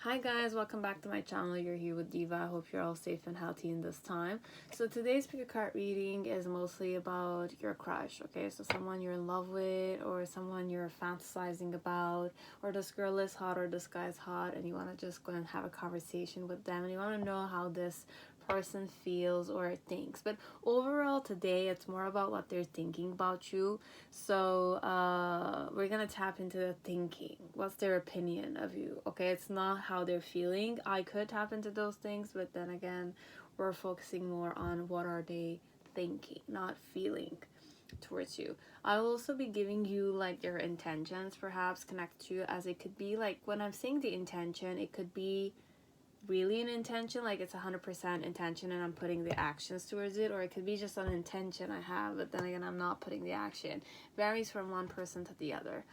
Hi guys, welcome back to my channel. You're here with Diva. I hope you're all safe and healthy in this time. So today's pick a card reading is mostly about your crush, okay? So someone you're in love with, or someone you're fantasizing about, or this girl is hot or this guy's hot and you want to just go and have a conversation with them and you want to know how this person feels or thinks. But overall today it's more about what they're thinking about you. So we're gonna tap into the thinking. What's their opinion of you? Okay, it's not how they're feeling. I could tap into those things, but then again, we're focusing more on what are they thinking, not feeling towards you. I will also be giving you like their intentions, perhaps connect to you, as it could be like when I'm saying the intention, it could be really an intention, like it's 100% intention and I'm putting the actions towards it, or it could be just an intention I have, but then again I'm not putting the action. Varies from one person to the other.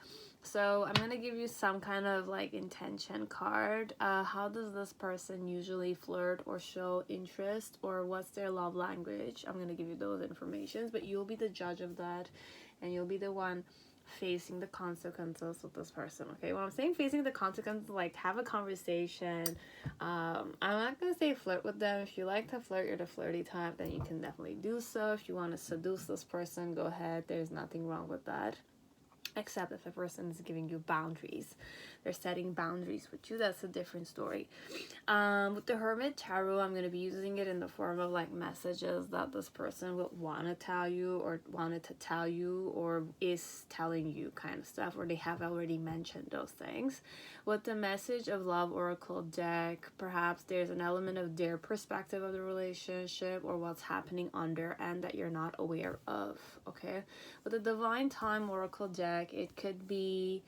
So I'm gonna give you some kind of like intention card. How does this person usually flirt or show interest, or what's their love language? I'm gonna give you those informations, but you'll be the judge of that and you'll be the one facing the consequences with this person. Okay, when I'm saying facing the consequences, like have a conversation. I'm not gonna say flirt with them. If you like to flirt, you're the flirty type, then you can definitely do so. If you want to seduce this person, go ahead, there's nothing wrong with that, except if a person is giving you boundaries, they're setting boundaries with you, that's a different story. With the Hermit Tarot, I'm going to be using it in the form of like messages that this person would want to tell you, or wanted to tell you, or is telling you kind of stuff, or they have already mentioned those things. With the Message of Love Oracle deck, perhaps there's an element of their perspective of the relationship or what's happening on their end that you're not aware of. Okay, with the Divine Time Oracle deck, it could be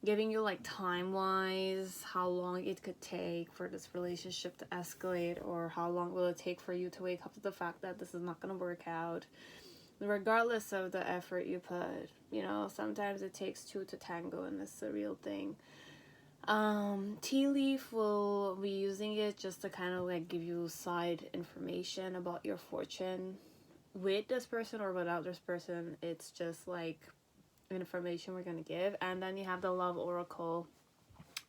giving you like time wise how long it could take for this relationship to escalate, or how long will it take for you to wake up to the fact that this is not going to work out, regardless of the effort you put. You know, sometimes it takes two to tango, and this is a real thing. Tea Leaf will be using it just to kind of like give you side information about your fortune with this person or without this person. It's just like information we're going to give. And then you have the Love Oracle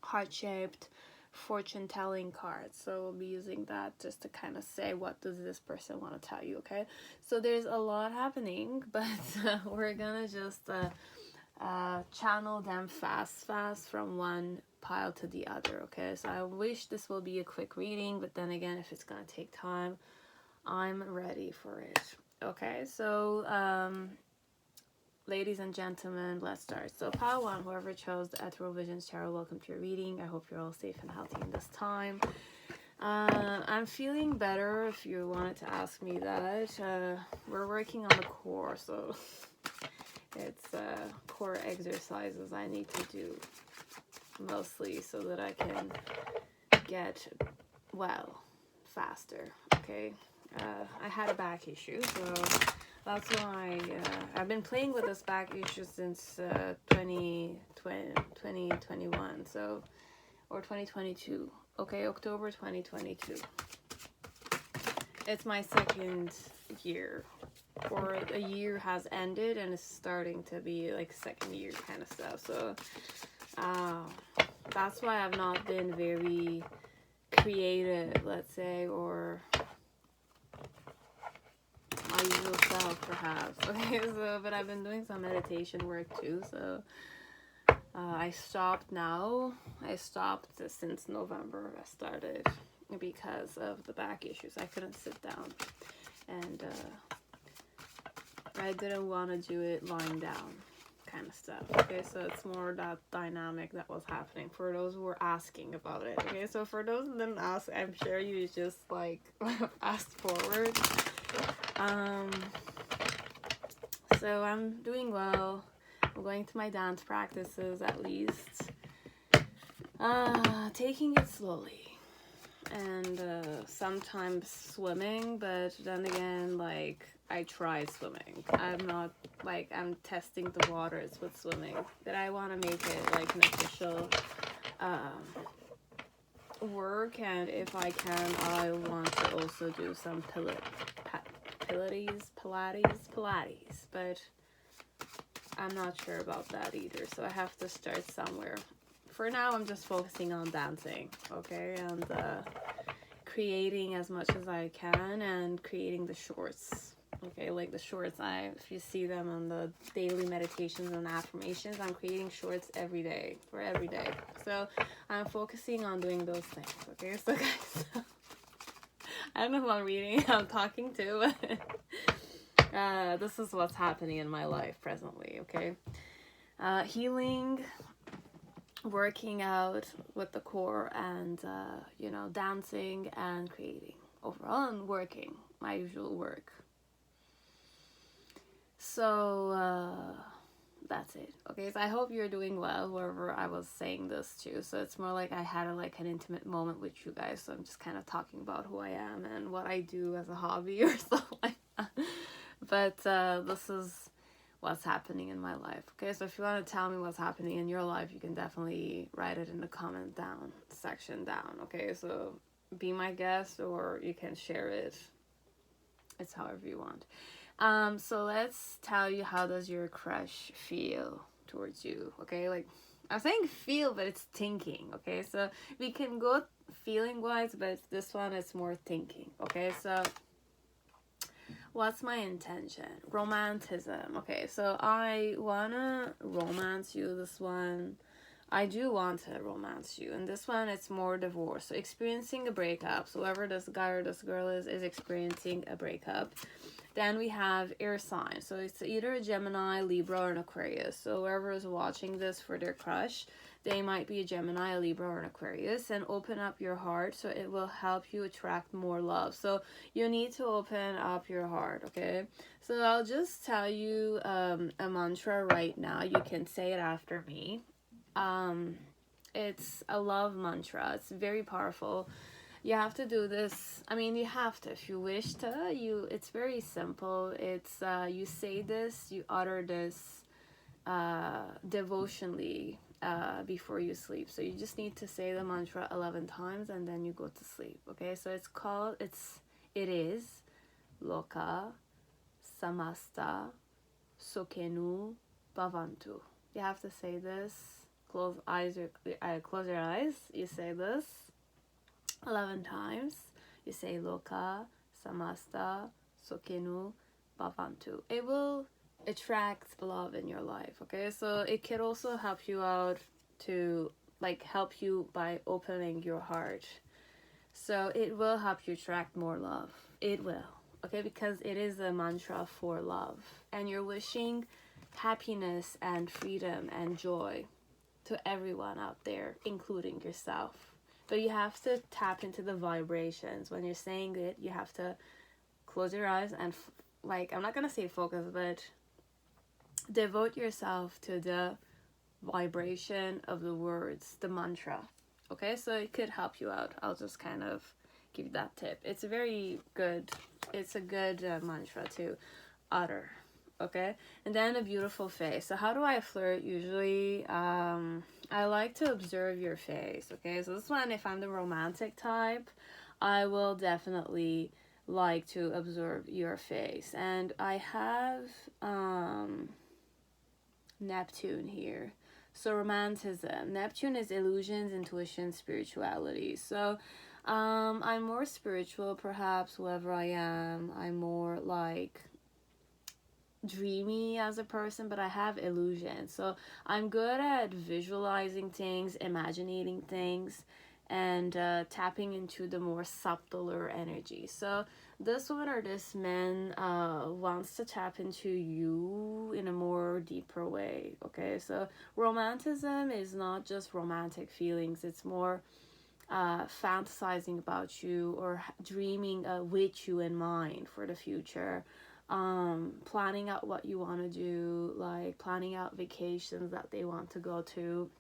heart-shaped fortune telling card, so we'll be using that just to kind of say what does this person want to tell you. Okay, so there's a lot happening, but we're gonna just channel them fast from one pile to the other. Okay, so I wish this will be a quick reading, but then again, if it's gonna take time, I'm ready for it. Okay, so ladies and gentlemen, let's start. So pile one, whoever chose the Ethereal Visions Tarot, welcome to your reading. I hope you're all safe and healthy in this time. I'm feeling better, if you wanted to ask me that. We're working on the core, so it's core exercises I need to do mostly so that I can get well faster. Okay, I had a back issue, so that's why I've been playing with this back issue since 2021, so, or 2022. Okay, October 2022. It's my second year, or a year has ended and it's starting to be like second year kind of stuff. So that's why I've not been very creative, let's say, or my usual self perhaps. Okay, so but I've been doing some meditation work too, so I stopped now. I stopped since November. I started because of the back issues. I couldn't sit down, and I didn't want to do it lying down kind of stuff. Okay, so it's more that dynamic that was happening for those who were asking about it. Okay, so for those who didn't ask, I'm sure you just like fast forward. So I'm doing well. I'm going to my dance practices at least. Taking it slowly. And sometimes swimming, but then again, like, I tried swimming. I'm not, like, I'm testing the waters with swimming. But I want to make it, like, an official work, and if I can, I want to also do some Pilates, but I'm not sure about that either, so I have to start somewhere for now, I'm just focusing on dancing, okay, and creating as much as I can, and creating the shorts, okay, like the shorts. If you see them on the daily meditations and affirmations, I'm creating shorts every day, for every day. So I'm focusing on doing those things, okay. So guys, I don't know who I'm reading, I'm talking to, but this is what's happening in my life presently, okay. Healing, working out with the core, and you know, dancing and creating overall, and working, my usual work. So that's it, okay. So I hope you're doing well, whoever I was saying this to. So it's more like I had an intimate moment with you guys, so I'm just kind of talking about who I am and what I do as a hobby or something like that. But this is what's happening in my life, okay. So if you want to tell me what's happening in your life, you can definitely write it in the comment section down, okay. So be my guest, or you can share it, it's however you want. So let's tell you, how does your crush feel towards you, okay. Like, I'm saying feel, but it's thinking, okay. So we can go feeling wise, but this one is more thinking, okay. So what's my intention? Romanticism. Okay, so I wanna romance you. This one, I do want to romance you. And this one, it's more divorce. So experiencing a breakup. So whoever this guy or this girl is experiencing a breakup. Then we have air sign. So it's either a Gemini, Libra, or an Aquarius. So whoever is watching this for their crush, they might be a Gemini, a Libra, or an Aquarius. And open up your heart, so it will help you attract more love. So you need to open up your heart, okay. So I'll just tell you a mantra right now. You can say it after me. It's a love mantra. It's very powerful. You have to do this. I mean, you have to, if you wish to. It's very simple. It's you say this, you utter this devotionally before you sleep. So you just need to say the mantra 11 times, and then you go to sleep, okay. So it is LOKAH SAMASTAH SUKHINO BHAVANTU. You have to say this. Close your eyes. You say this 11 times. You say LOKAH SAMASTAH SUKHINO BHAVANTU. It will attract love in your life, okay. So it could also help you out to help you by opening your heart. So it will help you attract more love. It will, okay, because it is a mantra for love, and you're wishing happiness and freedom and joy to everyone out there, including yourself. But you have to tap into the vibrations. When you're saying it, you have to close your eyes and I'm not gonna say focus, but devote yourself to the vibration of the words, the mantra, okay. So it could help you out. I'll just kind of give you that tip. It's a good mantra to utter, okay. And then a beautiful face. So how do I flirt usually? I like to observe your face, okay. So this one, if I'm the romantic type, I will definitely like to observe your face. And I have Neptune here. So romanticism. Neptune is illusions, intuition, spirituality. So I'm more spiritual, perhaps, whoever I am. I'm more like dreamy as a person, but I have illusion. So I'm good at visualizing things, imagining things, and tapping into the more subtler energy. So this woman or this man wants to tap into you in a more deeper way, okay. So romanticism is not just romantic feelings, it's more fantasizing about you, or dreaming with you in mind for the future. Planning out what you want to do, like planning out vacations that they want to go to,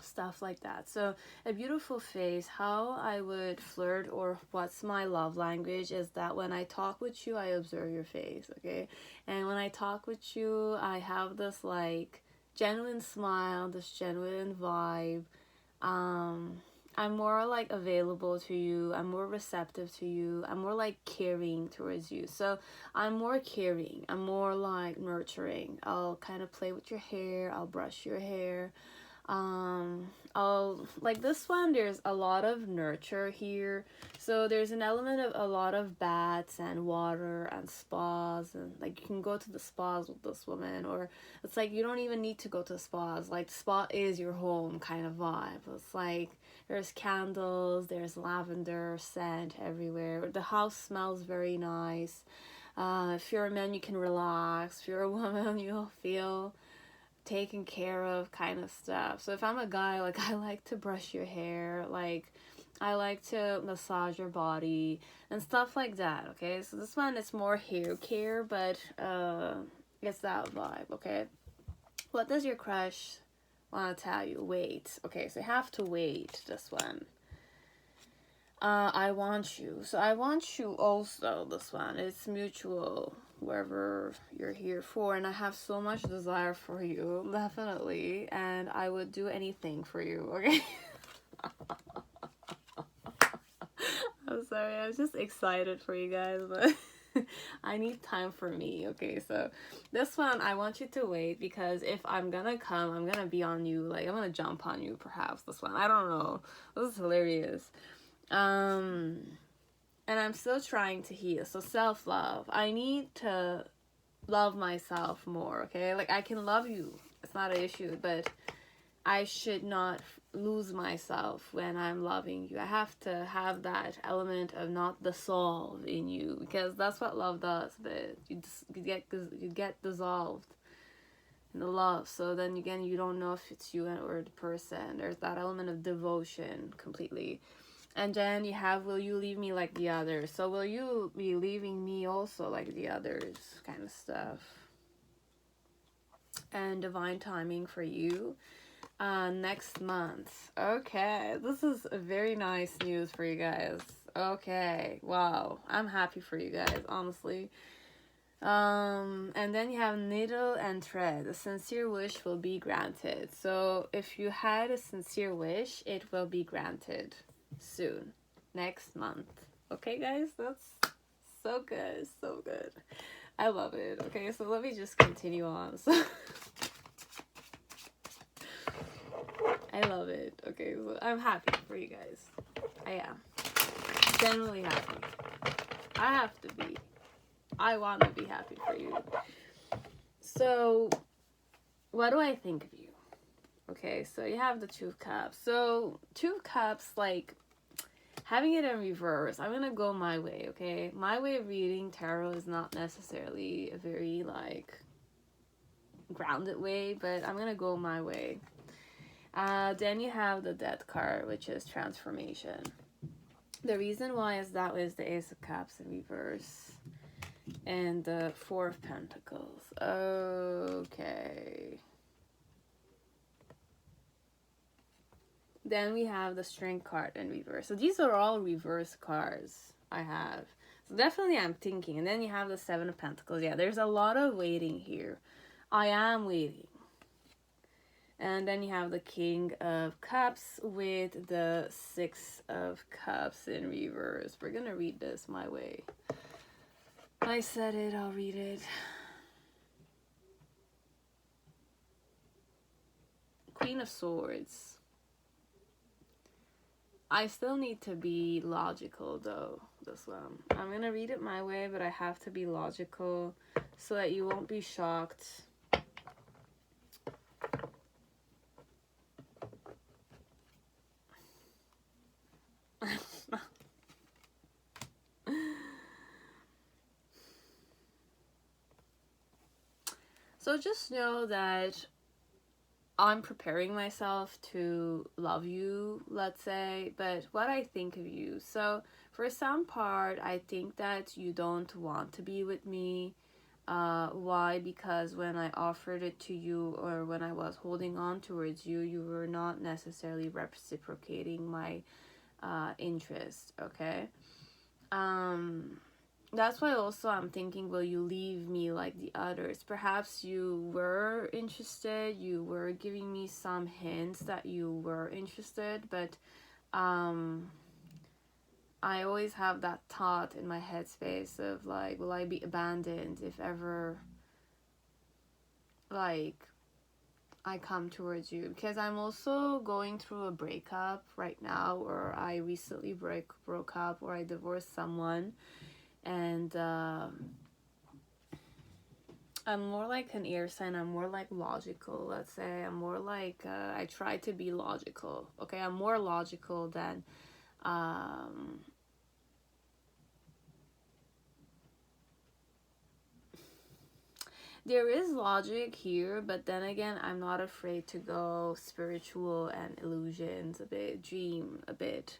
stuff like that. So a beautiful face. How I would flirt, or what's my love language, is that when I talk with you, I observe your face, okay. And when I talk with you, I have this genuine smile, this genuine vibe. I'm more available to you. I'm more receptive to you. I'm more caring towards you. So I'm more caring. I'm more nurturing. I'll kind of play with your hair. I'll brush your hair. Like this one, there's a lot of nurture here. So there's an element of a lot of baths and water and spas, and like you can go to the spas with this woman, or it's like you don't even need to go to spas. Like the spa is your home kind of vibe. It's like there's candles, there's lavender scent everywhere. The house smells very nice. If you're a man, you can relax. If you're a woman, you'll feel taken care of kind of stuff. So if I'm a guy, like I like to brush your hair, like I like to massage your body and stuff like that. Okay, so this one is more hair care, but it's that vibe. Okay, what does your crush want to tell you? Wait. Okay, so you have to wait. This one, I want you. So I want you also. This one, it's mutual, whoever you're here for, and I have so much desire for you, definitely, and I would do anything for you. Okay. I'm sorry, I was just excited for you guys, but I need time for me. Okay, so this one, I want you to wait, because if I'm gonna come, I'm gonna be on you, like I'm gonna jump on you, perhaps. This one, I don't know, this is hilarious. And I'm still trying to heal. So self-love, I need to love myself more. Okay, like I can love you, it's not an issue, but I should not lose myself when I'm loving you. I have to have that element of not dissolve in you, because that's what love does. But you get dissolved in the love. So then again, you don't know if it's you or the person. There's that element of devotion completely. And then you have, will you leave me like the others? So will you be leaving me also like the others kind of stuff. And divine timing for you next month. Okay, this is a very nice news for you guys. Okay, wow, I'm happy for you guys, honestly. And then you have needle and thread. A sincere wish will be granted. So if you had a sincere wish, it will be granted soon, next month. Okay, guys, that's so good, so good. I love it. Okay, so let me just continue on. So I love it. Okay, so I'm happy for you guys. I am genuinely happy. I have to be. I want to be happy for you. So what do I think of you? Okay, so you have the Two of Cups. So Two of Cups, like having it in reverse, I'm gonna go my way. Okay, my way of reading tarot is not necessarily a very like grounded way, but I'm gonna go my way. Then you have the Death card, which is transformation. The reason why is that was the Ace of Cups in reverse and the Four of Pentacles. Okay. Then we have the Strength card in reverse. So these are all reverse cards I have. So definitely I'm thinking. And then you have the Seven of Pentacles. Yeah, there's a lot of waiting here. I am waiting. And then you have the King of Cups with the Six of Cups in reverse. We're going to read this my way. I said it, I'll read it. Queen of Swords. I still need to be logical though, this one. I'm going to read it my way, but I have to be logical so that you won't be shocked. So just know that I'm preparing myself to love you, let's say, but what I think of you. So for some part, I think that you don't want to be with me. Why? Because when I offered it to you, or when I was holding on towards you, you were not necessarily reciprocating my interest, okay? That's why also I'm thinking, will you leave me like the others? Perhaps you were interested, you were giving me some hints that you were interested, but I always have that thought in my headspace of like, will I be abandoned if ever like I come towards you, because I'm also going through a breakup right now, or I recently broke up, or I divorced someone, and I'm more like an air sign. I'm more like logical, let's say. I'm more like, I try to be logical. Okay, I'm more logical than, there is logic here, but then again, I'm not afraid to go spiritual and illusions a bit, dream a bit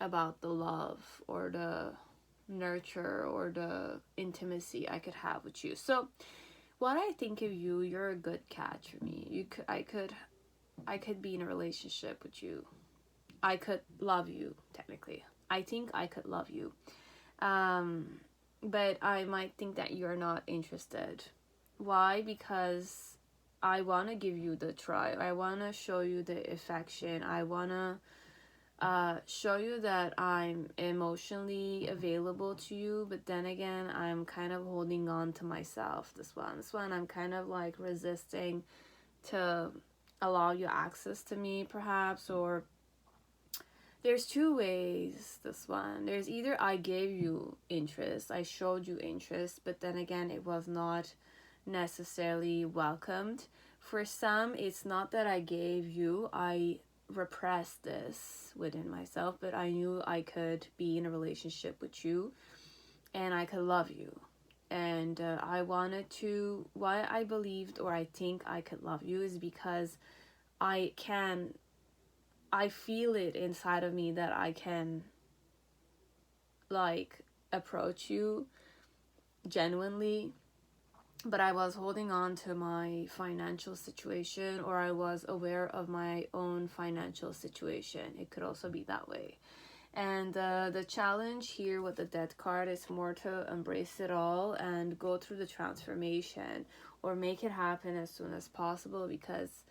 about the love or the nurture or the intimacy I could have with you. So what I think of you, you're a good catch for me. I could be in a relationship with you. I could love you, technically. I think I could love you. But I might think that you're not interested. Why? Because I want to give you the try. I want to show you the affection. I want to show you that I'm emotionally available to you, but then again, I'm kind of holding on to myself. This one I'm kind of like resisting to allow you access to me, perhaps. Or there's two ways. This one, there's either I gave you interest, I showed you interest, but then again, it was not necessarily welcomed. For some, it's not that I gave you, I repressed this within myself, but I knew I could be in a relationship with you and I could love you. And I wanted to, why I believed or I think I could love you is because I feel it inside of me that I can like approach you genuinely. But I was holding on to my financial situation, or I was aware of my own financial situation. It could also be that way. And the challenge here with the Death card is more to embrace it all and go through the transformation, or make it happen as soon as possible, because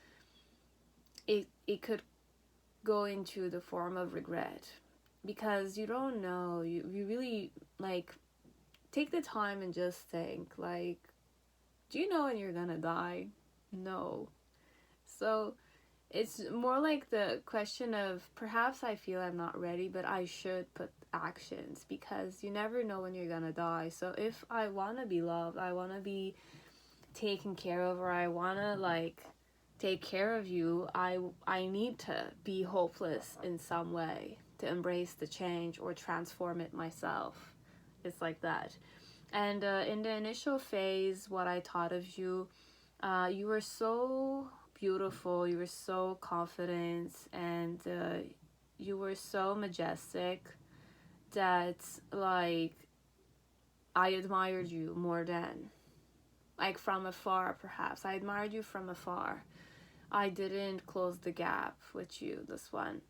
it could go into the form of regret. Because you don't know, you really, like, take the time and just think, like, do you know when you're gonna die? No. So it's more like the question of, perhaps I feel I'm not ready, but I should put actions, because you never know when you're gonna die. So if I want to be loved, I want to be taken care of, or I want to like take care of you, I need to be hopeless in some way to embrace the change or transform it myself. It's like that. And in the initial phase, what I thought of you, you were so beautiful, you were so confident, and you were so majestic that, like, I admired you more than, like, from afar, perhaps. I admired you from afar. I didn't close the gap with you, this one.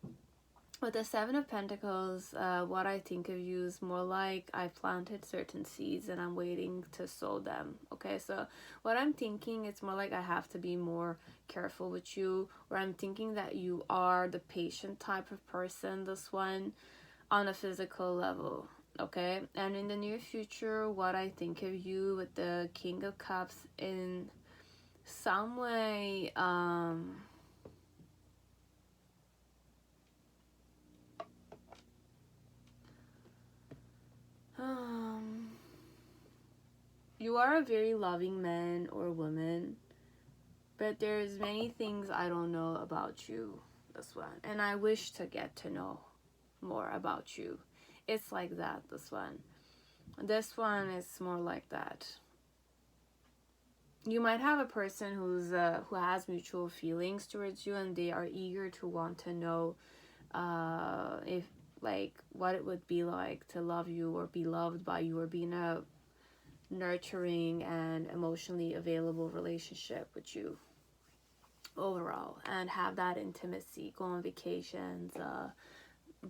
With the Seven of Pentacles, what I think of you is more like I planted certain seeds and I'm waiting to sow them. Okay, so what I'm thinking, it's more like I have to be more careful with you, or I'm thinking that you are the patient type of person, this one, on a physical level. Okay, and in the near future, what I think of you with the King of Cups, in some way, you are a very loving man or woman, but there's many things I don't know about you, this one, and I wish to get to know more about you. It's like that, this one. This one is more like that. You might have a person who has mutual feelings towards you, and they are eager to want to know if, like, what it would be like to love you or be loved by you, or be in a nurturing and emotionally available relationship with you overall, and have that intimacy, go on vacations,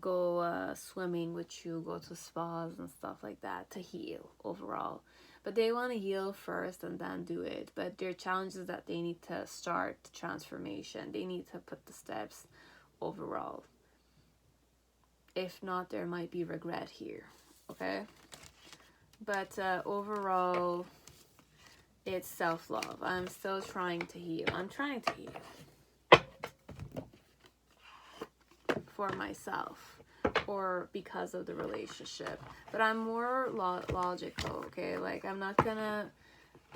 go swimming with you, go to spas and stuff like that, to heal overall. But they want to heal first and then do it. But their challenge is that they need to start the transformation. They need to put the steps overall. If not, there might be regret here. Okay? But overall, it's self-love. I'm still trying to heal. I'm trying to heal for myself or because of the relationship. But I'm more logical, okay? Like, I'm not gonna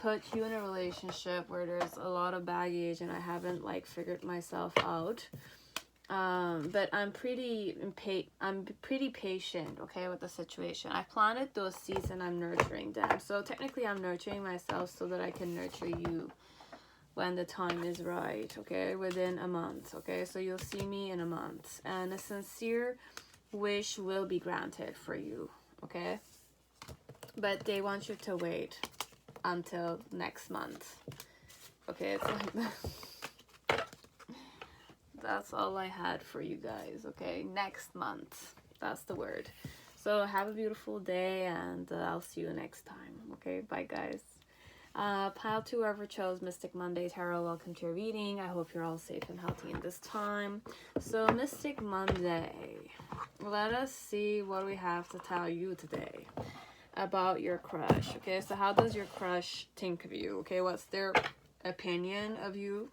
put you in a relationship where there's a lot of baggage and I haven't like figured myself out. But I'm pretty patient, okay, with the situation. I planted those seeds and I'm nurturing them. So technically I'm nurturing myself so that I can nurture you when the time is right, okay, within a month, okay? So you'll see me in a month, and a sincere wish will be granted for you, okay? But they want you to wait until next month, okay? It's like that. That's all I had for you guys, okay? Next month, that's the word. So have a beautiful day, and I'll see you next time, okay? Bye, guys. Pile 2, whoever chose Mystic Monday Tarot, welcome to your reading. I hope you're all safe and healthy in this time. So Mystic Monday, let us see what we have to tell you today about your crush. Okay, so how does your crush think of you? Okay, what's their opinion of you?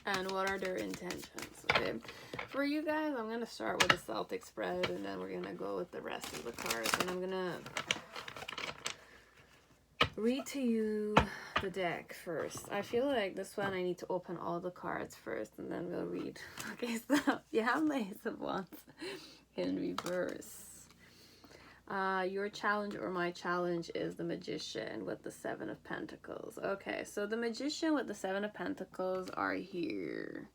And what are their intentions? Okay, for you guys, I'm going to start with the Celtic spread, and then we're going to go with the rest of the cards, and I'm going to read to you the deck first. I feel like this one I need to open all the cards first and then we'll read. Okay, so you have Ace of Wands in reverse. Your challenge or my challenge is the Magician with the 7 of Pentacles. Okay, so the Magician with the 7 of Pentacles are here.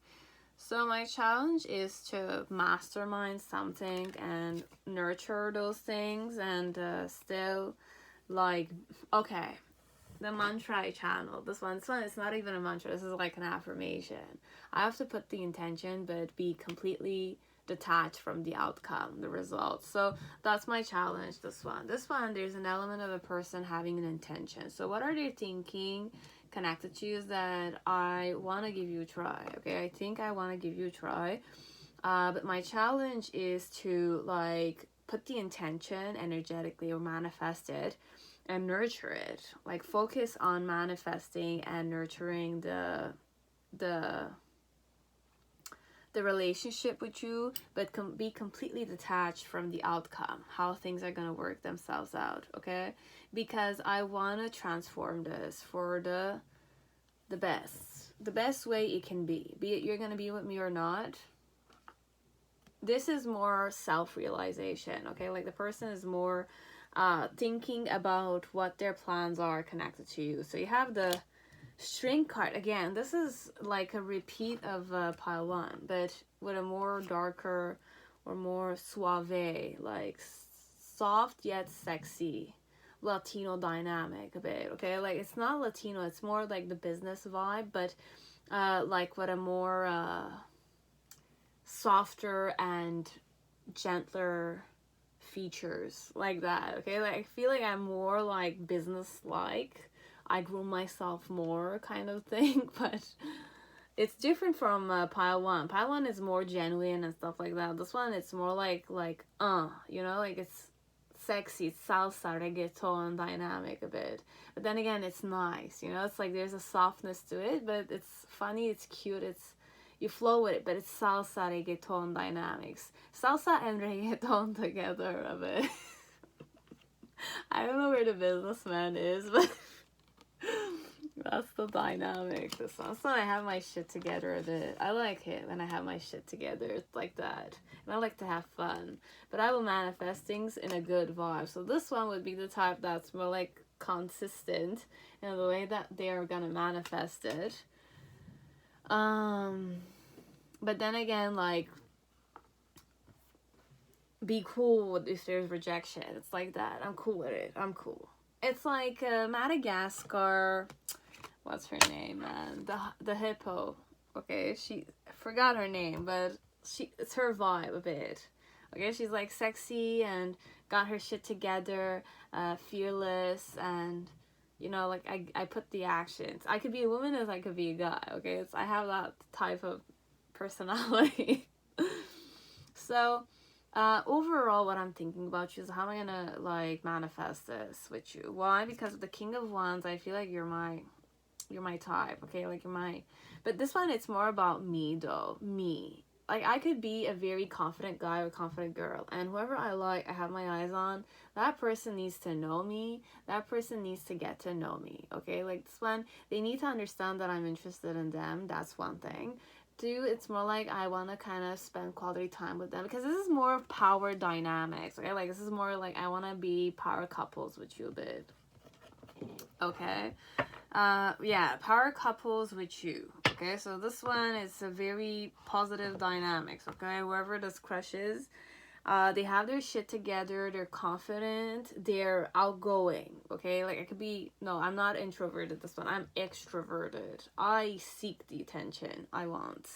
So my challenge is to mastermind something and nurture those things and still like, okay, the mantra I channel, this one, it's not even a mantra, this is like an affirmation. I have to put the intention but be completely detached from the outcome, the results. So that's my challenge, this one, there's an element of a person having an intention. So what are they thinking connected to you is that I want to give you a try, okay? I think I want to give you a try, but my challenge is to like put the intention energetically or manifest it and nurture it. Like focus on manifesting and nurturing the relationship with you, but be completely detached from the outcome, how things are gonna work themselves out, okay? Because I want to transform this for the best way it can be it you're gonna be with me or not. This is more self-realization, okay? Like the person is more thinking about what their plans are connected to you. So you have the String card again. This is like a repeat of pile 1, but with a more darker or more suave, like soft yet sexy Latino dynamic a bit, okay? Like it's not Latino, it's more like the business vibe, but like with a more softer and gentler features like that, okay? Like I feel like I'm more like business-like, I groom myself more kind of thing, but it's different from pile 1. Pile 1 is more genuine and stuff like that. This one, it's more like you know, like it's sexy, it's salsa, reggaeton dynamic a bit. But then again, it's nice, you know, it's like there's a softness to it, but it's funny, it's cute, it's, you flow with it, but it's salsa, reggaeton dynamics. Salsa and reggaeton together a bit. I don't know where the businessman is, but that's the dynamic. This one. So I have my shit together a bit. I like it when I have my shit together. It's like that. And I like to have fun. But I will manifest things in a good vibe. So this one would be the type that's more like consistent in the way that they are gonna manifest it. But then again, like, be cool if there's rejection. It's like that. I'm cool with it. I'm cool. It's like Madagascar. What's her name, man? The hippo. Okay, I forgot her name, but it's her vibe a bit. Okay, she's like sexy and got her shit together, fearless, and you know, like I put the actions. I could be a woman as I could be a guy. Okay, I have that type of personality. So Overall, what I'm thinking about you is how am I gonna like manifest this with you? Why? Because with the King of Wands, I feel like you're my type, okay? Like you're my, but this one, it's more about me though. Me. Like I could be a very confident guy or confident girl, and whoever I like, I have my eyes on, that person needs to know me. That person needs to get to know me, okay? Like this one, they need to understand that I'm interested in them. That's one thing. Two, it's more like I want to kind of spend quality time with them, because this is more of power dynamics, okay? Like this is more like I want to be power couples with you a bit, okay? Yeah, power couples with you, okay? So this one is a very positive dynamics, okay? Whoever this crush is, they have their shit together, they're confident, they're outgoing, okay? Like I could be, no, I'm not introverted this one, I'm extroverted. I seek the attention I want,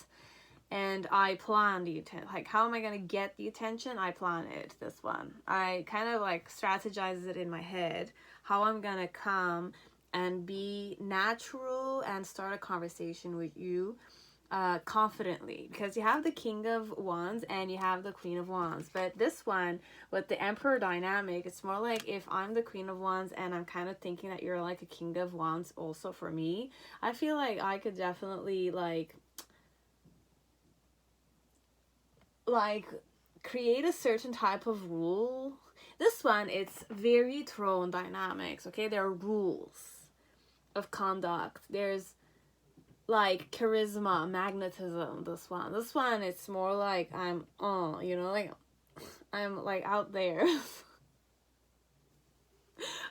and I plan the attention. Like how am I gonna get the attention? I plan it, this one. I kind of like strategize it in my head, how I'm gonna come and be natural and start a conversation with you confidently, because you have the King of Wands and you have the Queen of Wands. But this one with the Emperor dynamic, it's more like if I'm the Queen of Wands and I'm kind of thinking that you're like a King of Wands also for me, I feel like I could definitely like create a certain type of rule. This one, it's very throne dynamics, okay? There are rules of conduct. There's like charisma, magnetism. This one it's more like I'm you know, like I'm like out there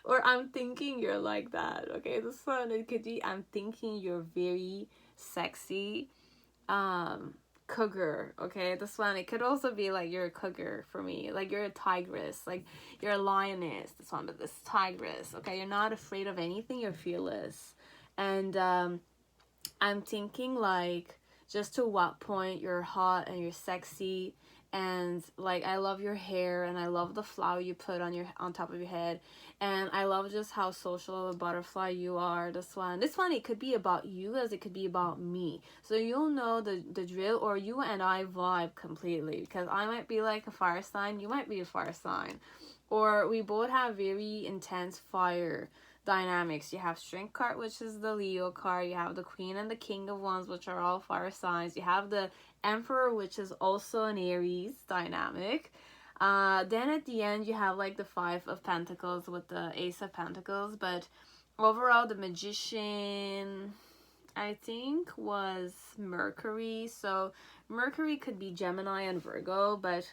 or I'm thinking you're like that, okay? This one, it could be I'm thinking you're very sexy cougar, okay? This one, it could also be like you're a cougar for me, like you're a tigress, like you're a lioness. This one, but this tigress, okay? You're not afraid of anything, you're fearless. And I'm thinking like just to what point you're hot and you're sexy, and like I love your hair and I love the flower you put on top of your head, and I love just how social of a butterfly you are. This one, it could be about you as it could be about me, so you'll know the drill, or you and I vibe completely, because I might be like a fire sign, you might be a fire sign, or we both have very intense fire dynamics. You have Strength card, which is the Leo card. You have the Queen and the King of Wands, which are all fire signs. You have the Emperor, which is also an Aries dynamic. Then at the end, you have like the Five of Pentacles with the Ace of Pentacles. But overall, the Magician, I think, was Mercury. So Mercury could be Gemini and Virgo, but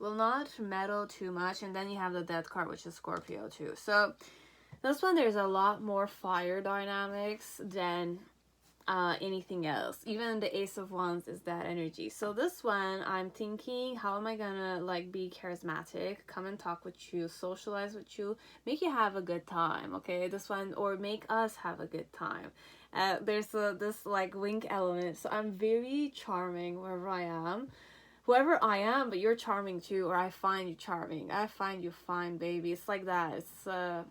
will not meddle too much. And then you have the Death card, which is Scorpio too. So this one, there's a lot more fire dynamics than anything else. Even the Ace of Wands is that energy. So this one, I'm thinking, how am I gonna like be charismatic, come and talk with you, socialize with you, make you have a good time, okay? This one, or make us have a good time. There's this like wink element. So I'm very charming wherever I am, whoever I am, but you're charming too, or I find you charming, I find you fine, baby. It's like that. It's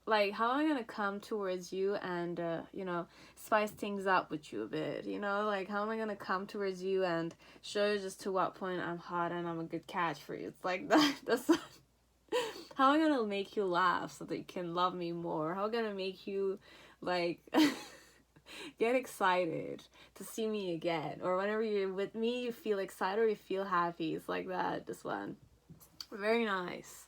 like how am I gonna come towards you and you know, spice things up with you a bit, you know? Like how am I gonna come towards you and show you just to what point I'm hot and I'm a good catch for you? It's like that. That's how am I gonna make you laugh so that you can love me more? How am I gonna make you like get excited to see me again, or whenever you're with me you feel excited or you feel happy? It's like that. This one, very nice.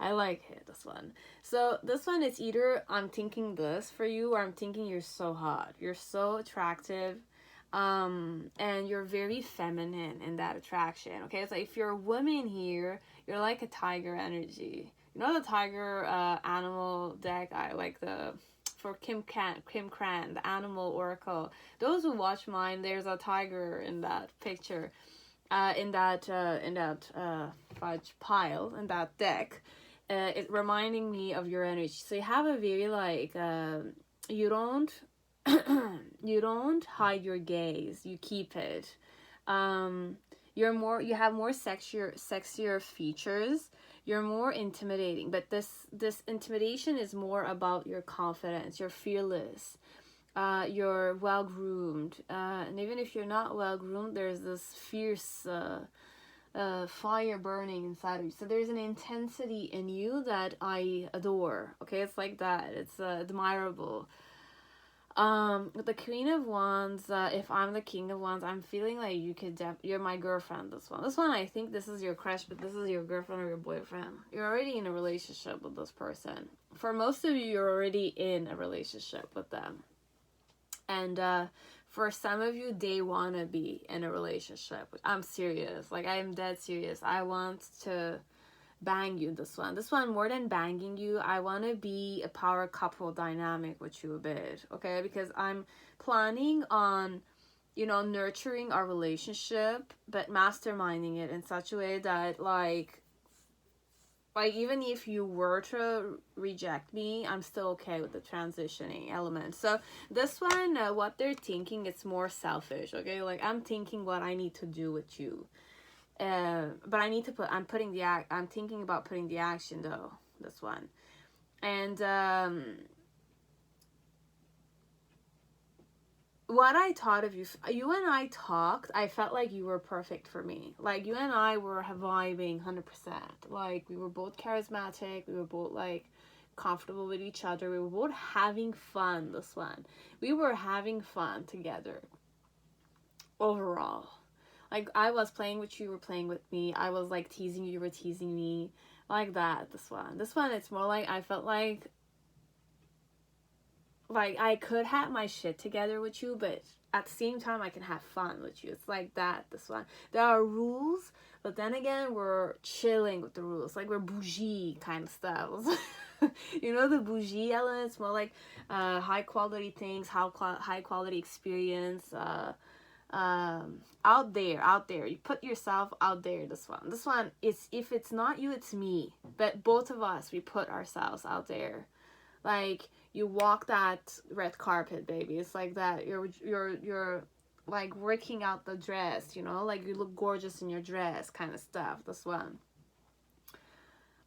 I like it, this one. So this one is either I'm thinking this for you, or I'm thinking you're so hot, you're so attractive, and you're very feminine in that attraction, okay? So if you're a woman here, you're like a tiger energy. You know the tiger animal deck I like, the for Kim Cran, the animal oracle. Those who watch mine, there's a tiger in that picture, in that fudge pile, in that deck. It reminding me of your energy. So you have a very like you don't you don't hide your gaze, you keep it. You have more sexier features. You're more intimidating, but this intimidation is more about your confidence. You're fearless. you're well groomed, and even if you're not well groomed, there's this fierce fire burning inside of you. So there's an intensity in you that I adore. Okay, it's like that. It's admirable. With the Queen of Wands, if I'm the King of Wands, I'm feeling like you could you're my girlfriend. This one, I think this is your crush, but this is your girlfriend or your boyfriend. You're already in a relationship with this person. For most of you, you're already in a relationship with them. And for some of you, they want to be in a relationship. I'm serious. Like, I'm dead serious. I want to bang you, this one more than banging you. I want to be a power couple dynamic with you a bit, okay? Because I'm planning on, you know, nurturing our relationship, but masterminding it in such a way that like even if you were to reject me, I'm still okay with the transitioning element. So this one, what they're thinking, it's more selfish, okay? Like, I'm thinking what I need to do with you. But I need to I'm thinking about putting the action though, this one. And what I thought of you and I talked, I felt like you were perfect for me. Like, you and I were vibing 100%. Like, we were both charismatic, we were both like comfortable with each other, we were both having fun, this one. We were having fun together overall. Like, I was playing with you, you were playing with me. I was like teasing you, you were teasing me. Like that, this one, it's more like I felt like I could have my shit together with you, but at the same time I can have fun with you. It's like that, this one. There are rules, but then again, we're chilling with the rules. Like, we're bougie kind of styles. You know, the bougie elements, more like high quality things, high quality experience, out there. You put yourself out there, this one, it's, if it's not you, it's me. But both of us, we put ourselves out there. Like, you walk that red carpet, baby. It's like that. You're like working out the dress, you know, like you look gorgeous in your dress kind of stuff, this one.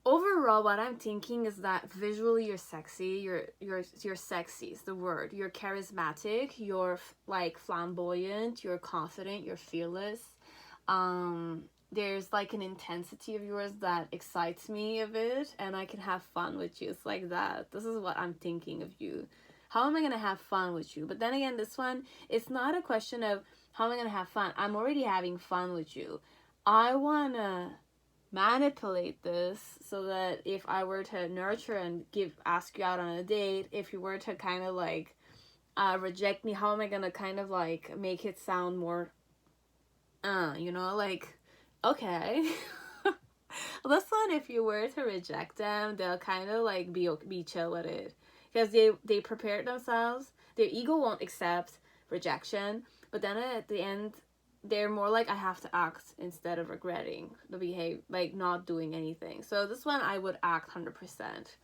Overall, what I'm thinking is that visually you're sexy. You're sexy is the word. You're charismatic. You're like flamboyant. You're confident. You're fearless. There's like an intensity of yours that excites me a bit, and I can have fun with you. It's like that. This is what I'm thinking of you. How am I gonna have fun with you? But then again, this one, it's not a question of how am I gonna have fun. I'm already having fun with you. I wanna manipulate this so that if I were to nurture and ask you out on a date, if you were to kind of like reject me, how am I gonna kind of like make it sound more you know, like, okay. This one, if you were to reject them, they'll kind of like be chill with it, because they prepared themselves. Their ego won't accept rejection, but then at the end, they're more like, I have to act instead of regretting the behavior, like not doing anything. So this one, I would act 100%,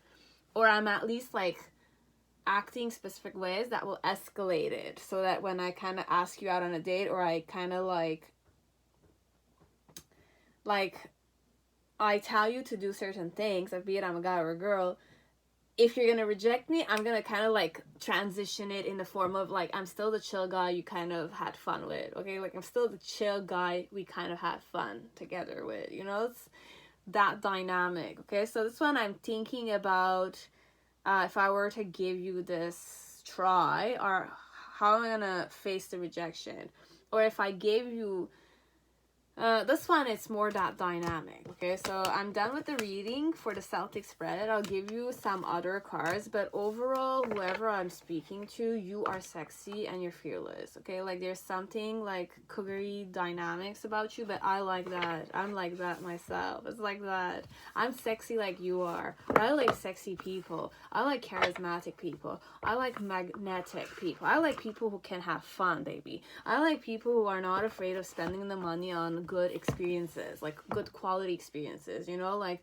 or I'm at least like acting specific ways that will escalate it, so that when I kind of ask you out on a date, or I kind of like I tell you to do certain things, like be it I'm a guy or a girl, if you're gonna reject me, I'm gonna kind of like transition it in the form of like, I'm still the chill guy you kind of had fun with, okay? Like, I'm still the chill guy we kind of had fun together with, you know? It's that dynamic, okay? So this one, I'm thinking about if I were to give you this try, or how am I gonna face the rejection? Or if I gave you this one, it's more that dynamic, okay? So I'm done with the reading for the Celtic spread. I'll give you some other cards, but overall, whoever I'm speaking to, you are sexy and you're fearless, okay? Like, there's something like cougary dynamics about you, but I like that. I'm like that myself. It's like that. I'm sexy like you are. I like sexy people. I like charismatic people. I like magnetic people. I like people who can have fun, baby. I like people who are not afraid of spending the money on good experiences, like good quality experiences, you know, like,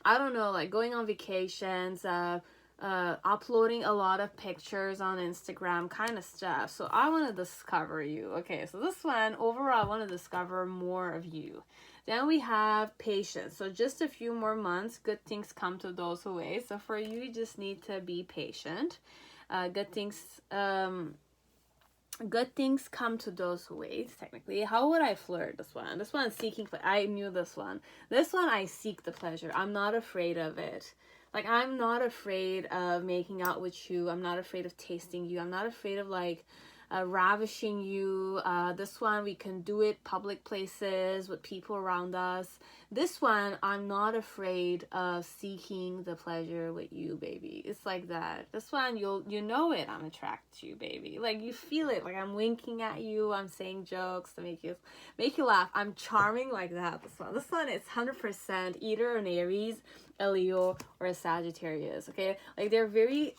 I don't know, like going on vacations, uploading a lot of pictures on Instagram kind of stuff. So I want to discover you, okay? So this one, overall, I want to discover more of you. Then we have patience. So just a few more months, good things come to those who wait. So for you, you just need to be patient. Good things good things come to those who wait. Technically, how would I flirt? This one seeking, I knew this one I seek the pleasure. I'm not afraid of it. Like, I'm not afraid of making out with you. I'm not afraid of tasting you. I'm not afraid of like ravishing you. This one, we can do it public places with people around us. This one, I'm not afraid of seeking the pleasure with you, baby. It's like that. This one, you know it. I'm attracted to you, baby. Like, you feel it. Like, I'm winking at you. I'm saying jokes to make you laugh. I'm charming like that. This one is 100% either an Aries, a Leo, or a Sagittarius. Okay, like, they're very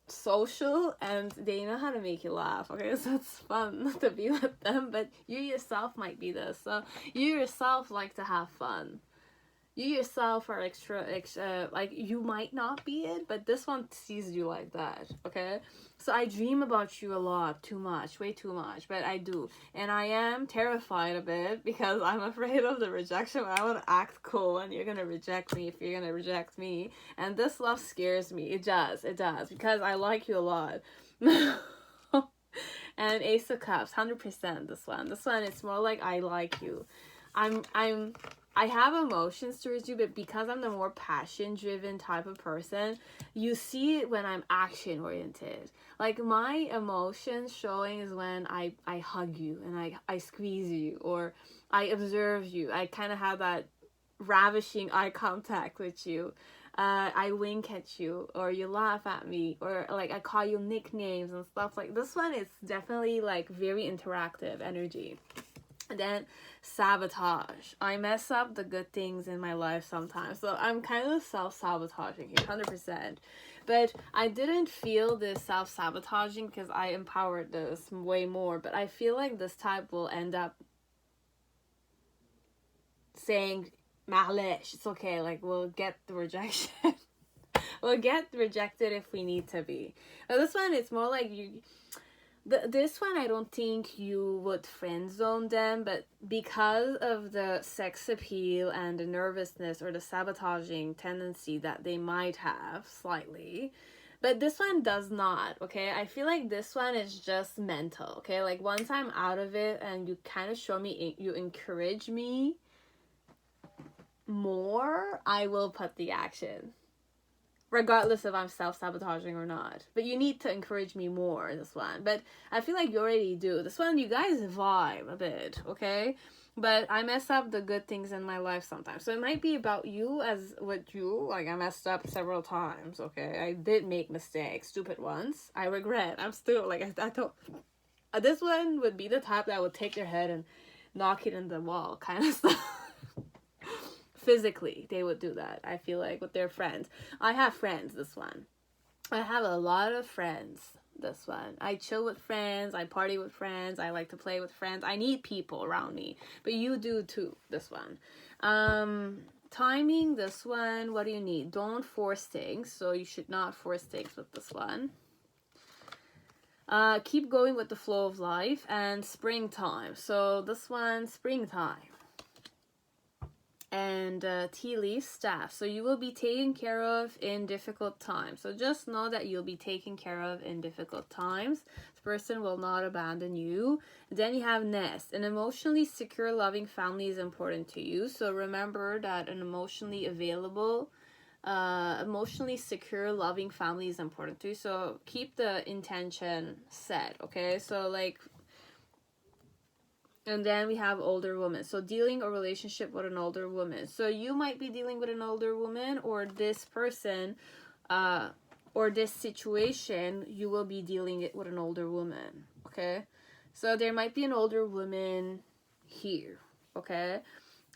social and they know how to make you laugh. Okay, so it's fun to be with them, but you yourself might be this. So you yourself like to have fun. You yourself are extra like, you might not be it, but this one sees you like that. Okay, so I dream about you a lot, too much, way too much, but I do, and I am terrified a bit because I'm afraid of the rejection. I want to act cool and you're gonna reject me if you're gonna reject me, and this love scares me. It does, because I like you a lot. And Ace of Cups, 100%. This one, it's more like I like you. I have emotions towards you, but because I'm the more passion-driven type of person, you see it when I'm action-oriented. Like, my emotions showing is when I hug you and I squeeze you, or I observe you. I kind of have that ravishing eye contact with you. I wink at you, or you laugh at me, or like I call you nicknames and stuff. Like, this one is definitely like very interactive energy. And then sabotage. I mess up the good things in my life sometimes. So I'm kind of self-sabotaging here, 100%. But I didn't feel this self-sabotaging because I empowered this way more. But I feel like this type will end up saying, Ma'lesh, it's okay. Like, we'll get the rejection. We'll get rejected if we need to be. But this one, it's more like you... This one, I don't think you would friend zone them, but because of the sex appeal and the nervousness or the sabotaging tendency that they might have slightly, but this one does not. Okay, I feel like this one is just mental. Okay, like, once I'm out of it and you kind of show me, you encourage me more, I will put the action, regardless if I'm self-sabotaging or not. But you need to encourage me more, this one. But I feel like you already do. This one, you guys vibe a bit, okay? But I mess up the good things in my life sometimes. So it might be about you as with you. Like, I messed up several times, okay? I did make mistakes, stupid ones. I regret. I'm still, like, I thought... this one would be the type that would take their head and knock it in the wall, kind of stuff. Physically, they would do that, I feel like, with their friends. I have friends, this one. I have a lot of friends, this one. I chill with friends, I party with friends, I like to play with friends. I need people around me, but you do too, this one. Timing, this one, what do you need? Don't force things, so you should not force things with this one. Keep going with the flow of life, and springtime. So this one, springtime. And tea leaf, staff. So you will be taken care of in difficult times. So just know that you'll be taken care of in difficult times. This person will not abandon you. Then you have nest. An emotionally secure, loving family is important to you. So remember that an emotionally available, emotionally secure, loving family is important to you. So keep the intention set, okay? So, like... And then we have older woman. So dealing a relationship with an older woman. So you might be dealing with an older woman, or this person, or this situation, you will be dealing it with an older woman. Okay? So there might be an older woman here. Okay?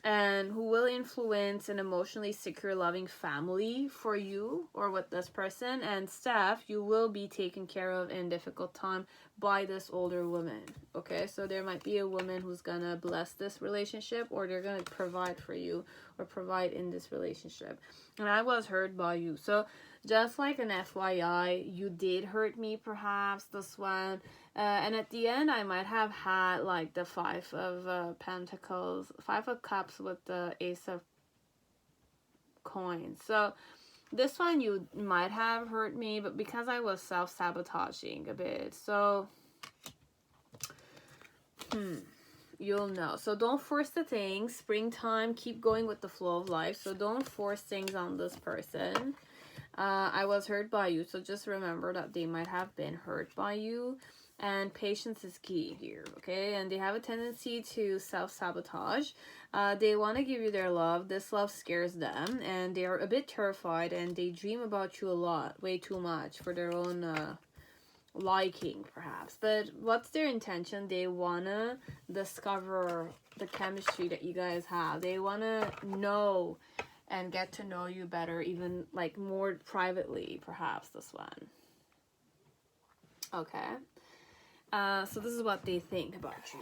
And who will influence an emotionally secure, loving family for you or with this person. And staff, you will be taken care of in difficult time by this older woman. Okay, so there might be a woman who's gonna bless this relationship, or they're gonna provide for you or provide in this relationship. And I was hurt by you. So just like an FYI, you did hurt me, perhaps, this one. And at the end, I might have had like the 5 of Pentacles, 5 of Cups with the Ace of Coins. So this one, you might have hurt me, but because I was self-sabotaging a bit. So You'll know. So don't force the things. Springtime, keep going with the flow of life. So don't force things on this person. I was hurt by you, so just remember that they might have been hurt by you. And patience is key here, okay? And they have a tendency to self-sabotage. They want to give you their love. This love scares them, and they are a bit terrified, and they dream about you a lot, way too much for their own liking, perhaps. But what's their intention? They want to discover the chemistry that you guys have. They want to know and get to know you better, even like more privately, perhaps, this one. Okay. So this is what they think about you.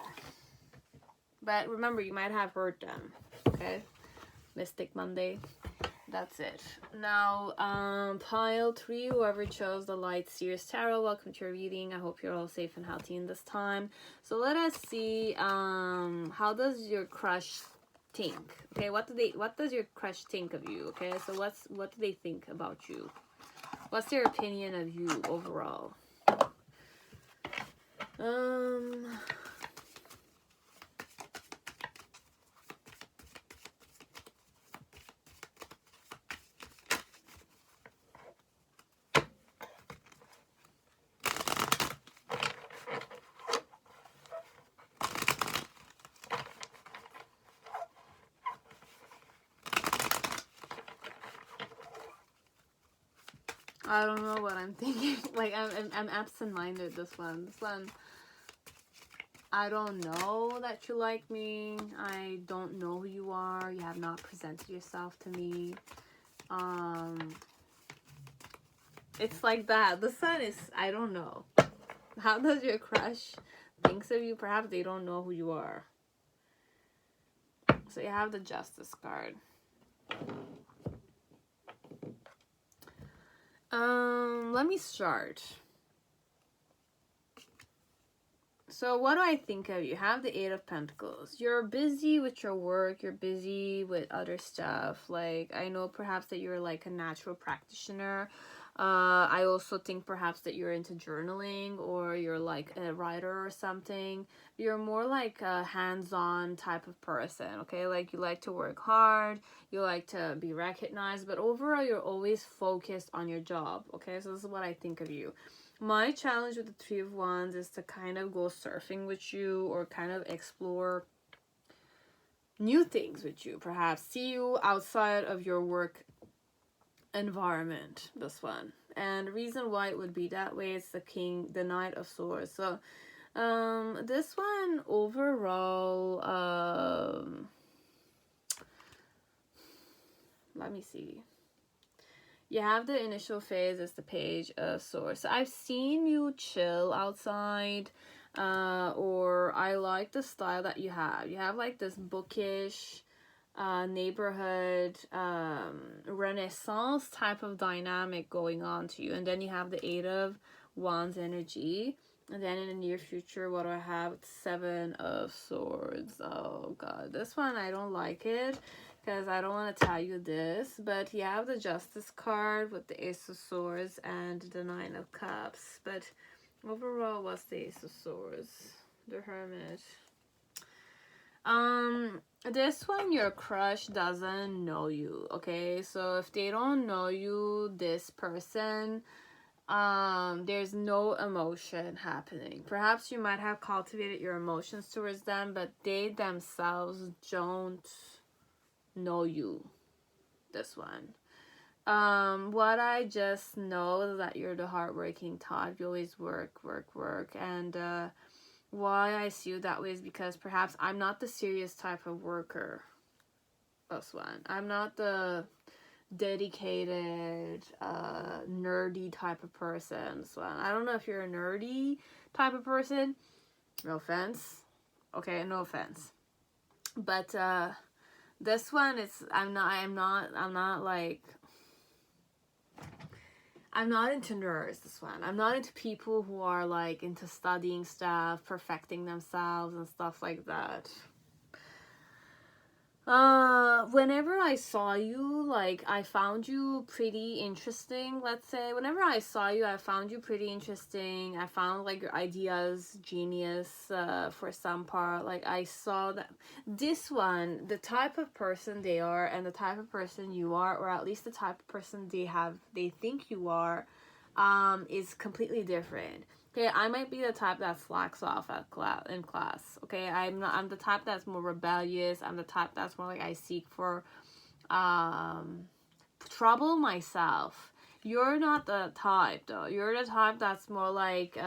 But remember, you might have hurt them. Okay. Mystic Monday. That's it. Now, pile 3, whoever chose the light Seer's Tarot, welcome to your reading. I hope you're all safe and healthy in this time. So let us see, how does your crush think? Okay, what does your crush think of you? Okay, so what do they think about you? What's their opinion of you overall? I don't know what I'm thinking. Like, I'm absent-minded, this one. This one, I don't know that you like me. I don't know who you are. You have not presented yourself to me. It's like that. The sun is, I don't know. How does your crush thinks of you? Perhaps they don't know who you are. So you have the Justice card. Let me start. So what do I think of you? You have the 8 of Pentacles. You're busy with your work. You're busy with other stuff. Like, I know perhaps that you're like a natural practitioner. I also think perhaps that you're into journaling, or you're like a writer or something. You're more like a hands-on type of person, okay? Like, you like to work hard, you like to be recognized, but overall you're always focused on your job, okay? So this is what I think of you. My challenge with the 3 of Wands is to kind of go surfing with you, or kind of explore new things with you, perhaps see you outside of your work environment, this one. And the reason why it would be that way is the Knight of Swords. So this one overall, let me see. You have the initial phase is the Page of Swords. So I've seen you chill outside, or I like the style that you have. You have like this bookish neighborhood Renaissance type of dynamic going on to you. And then you have the 8 of Wands energy. And then in the near future, what do I have? 7 of Swords. Oh god, this one I don't like it, because I don't want to tell you this, but you have the Justice card with the Ace of Swords and the 9 of Cups. But overall, what's the Ace of Swords? The Hermit. This one, your crush doesn't know you, okay? So if they don't know you, this person, there's no emotion happening. Perhaps you might have cultivated your emotions towards them, but they themselves don't know you, this one. What I just know is that you're the hardworking type. You always work, and why I see you that way is because perhaps I'm not the serious type of worker, this one. I'm not the dedicated, nerdy type of person, this one. I don't know if you're a nerdy type of person. No offense. Okay, no offense. But, this one is, I'm not like, I'm not into nerds, this one. I'm not into people who are like into studying stuff, perfecting themselves and stuff like that. Whenever I saw you, like, I found you pretty interesting, let's say. Whenever I saw you, I found you pretty interesting. I found, like, your ideas genius, for some part. Like, I saw that this one, the type of person they are and the type of person you are, or at least the type of person they think you are, is completely different. Okay, I might be the type that slacks off in class. Okay, I'm the type that's more rebellious. I'm the type that's more like I seek for trouble myself. You're not the type though. You're the type that's more like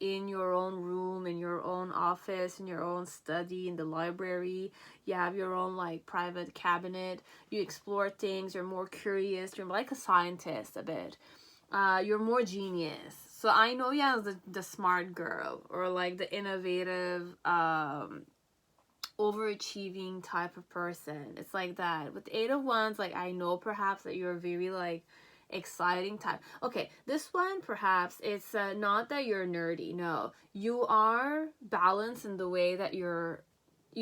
in your own room, in your own office, in your own study, in the library. You have your own like private cabinet. You explore things. You're more curious. You're like a scientist a bit. You're more genius. So I know you as the smart girl, or like the innovative, overachieving type of person. It's like that. With the Eight of Wands, like I know perhaps that you're very like exciting type. Okay, this one perhaps it's not that you're nerdy. No, you are balanced in the way that you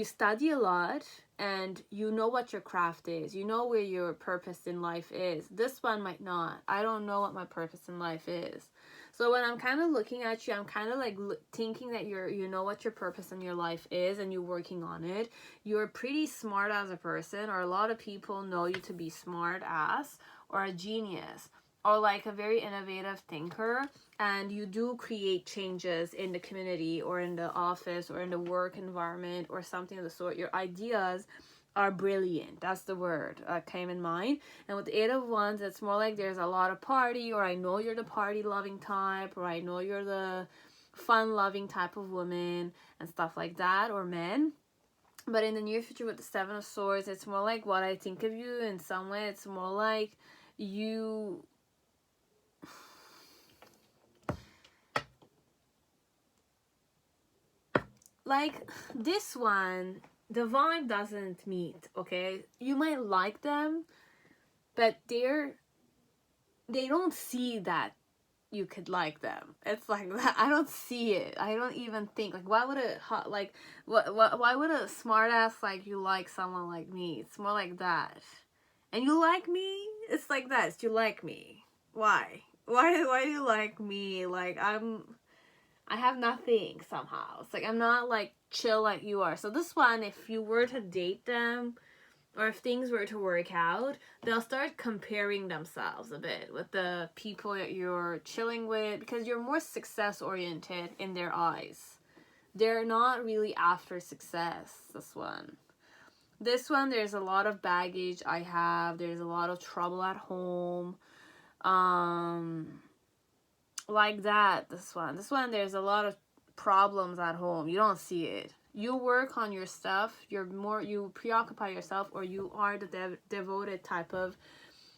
study a lot and you know what your craft is. You know where your purpose in life is. This one might not. I don't know what my purpose in life is. So when I'm kind of looking at you, I'm kind of like thinking that you know what your purpose in your life is and you're working on it. You're pretty smart as a person, or a lot of people know you to be smart ass or a genius or like a very innovative thinker, and you do create changes in the community or in the office or in the work environment or something of the sort. Your ideas are brilliant. That's the word came in mind. And with the Eight of Wands, it's more like there's a lot of party, or I know you're the party loving type, or I know you're the fun loving type of woman and stuff like that, or men. But in the near future with the Seven of Swords, it's more like what I think of you in some way. It's more like you... like this one, the vibe doesn't meet, okay? You might like them, but they don't see that you could like them. It's like that. I don't see it. I don't even think like why would why would a smart ass like you like someone like me? It's more like that. And you like me? It's like that. It's you like me. Why? Why do you like me? Like I have nothing somehow. It's like I'm not like chill like you are. So this one, if you were to date them, or if things were to work out, they'll start comparing themselves a bit with the people that you're chilling with, because you're more success oriented in their eyes. They're not really after success, this one. This one, there's a lot of baggage I have. There's a lot of trouble at home. Like that, this one, there's a lot of problems at home. You don't see it. You work on your stuff. You preoccupy yourself, or you are the devoted type of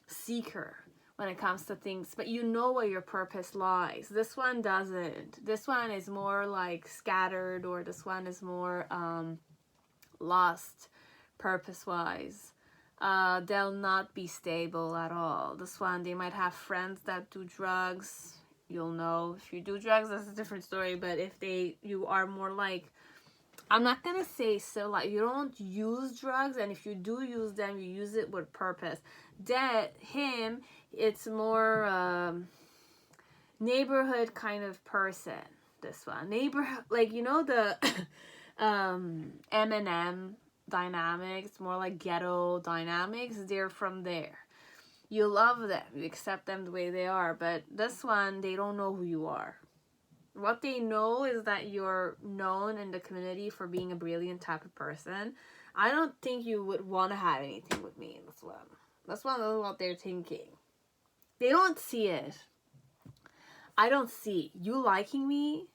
seeker when it comes to things, but you know where your purpose lies. This one doesn't. This one is more like scattered, or this one is more lost purpose wise. They'll not be stable at all. This one, they might have friends that do drugs. You'll know. If you do drugs, that's a different story. But if you are more like, I'm not gonna say so, like you don't use drugs, and if you do use them, you use it with purpose. It's more neighborhood kind of person. This one, neighborhood, like you know the M&M dynamics, more like ghetto dynamics. They're from there. You love them, you accept them the way they are, but this one, they don't know who you are. What they know is that you're known in the community for being a brilliant type of person. I don't think you would want to have anything with me in this one. That's what they're thinking. They don't see it. I don't see you liking me.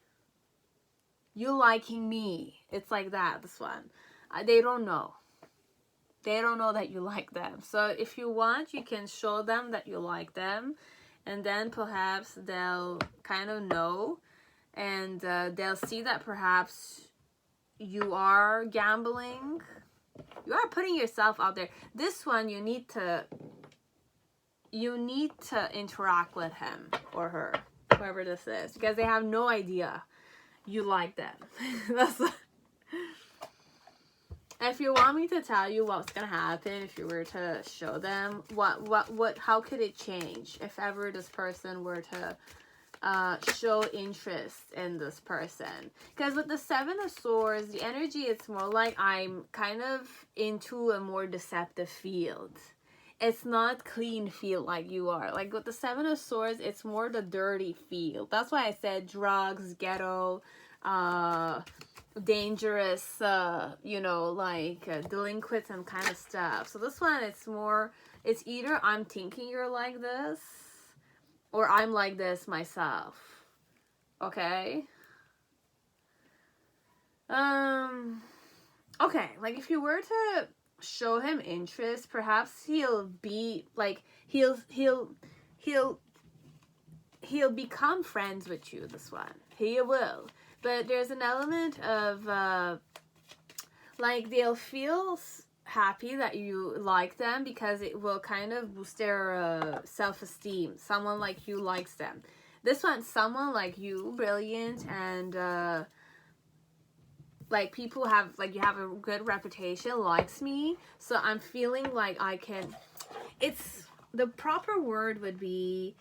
You liking me. It's like that, this one. They don't know. They don't know that you like them. So if you want, you can show them that you like them, and then perhaps they'll kind of know, and they'll see that perhaps you are gambling. You are putting yourself out there. This one, you need to interact with him or her, whoever this is, because they have no idea you like them. That's If you want me to tell you what's gonna happen if you were to show them, how could it change if ever this person were to show interest in this person? Because with the Seven of Swords, the energy, it's more like I'm kind of into a more deceptive field. It's not clean field like you are. Like with the Seven of Swords, it's more the dirty field. That's why I said drugs, ghetto, dangerous, you know, like delinquents and kind of stuff. So this one, it's more, it's either I'm thinking you're like this or I'm like this myself. Okay? Okay, like if you were to show him interest, perhaps he'll be like, he'll become friends with you, this one. He will. But there's an element of, like, they'll feel happy that you like them because it will kind of boost their self-esteem. Someone like you likes them. This one, someone like you, brilliant, and, like, people have, like, you have a good reputation, likes me. So I'm feeling like I can, it's, the proper word would be,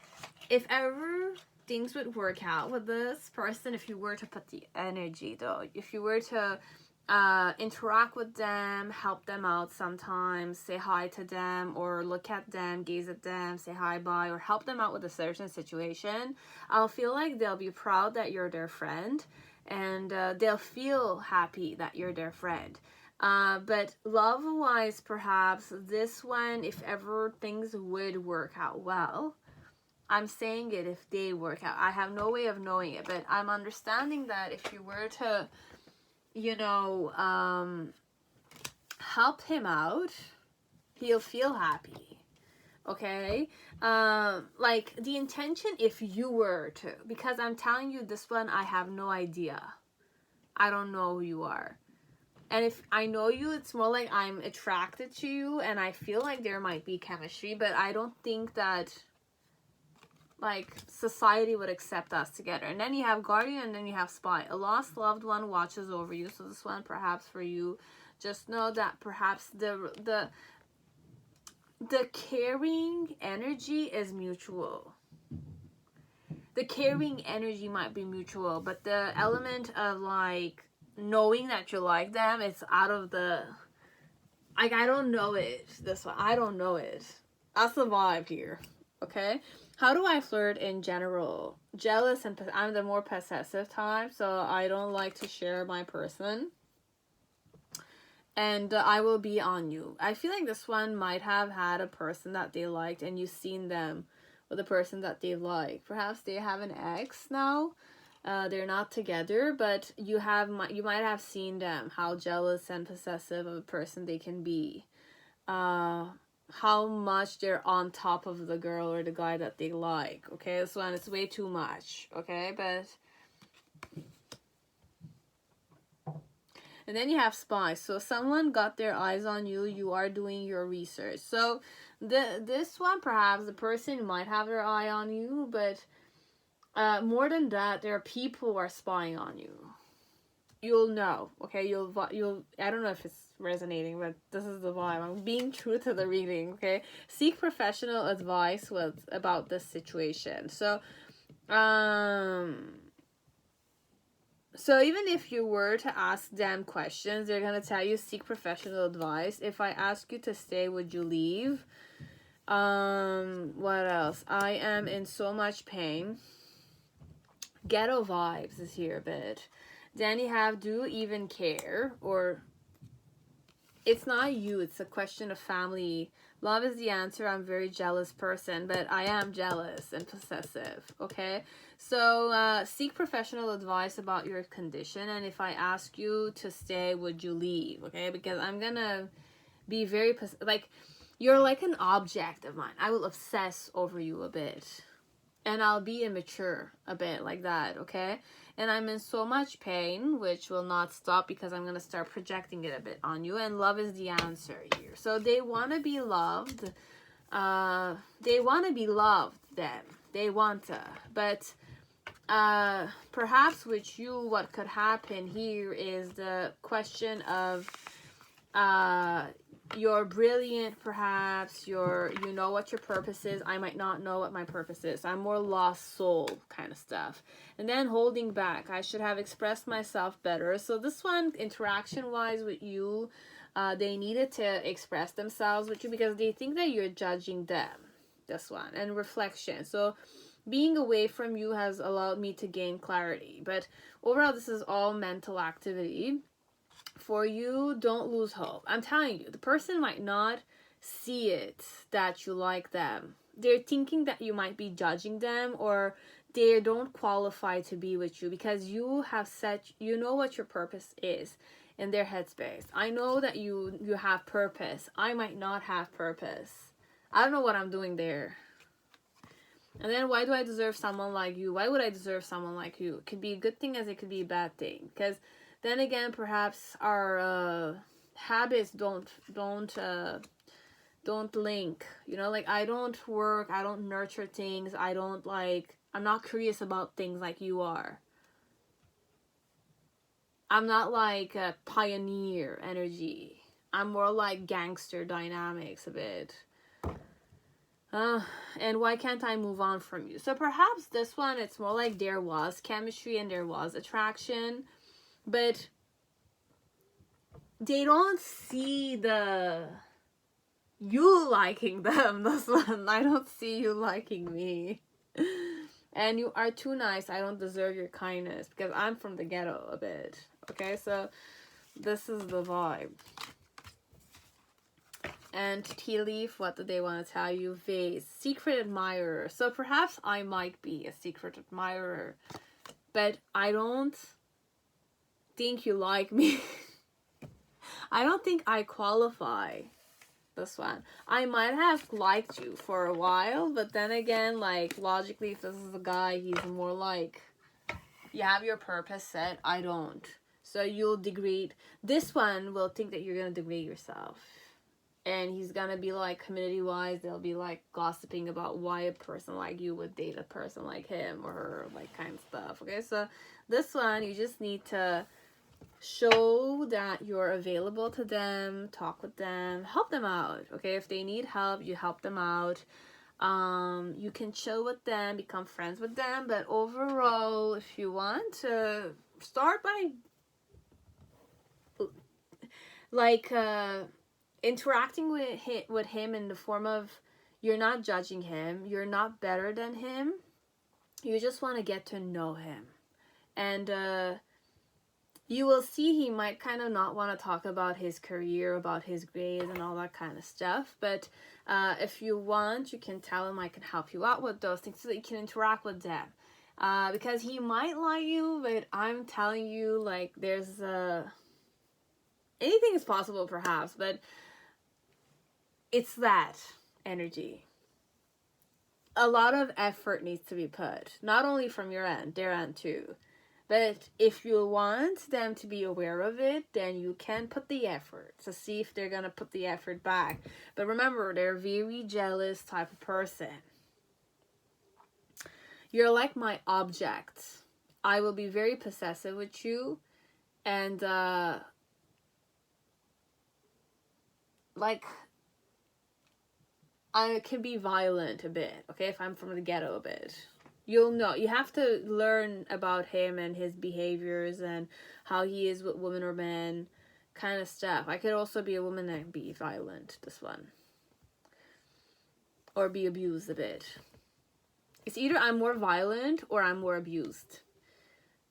if ever things would work out with this person, if you were to put the energy though, if you were to interact with them, help them out sometimes, say hi to them or look at them, gaze at them, say hi, bye, or help them out with a certain situation, I'll feel like they'll be proud that you're their friend, and they'll feel happy that you're their friend. But love-wise, perhaps this one, if ever things would work out well, I'm saying it if they work out. I have no way of knowing it, but I'm understanding that if you were to, you know, help him out, he'll feel happy. Okay? Like, the intention, if you were to, because I'm telling you this one, I have no idea. I don't know who you are. And if I know you, it's more like I'm attracted to you, and I feel like there might be chemistry, but I don't think that, like, society would accept us together. And then you have guardian, and then you have spy. A lost loved one watches over you. So this one, perhaps for you, just know that perhaps the caring energy is mutual. The caring energy might be mutual, but the element of, like, knowing that you like them, it's out of the, like, I don't know it. This one, I don't know it. That's the vibe here. Okay? How do I flirt in general? Jealous, and I'm the more possessive type, so I don't like to share my person. And I will be on you. I feel like this one might have had a person that they liked, and you've seen them with a person that they like. Perhaps they have an ex now. They're not together, but you might have seen them, how jealous and possessive of a person they can be. How much they're on top of the girl or the guy that they like. Okay, this one is way too much. Okay, but and then you have spies. So someone got their eyes on you. You are doing your research. So this one, perhaps the person might have their eye on you, but more than that, there are people who are spying on you. You'll know. Okay, you'll. I don't know if it's resonating, but this is the vibe. I'm being true to the reading. Okay, seek professional advice about this situation. So even if you were to ask them questions, they're gonna tell you seek professional advice. If I ask you to stay, would you leave? What else? I am in so much pain. Ghetto vibes is here a bit. Then you have, do you even care? Or it's not you, it's a question of family. Love is the answer. I'm a very jealous person, but I am jealous and possessive. Okay, so seek professional advice about your condition, and if I ask you to stay, would you leave? Okay, because I'm gonna be very like, you're like an object of mine. I will obsess over you a bit, and I'll be immature a bit, like that. Okay, and I'm in so much pain, which will not stop because I'm going to start projecting it a bit on you. And love is the answer here. So they want to be loved. They want to be loved, them. They want to. But perhaps with you, what could happen here is the question of you're brilliant, perhaps. You know what your purpose is. I might not know what my purpose is. I'm more lost soul kind of stuff. And then holding back. I should have expressed myself better. So this one, interaction-wise with you, they needed to express themselves with you because they think that you're judging them. This one. And reflection. So being away from you has allowed me to gain clarity. But overall, this is all mental activity. For you, don't lose hope. I'm telling you, the person might not see it that you like them. They're thinking that you might be judging them, or they don't qualify to be with you because you have set, you know what your purpose is in their headspace. I know that you have purpose. I might not have purpose. I don't know what I'm doing there. And then why do I deserve someone like you? Why would I deserve someone like you? It could be a good thing as it could be a bad thing. Because then again, perhaps our habits don't link. You know, like I don't work, I don't nurture things, I'm not curious about things like you are. I'm not like a pioneer energy. I'm more like gangster dynamics a bit. And why can't I move on from you? So perhaps this one, it's more like there was chemistry and there was attraction, but they don't see you liking them. This one, I don't see you liking me. And you are too nice. I don't deserve your kindness because I'm from the ghetto a bit. Okay, so this is the vibe. And tea leaf, what do they want to tell you? Vase, secret admirer. So perhaps I might be a secret admirer, but I don't think you like me. I don't think I qualify. This one, I might have liked you for a while, but then again, like logically, if this is a guy, he's more like, you have your purpose set, I don't. So you'll degrade. This one will think that you're gonna degrade yourself, and he's gonna be like, community wise, they'll be like gossiping about why a person like you would date a person like him or her, like kind of stuff. Okay, so this one, you just need to show that you're available to them, talk with them, help them out. Okay, if they need help, you help them out. You can chill with them, become friends with them, but overall, if you want to start by like interacting with him in the form of, you're not judging him, you're not better than him, you just want to get to know him. And you will see he might kind of not want to talk about his career, about his grades and all that kind of stuff. But if you want, you can tell him I can help you out with those things so that you can interact with them. Because he might like you, but I'm telling you, like, there's anything is possible perhaps, but it's that energy. A lot of effort needs to be put, not only from your end, their end too. But if you want them to be aware of it, then you can put the effort to see if they're going to put the effort back. But remember, they're a very jealous type of person. You're like my object. I will be very possessive with you. And, like, I can be violent a bit, okay, if I'm from the ghetto a bit. You'll know. You have to learn about him and his behaviors and how he is with women or men, kind of stuff. I could also be a woman and be violent, this one. Or be abused a bit. It's either I'm more violent or I'm more abused.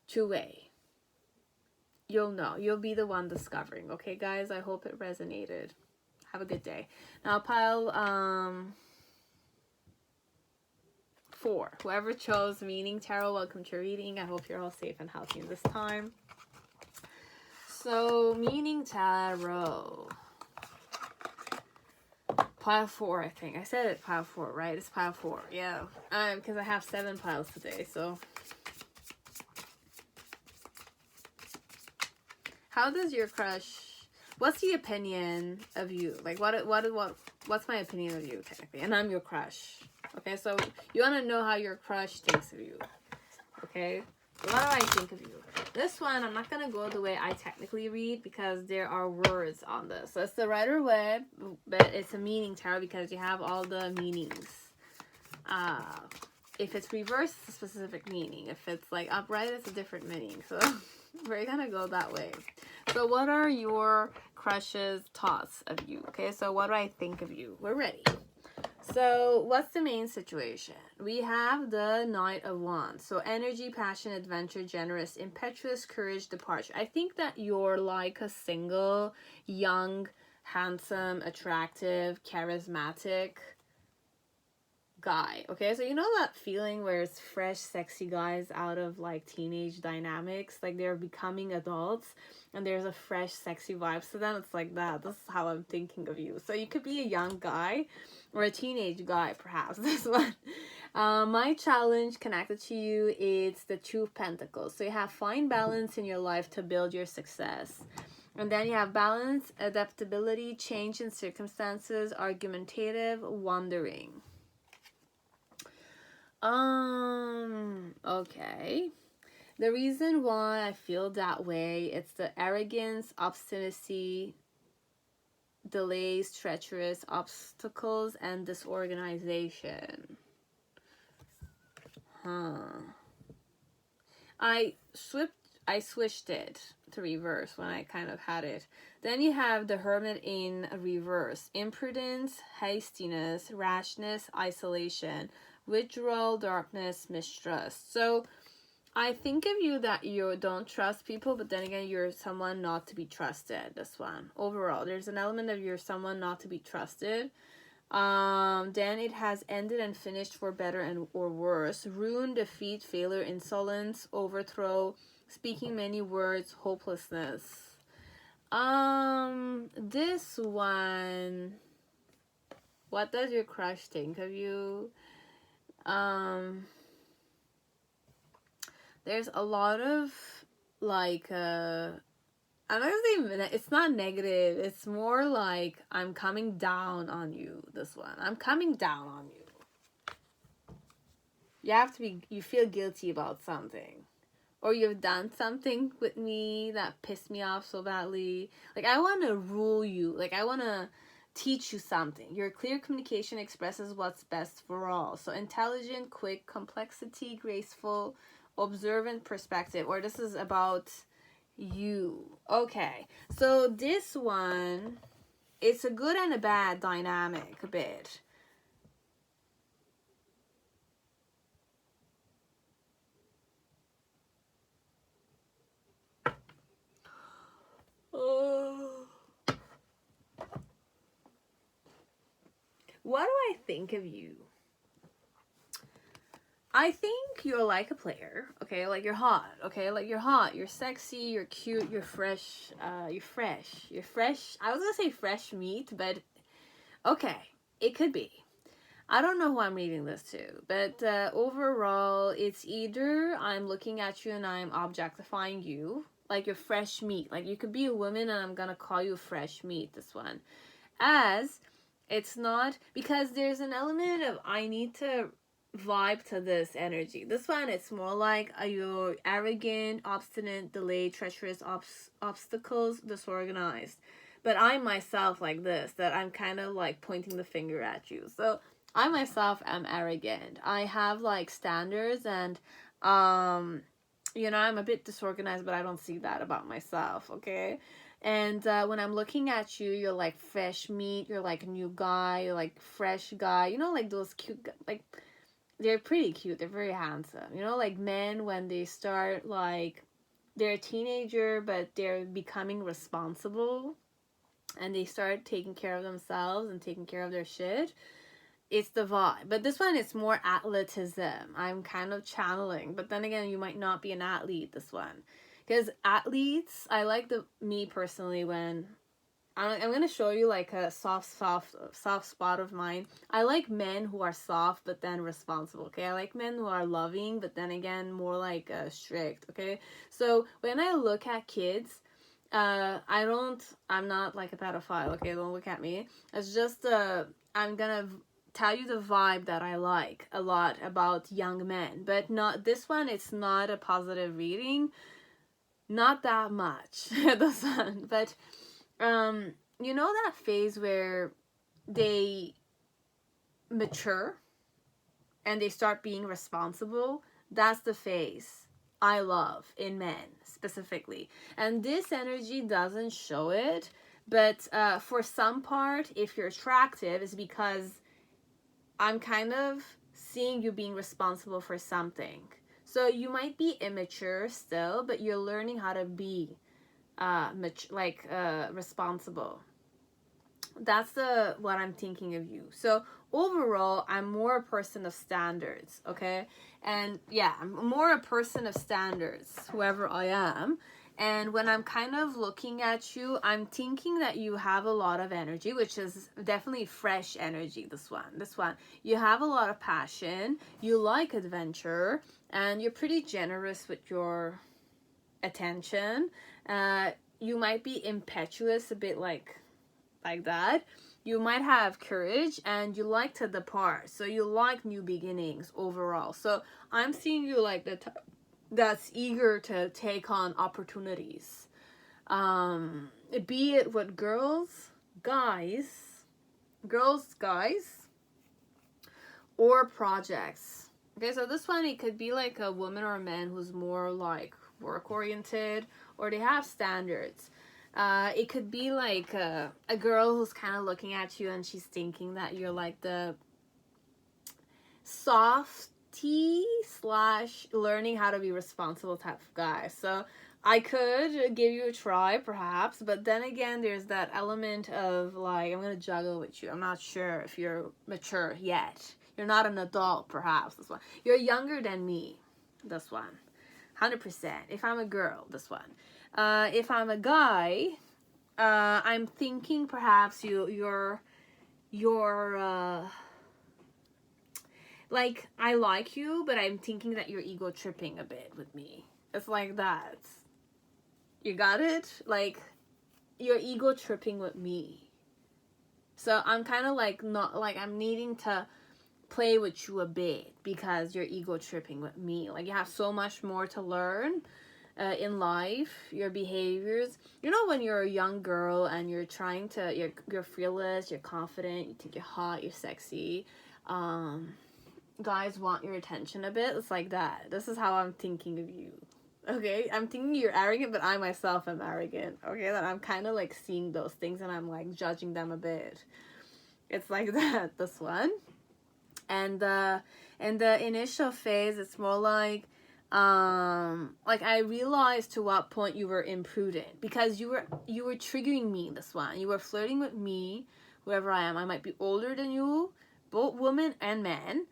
Two-way. You'll know. You'll be the one discovering. Okay, guys? I hope it resonated. Have a good day. Now, pile 4. Whoever chose Meaning Tarot, welcome to your reading. I hope you're all safe and healthy in this time. So, Meaning Tarot. Pile 4, I think. I said it, pile 4, right? It's pile 4, yeah. Because I have 7 piles today, so. How does your crush... What's the opinion of you? Like, what's my opinion of you, technically? And I'm your crush. Okay, so you want to know how your crush thinks of you. Okay? What do I think of you? This one, I'm not going to go the way I technically read because there are words on this. So it's the Rider Waite, but it's a meaning tarot because you have all the meanings. If it's reversed, it's a specific meaning. If it's like upright, it's a different meaning. So we're going to go that way. So what are your crush's thoughts of you? Okay, so what do I think of you? We're ready. So what's the main situation? We have the Knight of Wands. So energy, passion, adventure, generous, impetuous, courage, departure. I think that you're like a single, young, handsome, attractive, charismatic guy. Okay, so you know that feeling where it's fresh, sexy guys out of like teenage dynamics, like they're becoming adults and there's a fresh, sexy vibes to them. It's like that. This is how I'm thinking of you. So you could be a young guy or a teenage guy, perhaps. This one. My challenge connected to you is the Two of Pentacles. So you have find balance in your life to build your success. And then you have balance, adaptability, change in circumstances, argumentative, wondering. Okay. The reason why I feel that way, it's the arrogance, obstinacy, delays, treacherous, obstacles, and disorganization. I switched it to reverse when I kind of had it. Then you have the Hermit in reverse. Imprudence, hastiness, rashness, isolation, withdrawal, darkness, mistrust. So I think of you that you don't trust people, but then again, you're someone not to be trusted. This one. Overall, there's an element of you're someone not to be trusted. Then it has ended and finished for better and or worse. Ruin, defeat, failure, insolence, overthrow, speaking many words, hopelessness. This one, what does your crush think of you? There's a lot of like I'm not gonna say it's not negative, it's more like I'm coming down on you. This one, I'm coming down on you. You feel guilty about something, or you've done something with me that pissed me off so badly. Like I want to rule you, like I want to teach you something. Your clear communication expresses what's best for all. So intelligent, quick, complexity, graceful, observant, perspective. Or this is about you. Okay, so this one, it's a good and a bad dynamic a bit. What do I think of you? I think you're like a player, okay? Like you're hot, okay? Like you're hot, you're sexy, you're cute, you're fresh, you're fresh. I was gonna say fresh meat, but okay, it could be. I don't know who I'm reading this to, but overall, it's either I'm looking at you and I'm objectifying you, like you're fresh meat. Like you could be a woman and I'm gonna call you fresh meat, this one. As it's not, because there's an element of I need to vibe to this energy. This one, it's more like you're arrogant, obstinate, delayed, treacherous, obstacles, disorganized. But I myself like this, that I'm kind of like pointing the finger at you. So I myself am arrogant. I have like standards and you know, I'm a bit disorganized, but I don't see that about myself, okay? And when I'm looking at you, you're like fresh meat, you're like a new guy, you're like fresh guy, you know, like those cute, like they're pretty cute, they're very handsome, you know, like men when they start like they're a teenager but they're becoming responsible and they start taking care of themselves and taking care of their shit. It's the vibe. But this one, it's more athleticism. I'm kind of channeling, but then again, you might not be an athlete, this one, because athletes, I like me personally, when I'm going to show you like a soft spot of mine. I like men who are soft, but then responsible. Okay. I like men who are loving, but then again, more like strict. Okay. So when I look at kids, I'm not like a pedophile. Okay. Don't look at me. It's just, I'm going to tell you the vibe that I like a lot about young men. But not this one, it's not a positive reading. Not that much. This one. But you know that phase where they mature and they start being responsible? That's the phase I love in men specifically. And this energy doesn't show it, but for some part, if you're attractive, it's because I'm kind of seeing you being responsible for something. So you might be immature still, but you're learning how to be responsible. That's what I'm thinking of you. So overall, I'm more a person of standards, okay? And yeah, I'm more a person of standards, whoever I am. And when I'm kind of looking at you, I'm thinking that you have a lot of energy, which is definitely fresh energy, this one. You have a lot of passion, you like adventure, and you're pretty generous with your attention. You might be impetuous, a bit like that. You might have courage and you like to depart. So you like new beginnings overall. So I'm seeing you like that's eager to take on opportunities. Be it with girls, guys, or projects. Okay, so this one, it could be like a woman or a man who's more like work-oriented, or they have standards. It could be like a girl who's kind of looking at you and she's thinking that you're like the softy / learning how to be responsible type of guy. So I could give you a try perhaps, but then again, there's that element of like, I'm going to juggle with you. I'm not sure if you're mature yet. You're not an adult perhaps, this one. You're younger than me, this one. 100%. If I'm a girl, this one. If I'm a guy, I'm thinking perhaps you're like, I like you, but I'm thinking that you're ego tripping a bit with me. It's like that. You got it? Like, you're ego tripping with me. So I'm kind of like, not like, I'm needing to play with you a bit because you're ego tripping with me. Like, you have so much more to learn in life, your behaviors. You know, when you're a young girl and you're trying to, you're fearless, you're confident, you think you're hot, you're sexy. Guys want your attention a bit. It's like that. This is how I'm thinking of you. Okay, I'm thinking you're arrogant, but I myself am arrogant. Okay, that I'm kind of like seeing those things and I'm like judging them a bit. It's like that, this one. And in the initial phase, it's more like I realized to what point you were imprudent because you were triggering me, this one. You were flirting with me, whoever I am. I might be older than you, both women and men.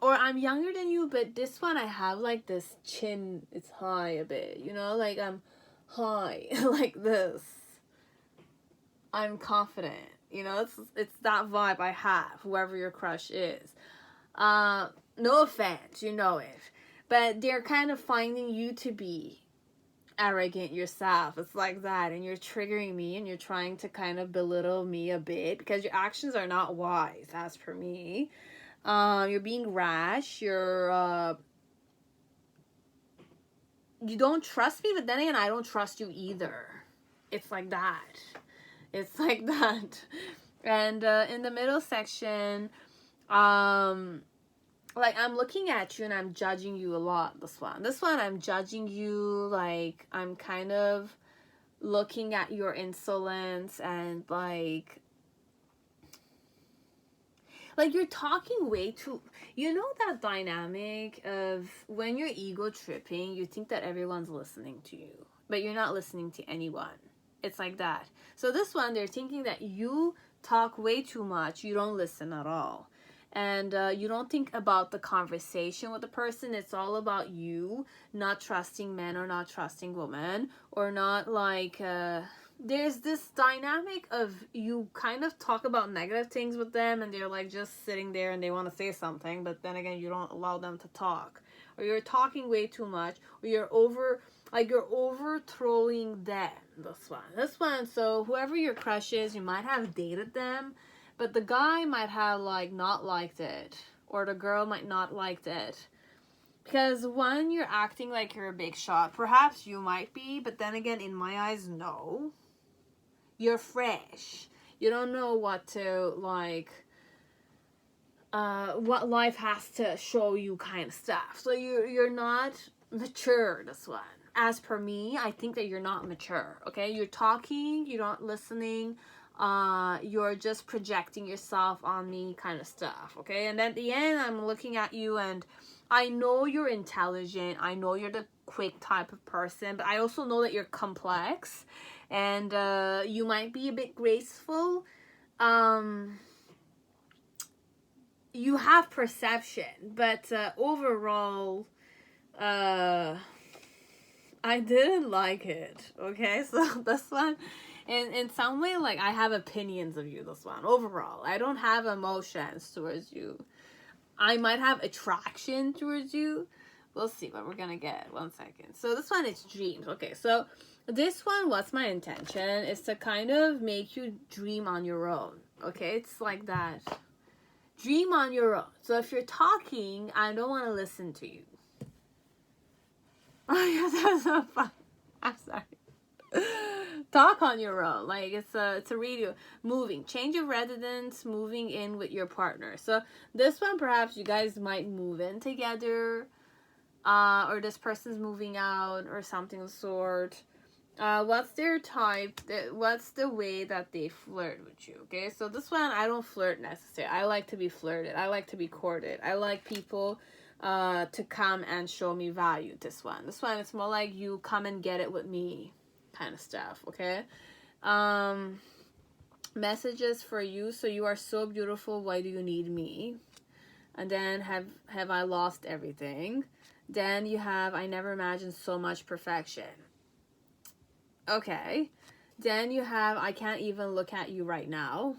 Or I'm younger than you, but this one I have like this chin, it's high a bit, you know, like I'm high, like this. I'm confident, you know, it's that vibe I have, whoever your crush is. No offense, you know it, but they're kind of finding you to be arrogant yourself. It's like that, and you're triggering me and you're trying to kind of belittle me a bit because your actions are not wise, as per me. You're being rash, you don't trust me, but then again, I don't trust you either. It's like that. It's like that. And in the middle section, like, I'm looking at you and I'm judging you a lot, this one I'm judging you, like, I'm kind of looking at your insolence and like you're talking way too, you know, that dynamic of when you're ego tripping, you think that everyone's listening to you, but you're not listening to anyone. It's like that. So this one, they're thinking that you talk way too much, you don't listen at all. And you don't think about the conversation with the person. It's all about you not trusting men or not trusting women, or not like, there's this dynamic of you kind of talk about negative things with them and they're like just sitting there and they want to say something, but then again, you don't allow them to talk, or you're talking way too much, or you're overthrowing them. This one. So whoever your crush is, you might have dated them, but the guy might have like not liked it, or the girl might not liked it. Because when you're acting like you're a big shot, perhaps you might be, but then again, in my eyes, no. You're fresh. You don't know what to, like, what life has to show you kind of stuff. So you're not mature, this one. As per me, I think that you're not mature, okay? You're talking, you're not listening, you're just projecting yourself on me kind of stuff, okay? And at the end, I'm looking at you, and I know you're intelligent, I know you're the quick type of person, but I also know that you're complex, and you might be a bit graceful. You have perception, but overall, I didn't like it, okay? So this one, in some way, like, I have opinions of you, this one. Overall, I don't have emotions towards you. I might have attraction towards you. We'll see what we're gonna get. 1 second. So this one is dreams. Okay, so this one, what's my intention, is to kind of make you dream on your own, okay? It's like that. Dream on your own. So if you're talking, I don't want to listen to you. Oh, yeah, that's so fun. I'm sorry. Talk on your own. Like, it's a radio. Moving. Change of residence, moving in with your partner. So this one, perhaps you guys might move in together. Or this person's moving out or something of the sort. What's their type? What's the way that they flirt with you? Okay, so this one, I don't flirt necessarily. I like to be flirted. I like to be courted. I like people to come and show me value. This one, it's more like you come and get it with me kind of stuff, okay? Messages for you. So you are so beautiful. Why do you need me? And then have I lost everything? Then you have, I never imagined so much perfection. Okay. Then you have, I can't even look at you right now.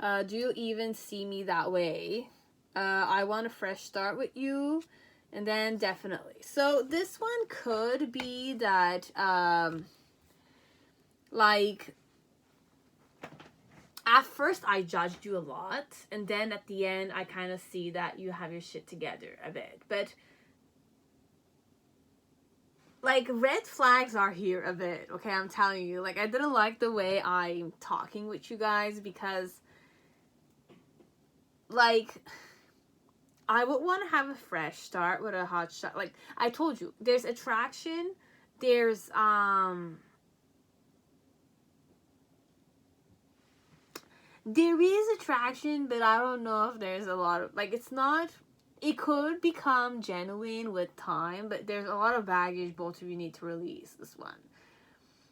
Do you even see me that way? I want a fresh start with you. And then definitely. So this one could be that, like, at first I judged you a lot. And then at the end, I kind of see that you have your shit together a bit. But, like, red flags are here a bit, okay? I'm telling you. Like, I didn't like the way I'm talking with you guys because, like, I would want to have a fresh start with a hot shot. Like, I told you, there's attraction, there's, there is attraction, but I don't know if there's a lot of, like, it's not, it could become genuine with time, but there's a lot of baggage both of you need to release this one.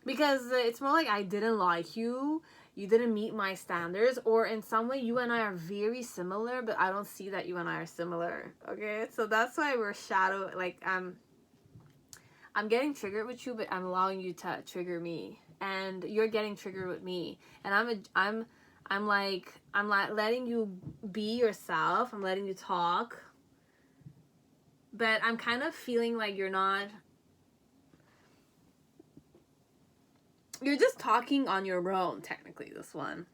Because it's more like I didn't like you, you didn't meet my standards, or in some way you and I are very similar, but I don't see that you and I are similar, okay? So that's why we're shadow, like, I'm getting triggered with you, but I'm allowing you to trigger me, and you're getting triggered with me, and I'm like letting you be yourself, I'm letting you talk, but I'm kind of feeling like you're just talking on your own, technically, this one.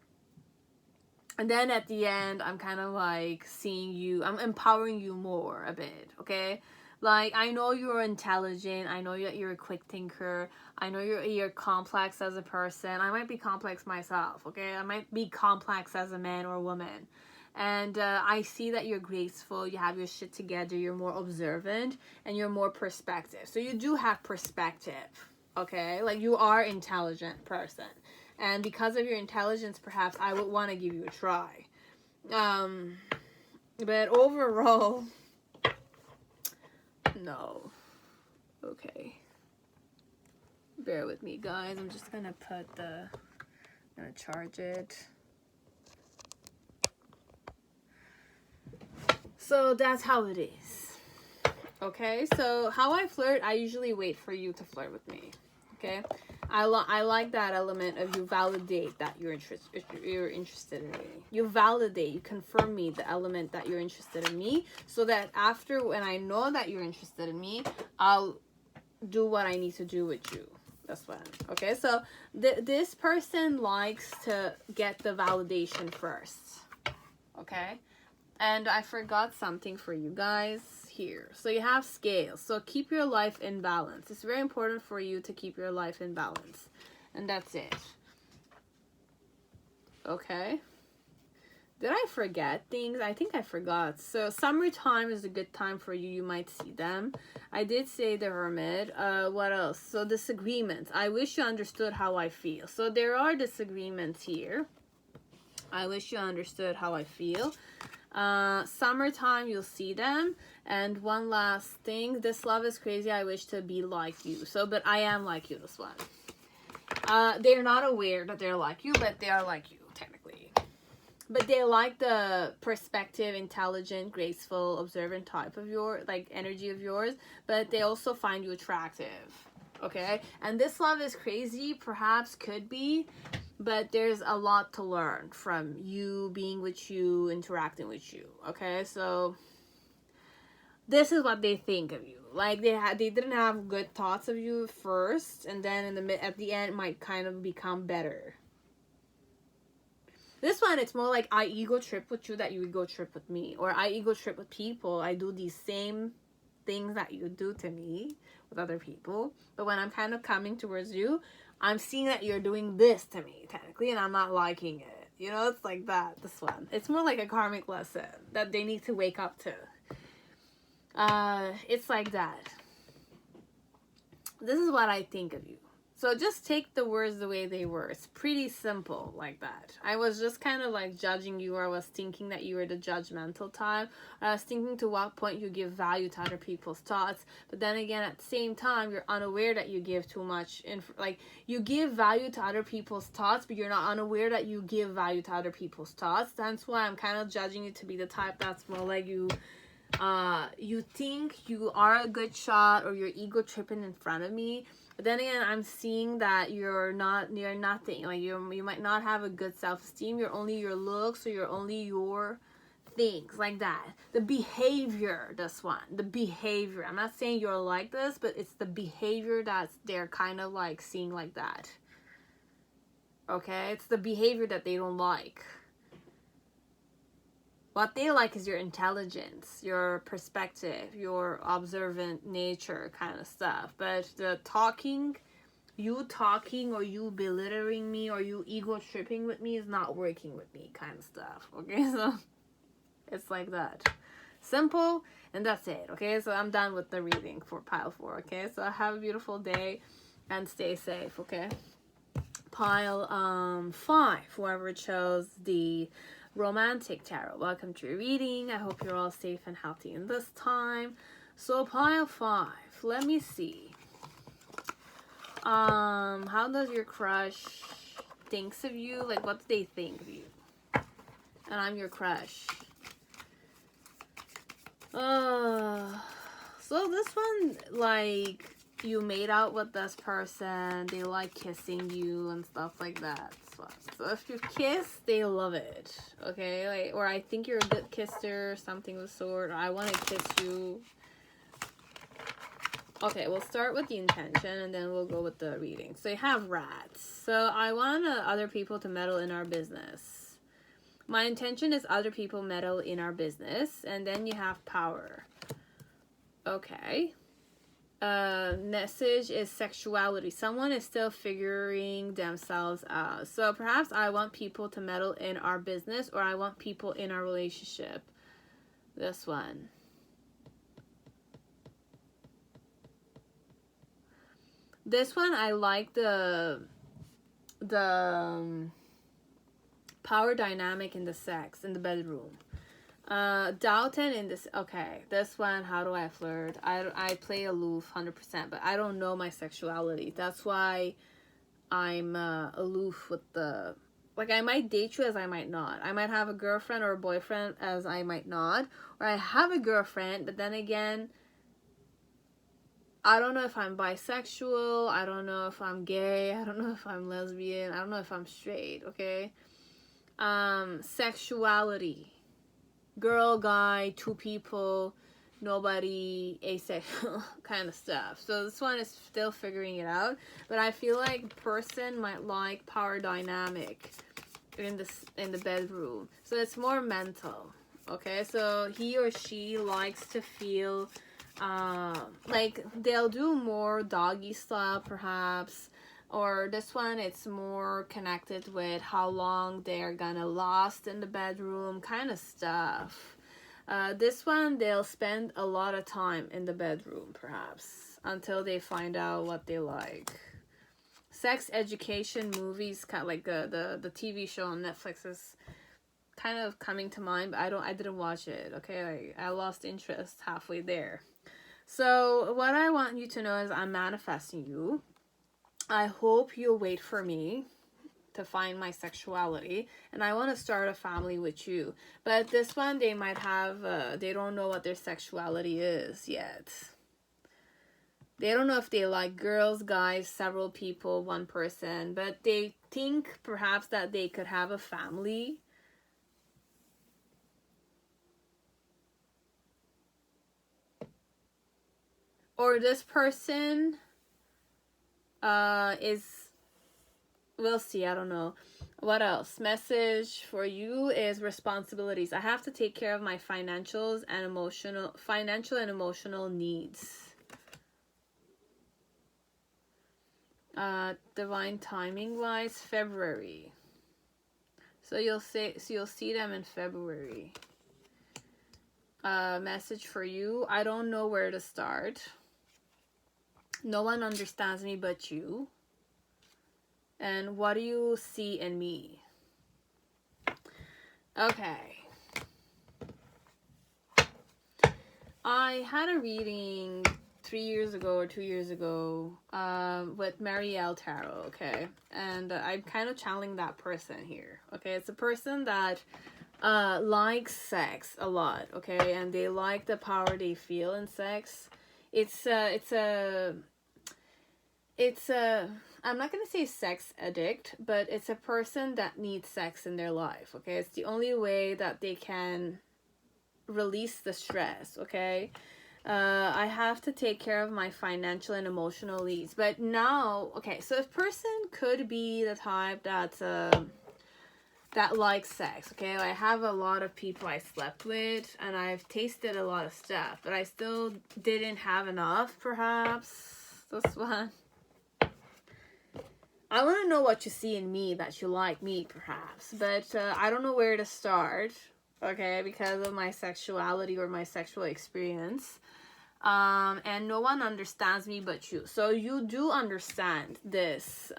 And then at the end, I'm kind of like seeing you, I'm empowering you more a bit, okay? Like, I know you're intelligent, I know that you're a quick thinker, I know you're complex as a person. I might be complex myself, okay? I might be complex as a man or woman. And I see that you're graceful, you have your shit together, you're more observant, and you're more perspective. So you do have perspective, okay? Like, you are an intelligent person. And because of your intelligence, perhaps I would want to give you a try. But overall, no. Okay. Bear with me, guys. I'm just gonna charge it. So that's how it is. Okay, so how I flirt, I usually wait for you to flirt with me. Okay, I like that element of you validate that you're interested in me. You validate, you confirm me the element that you're interested in me, so that after, when I know that you're interested in me, I'll do what I need to do with you. This one. Okay, so this person likes to get the validation first. Okay, and I forgot something for you guys here. So you have scales. So keep your life in balance. It's very important for you to keep your life in balance. And that's it. Okay. Did I forget things? I think I forgot. So summertime is a good time for you. You might see them. I did say the Hermit. What else? So disagreements. I wish you understood how I feel. So there are disagreements here. I wish you understood how I feel. Summertime, you'll see them. And one last thing. This love is crazy. I wish to be like you. So, but I am like you, this one. They're not aware that they're like you, but they are like you, technically. But they like the perspective, intelligent, graceful, observant type of your, like, energy of yours. But they also find you attractive. Okay? And this love is crazy, perhaps could be. But there's a lot to learn from you, being with you, interacting with you. Okay? So this is what they think of you. Like, they didn't have good thoughts of you first. And then at the end, it might kind of become better. This one, it's more like I ego trip with you that you ego trip with me. Or I ego trip with people. I do these same things that you do to me with other people. But when I'm kind of coming towards you, I'm seeing that you're doing this to me, technically, and I'm not liking it. You know, it's like that, this one. It's more like a karmic lesson that they need to wake up to. It's like that. This is what I think of you. So just take the words the way they were. It's pretty simple like that. I was just kind of like judging you, or I was thinking that you were the judgmental type. I was thinking to what point you give value to other people's thoughts. But then again, at the same time, you're unaware that you give too much. Like, you give value to other people's thoughts, but you're not unaware that you give value to other people's thoughts. That's why I'm kind of judging you to be the type that's more like you think you are a good shot, or you're ego tripping in front of me. But then again, I'm seeing that you're nothing. Like, you might not have a good self-esteem. You're only your looks, or you're only your things, like that. The behavior, this one. The behavior. I'm not saying you're like this, but it's the behavior that they're kind of like seeing like that. Okay? It's the behavior that they don't like. What they like is your intelligence, your perspective, your observant nature kind of stuff. But the you talking or you belittling me or you ego tripping with me is not working with me kind of stuff. Okay, so it's like that. Simple, and that's it. Okay, so I'm done with the reading for pile 4. Okay, so have a beautiful day and stay safe. Okay, pile 5, whoever chose the Romantic Tarot, welcome to your reading. I hope you're all safe and healthy in this time. So pile 5, let me see. How does your crush thinks of you? Like, what do they think of you? And I'm your crush. So this one, like, you made out with this person, they like kissing you and stuff like that. So if you kiss, they love it. Okay, like, or I think you're a good kisser, something of the sort, or I want to kiss you. Okay, we'll start with the intention and then we'll go with the reading. So you have rats. So I want other people to meddle in our business. My intention is other people meddle in our business. And then you have power. Okay. Message is sexuality. Someone is still figuring themselves out. So perhaps I want people to meddle in our business, or I want people in our relationship. This one. This one, I like the power dynamic in the sex, in the bedroom. Dalton in this, okay, this one, how do I flirt? I play aloof 100%, but I don't know my sexuality. That's why I'm aloof with the, like, I might date you as I might not. I might have a girlfriend or a boyfriend as I might not. Or I have a girlfriend, but then again, I don't know if I'm bisexual. I don't know if I'm gay. I don't know if I'm lesbian. I don't know if I'm straight, okay? Sexuality. Girl, guy, two people, nobody asexual kind of stuff. So this one is still figuring it out, but I feel like person might like power dynamic in the bedroom. So it's more mental. Okay, so he or she likes to feel like they'll do more doggy style perhaps, or this one it's more connected with how long they're gonna last in the bedroom kind of stuff. This one, they'll spend a lot of time in the bedroom, perhaps, until they find out what they like. Sex education movies, kind of like the TV show on Netflix is kind of coming to mind, but I didn't watch it, okay? I lost interest halfway there. So what I want you to know is I'm manifesting you. I hope you'll wait for me to find my sexuality, and I want to start a family with you. But this one, they might have they don't know what their sexuality is yet. They don't know if they like girls, guys, several people, one person, but they think perhaps that they could have a family. Or this person is, we'll see, I don't know. What else? Message for you is responsibilities. I have to take care of my financial and emotional needs. Divine timing wise, February. So you'll see them in February. Message for you. I don't know where to start. No one understands me but you. And what do you see in me? Okay. I had a reading 3 years ago or 2 years ago with Marielle Tarot, okay? And I'm kind of channeling that person here, okay? It's a person that likes sex a lot, okay? And they like the power they feel in sex. It's I'm not going to say sex addict, but it's a person that needs sex in their life, okay? It's the only way that they can release the stress, okay? I have to take care of my financial and emotional needs. But now, okay, so a person could be the type that likes sex, okay? I have a lot of people I slept with, and I've tasted a lot of stuff, but I still didn't have enough, perhaps. This one. I want to know what you see in me that you like me, perhaps. But I don't know where to start, okay, because of my sexuality or my sexual experience. And no one understands me but you. So you do understand this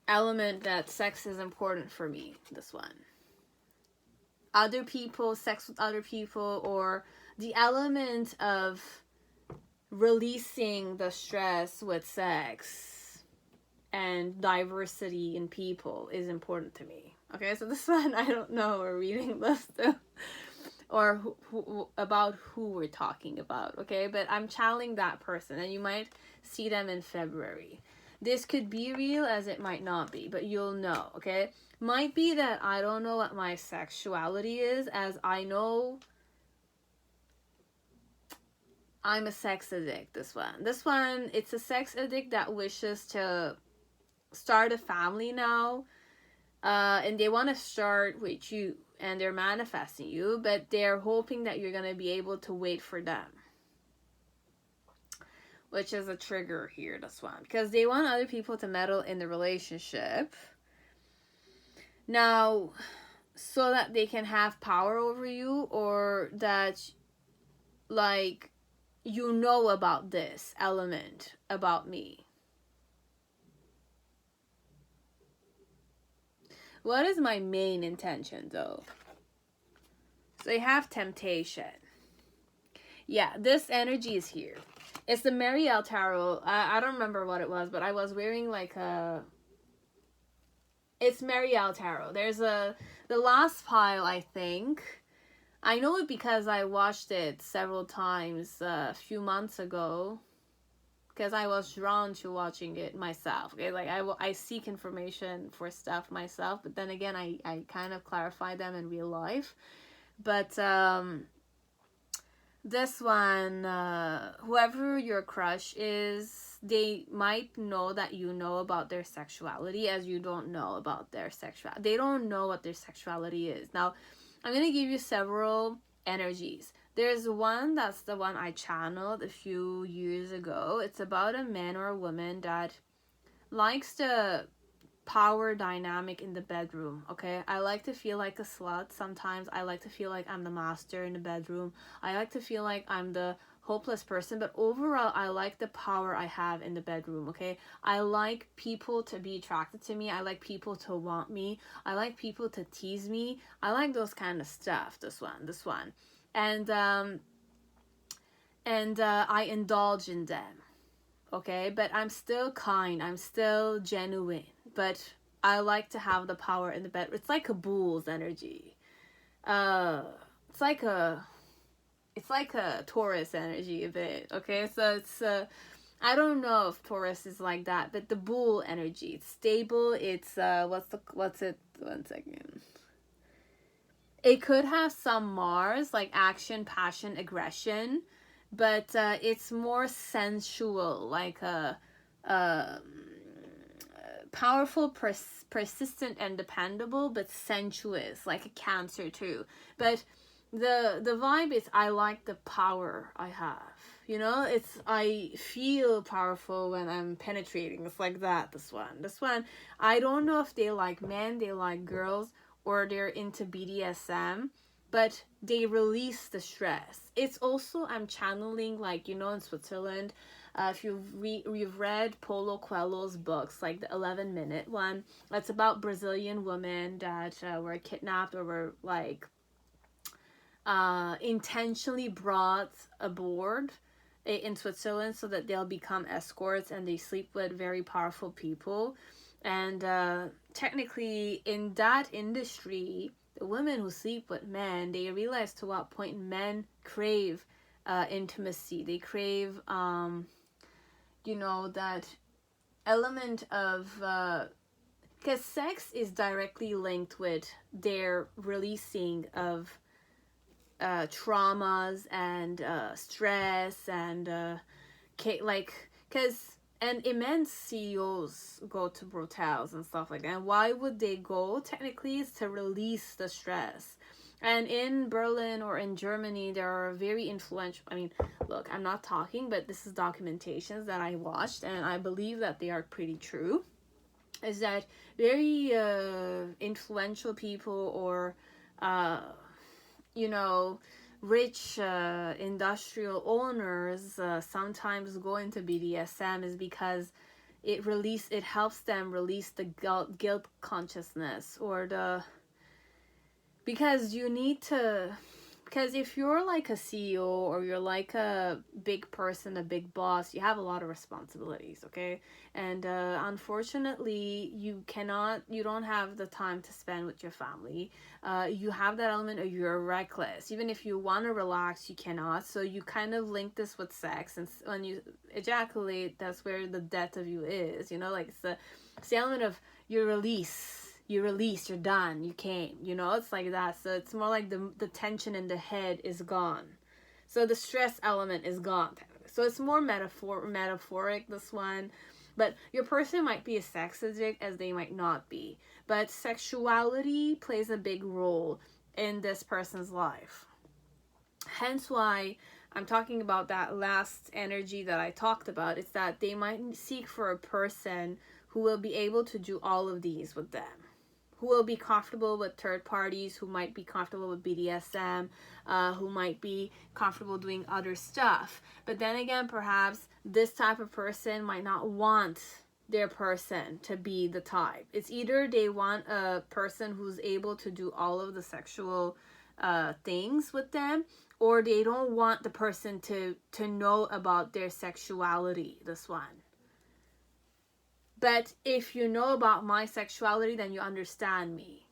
element that sex is important for me, this one. Other people, sex with other people, or the element of releasing the stress with sex and diversity in people is important to me. Okay, so this one, I don't know, we're reading this too, or about who we're talking about, okay? But I'm channeling that person, and you might see them in February. This could be real as it might not be, but you'll know, okay? Might be that I don't know what my sexuality is, as I know I'm a sex addict, this one, it's a sex addict that wishes to start a family now, and they want to start with you, and they're manifesting you, but they're hoping that you're going to be able to wait for them, which is a trigger here, this one, because they want other people to meddle in the relationship now, so that they can have power over you, or that, like, you know about this element about me. What is my main intention, though? So you have temptation. Yeah, this energy is here. It's the Marielle Tarot. I don't remember what it was, but I was wearing like a... It's Marielle Tarot. There's the last pile, I think. I know it because I watched it several times a few months ago, because I was drawn to watching it myself. Okay, like I seek information for stuff myself, but then again, I kind of clarify them in real life. But this one, whoever your crush is, they might know that you know about their sexuality as you don't know about their sexuality. They don't know what their sexuality is. Now, I'm going to give you several energies. There's one that's the one I channeled a few years ago. It's about a man or a woman that likes the power dynamic in the bedroom. Okay, I like to feel like a slut sometimes. I like to feel like I'm the master in the bedroom. I like to feel like I'm the hopeless person, but overall I like the power I have in the bedroom. Okay, I like people to be attracted to me. I like people to want me. I like people to tease me. I like those kind of stuff. This one and I indulge in them. Okay, but I'm still kind, I'm still genuine, but I like to have the power in the bed. It's like a bull's energy. It's like a Taurus energy a bit. Okay, so it's I don't know if Taurus is like that, but the bull energy, it's stable. It's what's it? 1 second. It could have some Mars, like action, passion, aggression, but it's more sensual, like a powerful, persistent, and dependable, but sensuous, like a Cancer too. But the vibe is I like the power I have. You know, I feel powerful when I'm penetrating. It's like that. This one, I don't know if they like men, they like girls, or they're into BDSM, but they release the stress. It's also, I'm channeling, like, you know, in Switzerland, if you've read Paulo Coelho's books, like the 11-minute one, that's about Brazilian women that were kidnapped or were like intentionally brought aboard in Switzerland so that they'll become escorts and they sleep with very powerful people. And technically in that industry, the women who sleep with men, they realize to what point men crave intimacy. They crave you know, that element of because sex is directly linked with their releasing of traumas and stress and and immense CEOs go to brutales and stuff like that. And why would they go? Technically, is to release the stress. And in Berlin or in Germany, there are very influential, I mean, look, I'm not talking, but this is documentations that I watched, and I believe that they are pretty true, is that very influential people or, you know, rich industrial owners sometimes go into BDSM is because it helps them release the guilt consciousness or because if you're like a CEO or you're like a big person, a big boss, you have a lot of responsibilities, okay? And unfortunately, you don't have the time to spend with your family. You have that element of you're reckless. Even if you want to relax, you cannot. So you kind of link this with sex. And when you ejaculate, that's where the death of you is, you know? Like it's the element of you release, you're done, you came, you know, it's like that. So it's more like the tension in the head is gone. So the stress element is gone. So it's more metaphoric, this one. But your person might be a sex addict as they might not be. But sexuality plays a big role in this person's life. Hence why I'm talking about that last energy that I talked about. It's that they might seek for a person who will be able to do all of these with them. Who will be comfortable with third parties, who might be comfortable with BDSM, who might be comfortable doing other stuff. But then again, perhaps this type of person might not want their person to be the type. It's either they want a person who's able to do all of the sexual things with them, or they don't want the person to know about their sexuality, this one. But if you know about my sexuality, then you understand me.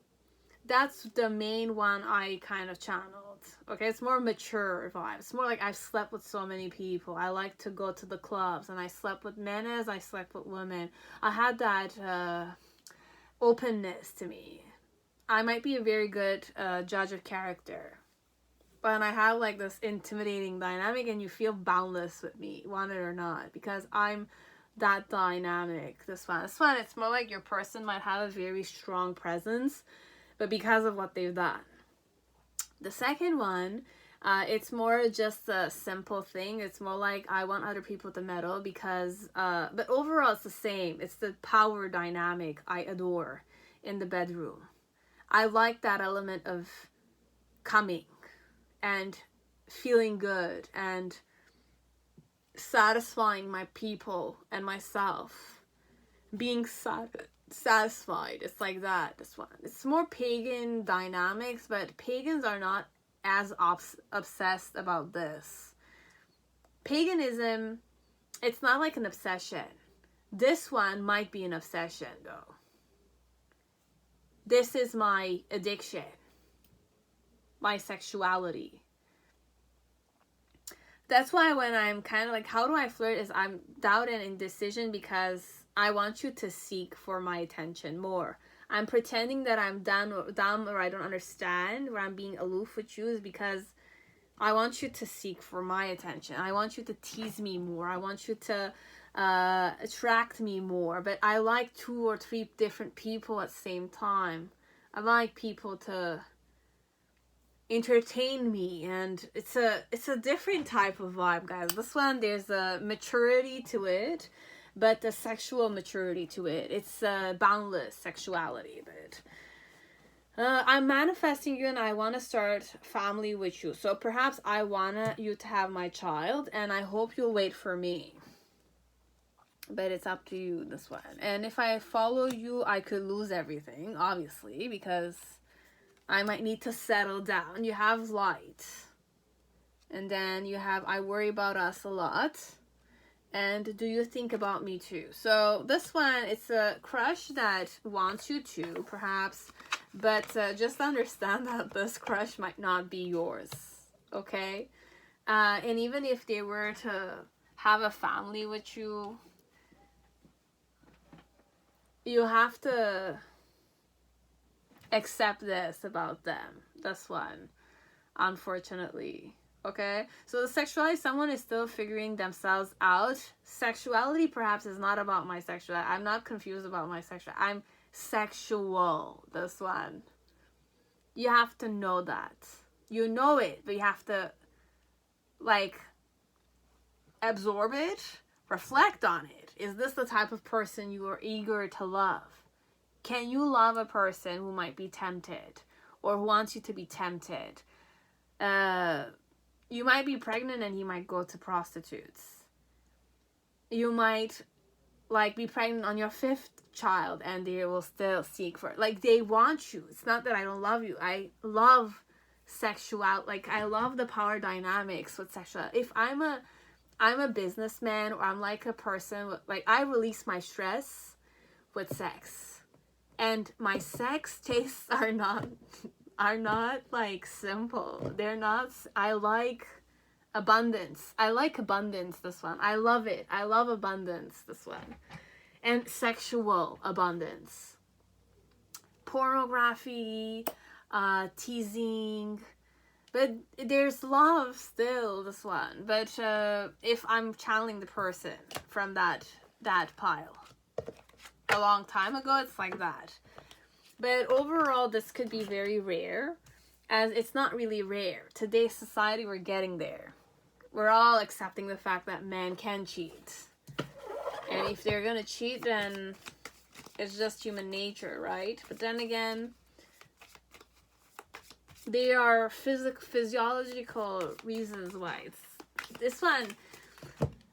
That's the main one I kind of channeled. Okay, it's more mature vibe. It's more like I've slept with so many people. I like to go to the clubs, and I slept with men as I slept with women. I had that openness to me. I might be a very good judge of character. and I have like this intimidating dynamic, and you feel boundless with me, want it or not, because I'm that dynamic. This one, it's more like your person might have a very strong presence, but because of what they've done. The second one, it's more just a simple thing. It's more like I want other people to meddle because, but overall it's the same. It's the power dynamic I adore in the bedroom. I like that element of coming and feeling good and satisfying my people and myself, being satisfied. It's like that. This one, it's more pagan dynamics, but pagans are not as obsessed about this. Paganism, it's not like an obsession. This one might be an obsession though. This is my addiction, my sexuality. That's why when I'm kind of like, how do I flirt, is I'm doubt and indecision because I want you to seek for my attention more. I'm pretending that I'm dumb or I don't understand, or I'm being aloof with you, is because I want you to seek for my attention. I want you to tease me more. I want you to attract me more. But I like 2 or 3 different people at the same time. I like people to entertain me, and it's a different type of vibe, guys. This one, there's a maturity to it, but the sexual maturity to it. It's boundless sexuality, but I'm manifesting you and I want to start family with you. So perhaps I want you to have my child, and I hope you'll wait for me. But it's up to you, this one. And if I follow you, I could lose everything, obviously, because I might need to settle down. You have light. And then you have, I worry about us a lot. And do you think about me too? So this one, it's a crush that wants you to, perhaps. But just understand that this crush might not be yours. Okay? And even if they were to have a family with you, you have to accept this about them. This one, unfortunately. Okay, so the sexuality, someone is still figuring themselves out. Sexuality perhaps is not about my sexuality. I'm not confused about my sexuality. I'm sexual. This one, you have to know that. You know it, but you have to like absorb it, reflect on it. Is this the type of person you are eager to love? Can you love a person who might be tempted or who wants you to be tempted? You might be pregnant and he might go to prostitutes. You might like be pregnant on your 5th child and they will still seek for it. Like, they want you. It's not that I don't love you. I love sexual, like I love the power dynamics with sexual. If I'm a businessman, or I'm like a person with, like, I release my stress with sex. And my sex tastes are not like simple. They're not. I like abundance. I like abundance, this one. I love it. I love abundance, this one. And sexual abundance. Pornography, teasing. But there's love still, this one. But if I'm channeling the person from that pile. A long time ago, it's like that. But overall, this could be very rare, as it's not really rare. Today's society, we're getting there. We're all accepting the fact that men can cheat. And if they're gonna cheat, then it's just human nature, right? But then again, there are physiological reasons why. This one,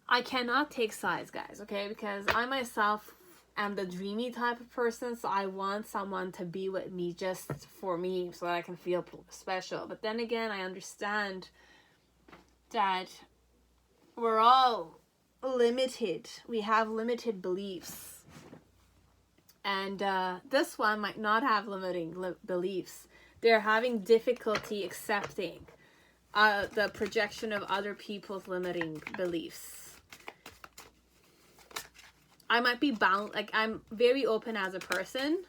I cannot take sides, guys, okay? Because I myself am the dreamy type of person, so I want someone to be with me just for me so that I can feel special. But then again, I understand that we're all limited. We have limited beliefs. And this one might not have limiting beliefs. They're having difficulty accepting the projection of other people's limiting beliefs. I might be bound, like I'm very open as a person,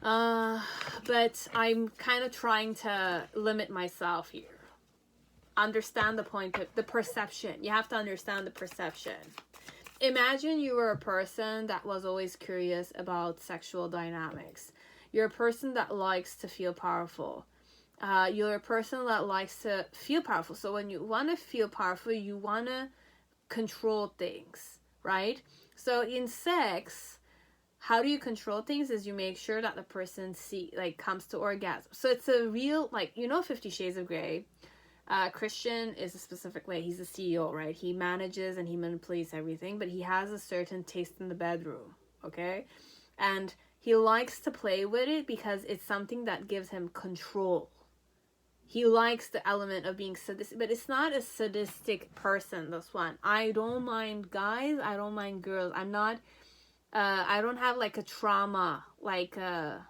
But I'm kind of trying to limit myself here. Understand the point of the perception. You have to understand the perception. Imagine you were a person that was always curious about sexual dynamics. You're a person that likes to feel powerful. You're a person that likes to feel powerful. So when you want to feel powerful, you want to control things, right? So in sex, how do you control things is you make sure that the person comes to orgasm. So it's a real, like, 50 Shades of Grey. Christian is a specific way. He's a CEO, right? He manages and he manipulates everything, but he has a certain taste in the bedroom, okay? And he likes to play with it because it's something that gives him control. He likes the element of being sadistic, but it's not a sadistic person, this one. I don't mind guys. I don't mind girls. I'm not, I don't have like a trauma like a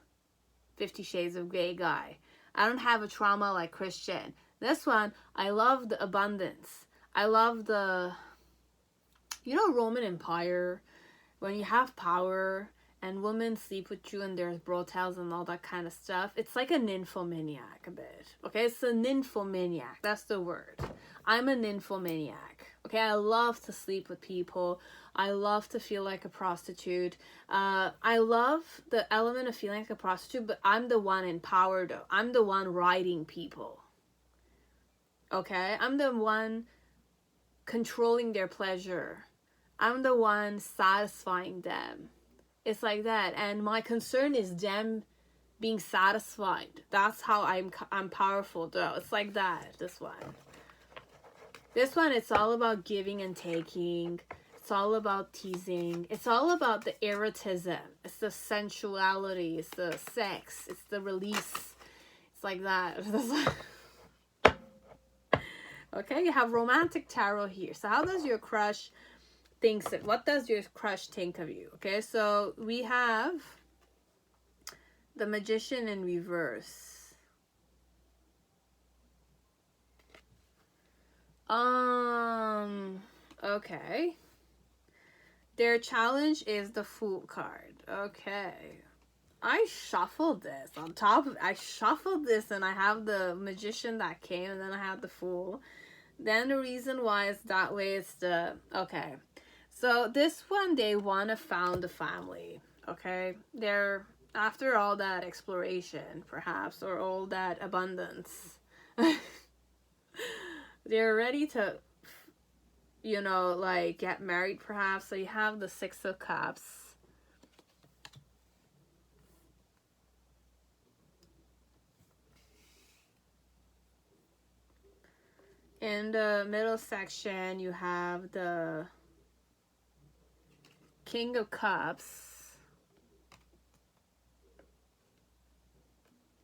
50 Shades of Grey guy. I don't have a trauma like Christian. This one, I love the abundance. I love the, Roman Empire, when you have power and women sleep with you and there's brothels and all that kind of stuff. It's like a nymphomaniac a bit. Okay, it's a nymphomaniac. That's the word. I'm a nymphomaniac. Okay, I love to sleep with people. I love to feel like a prostitute. I love the element of feeling like a prostitute, but I'm the one in power though. I'm the one riding people. Okay, I'm the one controlling their pleasure. I'm the one satisfying them. It's like that. And my concern is them being satisfied. That's how I'm powerful though. It's like that, this one. This one, it's all about giving and taking. It's all about teasing. It's all about the erotism. It's the sensuality. It's the sex. It's the release. It's like that. Okay, you have romantic tarot here. So how does your crush what does your crush think of you? Okay, so we have the Magician in reverse. Okay. Their challenge is the Fool card. Okay. I shuffled this on top of I shuffled this and I have the Magician that came and then I have the Fool. Then the reason why it's that way is okay. So this one, they want to found a family, okay? They're, after all that exploration, perhaps, or all that abundance, they're ready to, get married, perhaps. So you have the Six of Cups. In the middle section, you have the King of Cups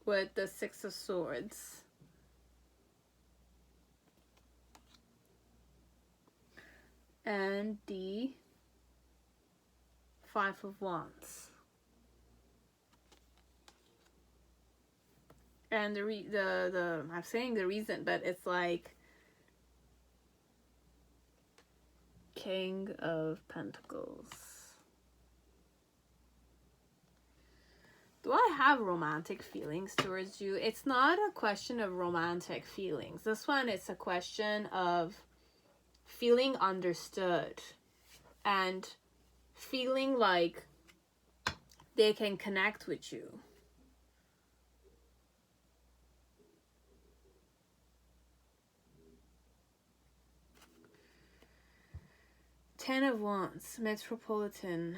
with the Six of Swords. And the Five of Wands. And I'm saying the reason, but it's like King of Pentacles. Do I have romantic feelings towards you? It's not a question of romantic feelings. This one, it's a question of feeling understood and feeling like they can connect with you. Ten of Wands, Metropolitan.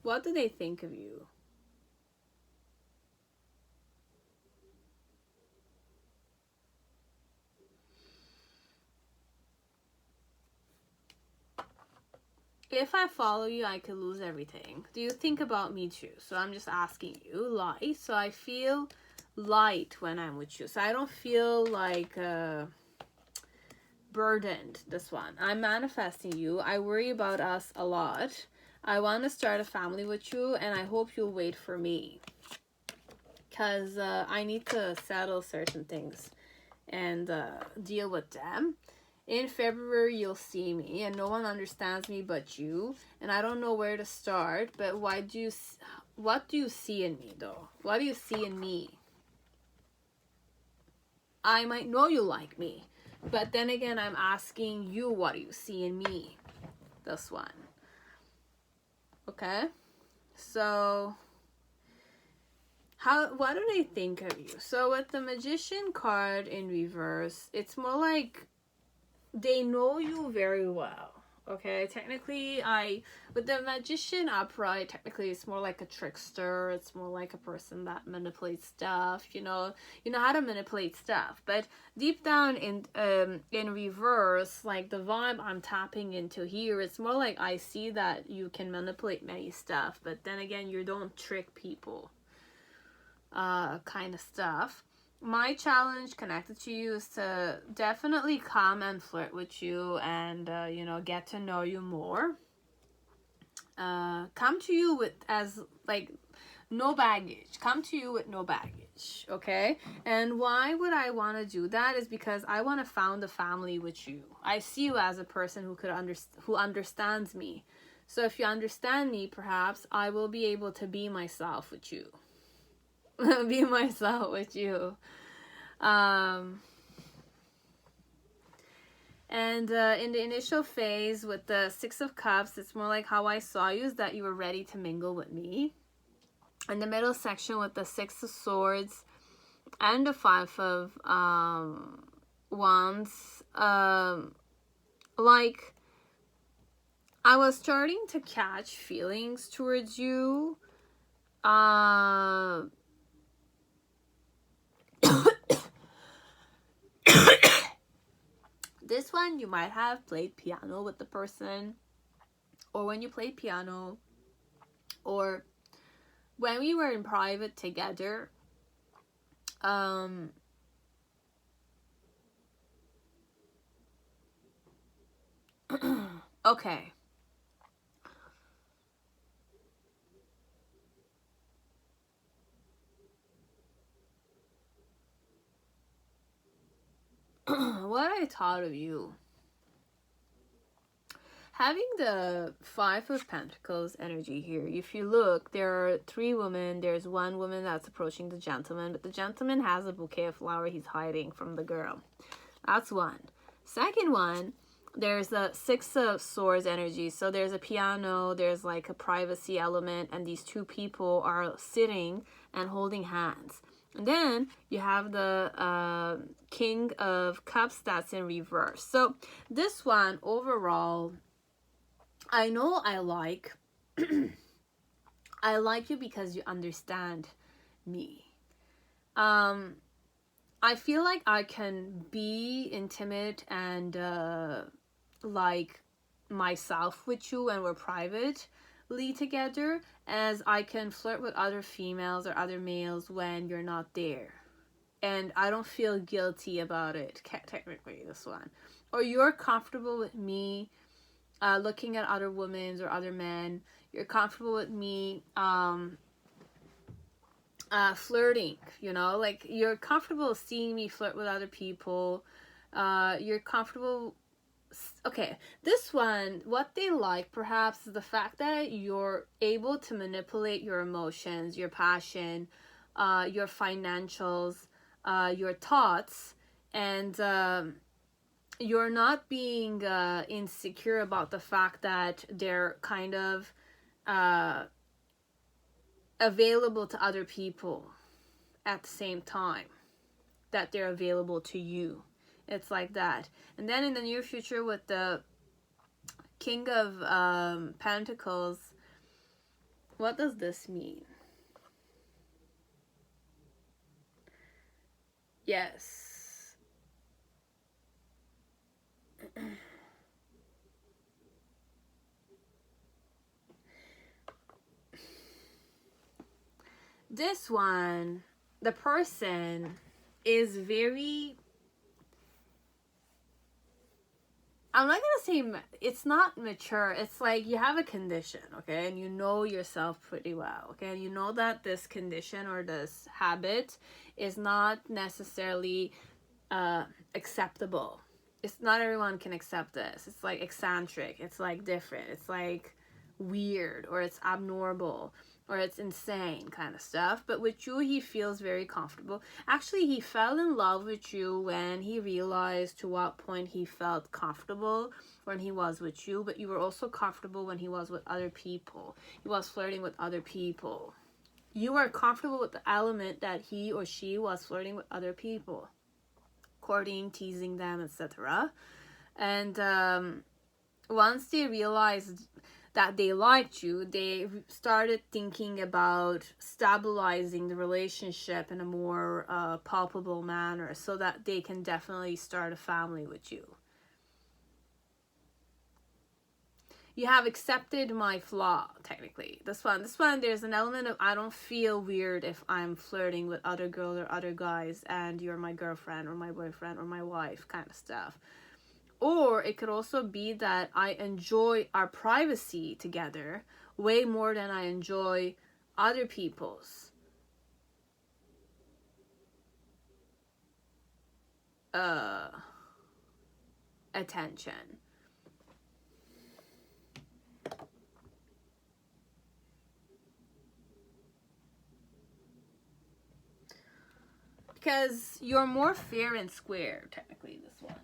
What do they think of you? If I follow you, I could lose everything. Do you think about me too? So I'm just asking you, light. So I feel light when I'm with you. So I don't feel like burdened, this one. I'm manifesting you. I worry about us a lot. I want to start a family with you, and I hope you'll wait for me. Because I need to settle certain things and deal with them. In February, you'll see me, and no one understands me but you. And I don't know where to start, but what do you see in me, though? What do you see in me? I might know you like me, but then again, I'm asking you, what do you see in me? This one. Okay? So, what do they think of you? So, with the Magician card in reverse, it's more like they know you very well. Okay, technically, with the Magician upright, technically it's more like a trickster. It's more like a person that manipulates stuff. You know how to manipulate stuff. But deep down in reverse, like the vibe I'm tapping into here, it's more like I see that you can manipulate many stuff. But then again, you don't trick people. Kind of stuff. My challenge connected to you is to definitely come and flirt with you and, get to know you more. Come to you with no baggage. Come to you with no baggage, okay? And why would I want to do that is because I want to found a family with you. I see you as a person who understands me. So if you understand me, perhaps I will be able to be myself with you. Be myself with you. And in the initial phase with the Six of Cups, it's more like how I saw you is that you were ready to mingle with me. In the middle section with the Six of Swords and the Five of Wands, like I was starting to catch feelings towards you. This one, you might have played piano with the person, or when you played piano, or when we were in private together. Okay. What I thought of you. Having the Five of Pentacles energy here, if you look, there are three women. There's one woman that's approaching the gentleman, but the gentleman has a bouquet of flowers he's hiding from the girl. That's one. Second one, there's the Six of Swords energy. So there's a piano, there's like a privacy element, and these two people are sitting and holding hands. And then you have the King of Cups that's in reverse. So this one, overall, I know I like I like you because you understand me. I feel like I can be intimate and like myself with you when we're privately together, as I can flirt with other females or other males when you're not there. And I don't feel guilty about it, technically, this one. Or you're comfortable with me looking at other women or other men. You're comfortable with me flirting, like you're comfortable seeing me flirt with other people. You're comfortable. Okay, this one, what they like perhaps is the fact that you're able to manipulate your emotions, your passion, your financials, your thoughts, and you're not being insecure about the fact that they're kind of available to other people at the same time that they're available to you. It's like that. And then in the near future with the King of Pentacles, what does this mean? Yes. This one, the person is very, I'm not gonna say it's not mature. It's like you have a condition, okay, and you know yourself pretty well, okay, and you know that this condition or this habit is not necessarily acceptable it's not everyone can accept this. It's like eccentric, it's like different, it's like weird, or it's abnormal, or it's insane kind of stuff. But with you, he feels very comfortable. Actually, he fell in love with you when he realized to what point he felt comfortable when he was with you, but you were also comfortable when he was with other people. He was flirting with other people. You were comfortable with the element that he or she was flirting with other people, courting, teasing them, etc. And once they realized that they liked you, they started thinking about stabilizing the relationship in a more palpable manner so that they can definitely start a family with you. You have accepted my flaw, technically. This one, there's an element of, I don't feel weird if I'm flirting with other girls or other guys and you're my girlfriend or my boyfriend or my wife kind of stuff. Or it could also be that I enjoy our privacy together way more than I enjoy other people's attention. Because you're more fair and square, technically, this one.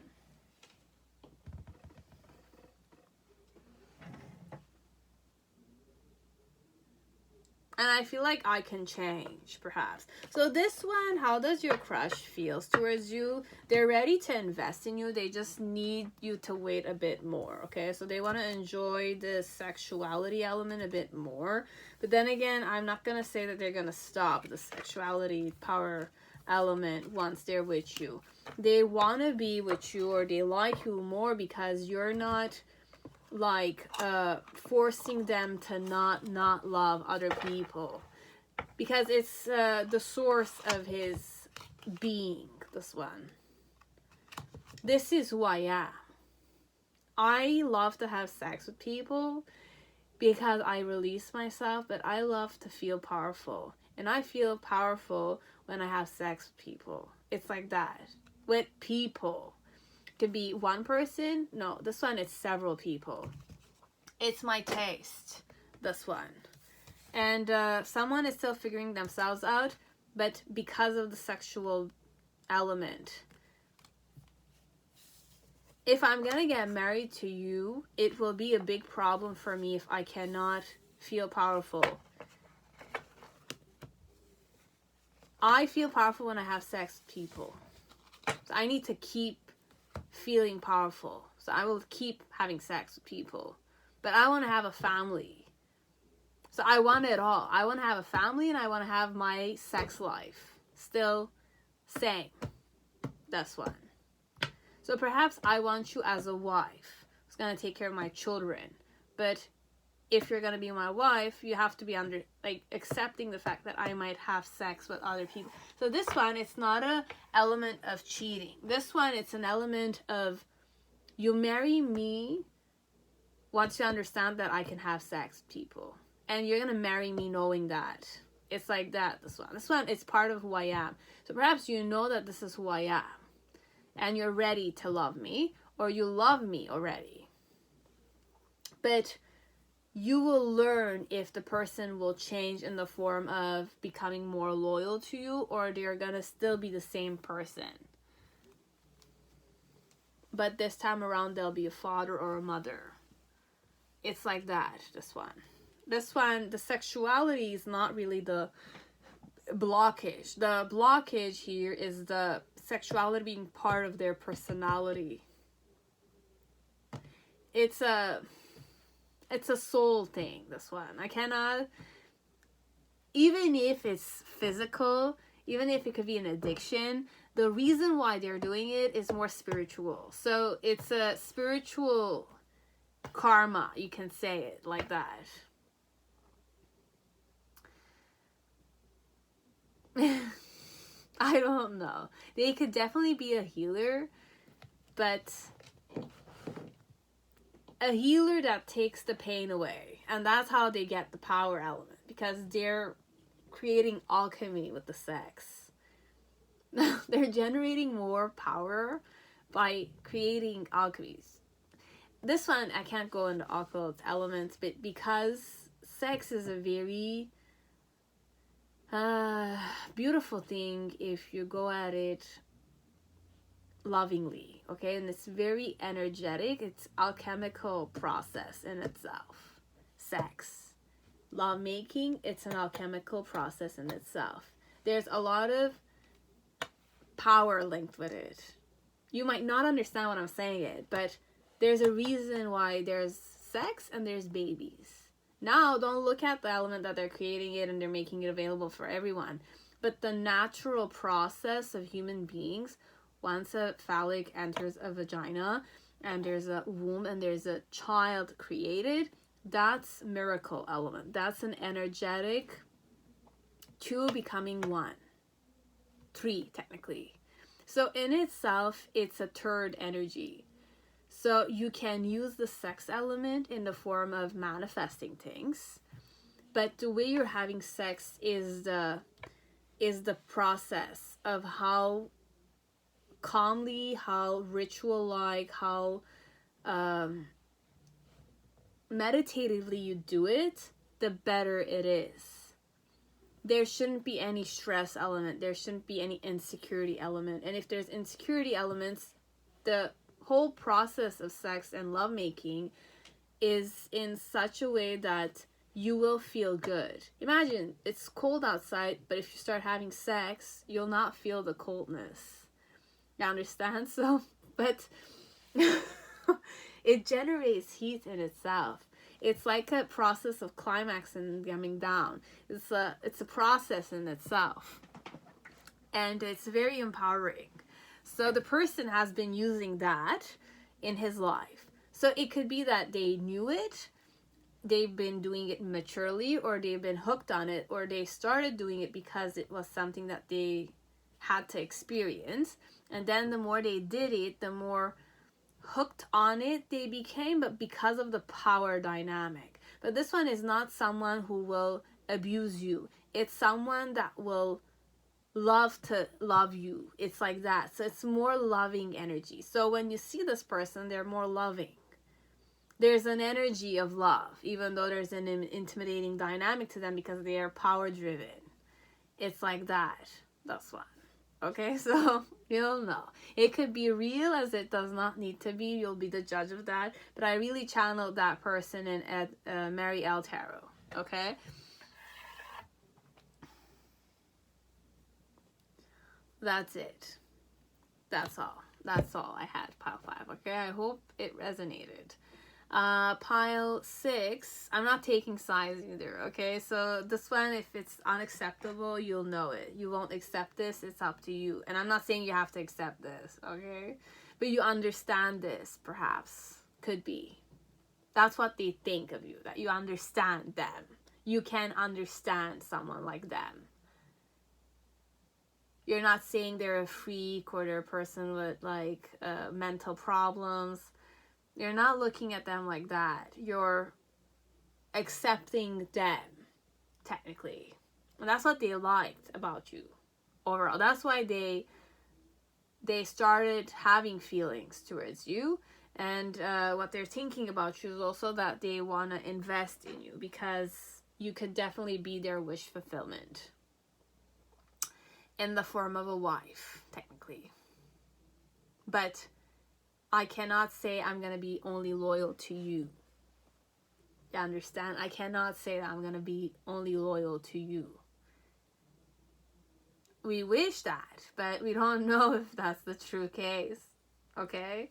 And I feel like I can change, perhaps. So this one, how does your crush feel towards you? They're ready to invest in you. They just need you to wait a bit more, okay? So they want to enjoy the sexuality element a bit more. But then again, I'm not going to say that they're going to stop the sexuality power element once they're with you. They want to be with you, or they like you more because you're not like forcing them to not love other people, because it's the source of his being. This one, this is who I am. I love to have sex with people because I release myself, but I love to feel powerful, and I feel powerful when I have sex with people. It's like that with people. Could be one person. No, this one it's several people. It's my taste, this one. And someone is still figuring themselves out, but because of the sexual element. If I'm gonna get married to you, it will be a big problem for me if I cannot feel powerful. I feel powerful when I have sex with people. So I need to keep feeling powerful. So I will keep having sex with people. But I want to have a family. So I want it all. I want to have a family and I want to have my sex life. Still same. That's one. So perhaps I want you as a wife who's going to take care of my children. But if you're going to be my wife, you have to be accepting the fact that I might have sex with other people. So this one, it's not an element of cheating. This one, it's an element of you marry me once you understand that I can have sex with people. And you're going to marry me knowing that. It's like that, this one. This one, it's part of who I am. So perhaps you know that this is who I am. And you're ready to love me. Or you love me already. But you will learn if the person will change in the form of becoming more loyal to you, or they're gonna still be the same person. But this time around, they'll be a father or a mother. It's like that, this one. This one, the sexuality is not really the blockage. The blockage here is the sexuality being part of their personality. It's a soul thing, this one. I cannot, even if it's physical, even if it could be an addiction, the reason why they're doing it is more spiritual. So it's a spiritual karma, you can say it like that. I don't know. They could definitely be a healer, but a healer that takes the pain away. And that's how they get the power element, because they're creating alchemy with the sex. They're generating more power, by creating alchemies. This one, I can't go into occult elements, but because sex is a very beautiful thing if you go at it lovingly, okay? And it's very energetic. It's alchemical process in itself. Sex. Lovemaking, it's an alchemical process in itself. There's a lot of power linked with it. You might not understand what I'm saying it, but there's a reason why there's sex and there's babies. Now, don't look at the element that they're creating it and they're making it available for everyone. But the natural process of human beings, once a phallic enters a vagina and there's a womb and there's a child created, that's miracle element. That's an energetic two becoming one. Three, technically. So in itself, it's a third energy. So you can use the sex element in the form of manifesting things, but the way you're having sex is the process of how calmly, how ritual-like, how meditatively you do it, the better it is. There shouldn't be any stress element. There shouldn't be any insecurity element. And if there's insecurity elements, the whole process of sex and lovemaking is in such a way that you will feel good. Imagine it's cold outside, but if you start having sex, you'll not feel the coldness. You understand? So, but it generates heat in itself. It's like a process of climax and coming down. It's a process in itself. And it's very empowering. So the person has been using that in his life. So it could be that they knew it, they've been doing it maturely, or they've been hooked on it, or they started doing it because it was something that they had to experience. And then the more they did it, the more hooked on it they became, but because of the power dynamic. But this one is not someone who will abuse you. It's someone that will love to love you. It's like that. So it's more loving energy. So when you see this person, they're more loving. There's an energy of love, even though there's an intimidating dynamic to them because they are power driven. It's like that. That's one. Okay, so you'll know. It could be real as it does not need to be. You'll be the judge of that. But I really channeled that person in Mary L. Tarot. Okay? That's it. That's all. That's all I had, pile 5. Okay, I hope it resonated. Pile 6, I'm not taking sides either, okay? So this one, if it's unacceptable, you'll know it. You won't accept this, it's up to you. And I'm not saying you have to accept this, okay? But you understand this, perhaps. Could be. That's what they think of you, that you understand them. You can understand someone like them. You're not saying they're a freak or they're a person with, like, mental problems. You're not looking at them like that. You're accepting them, technically. And that's what they liked about you overall. That's why they started having feelings towards you. And what they're thinking about you is also that they want to invest in you because you could definitely be their wish fulfillment in the form of a wife, technically. But I cannot say I'm going to be only loyal to you. You understand? I cannot say that I'm going to be only loyal to you. We wish that, but we don't know if that's the true case. Okay?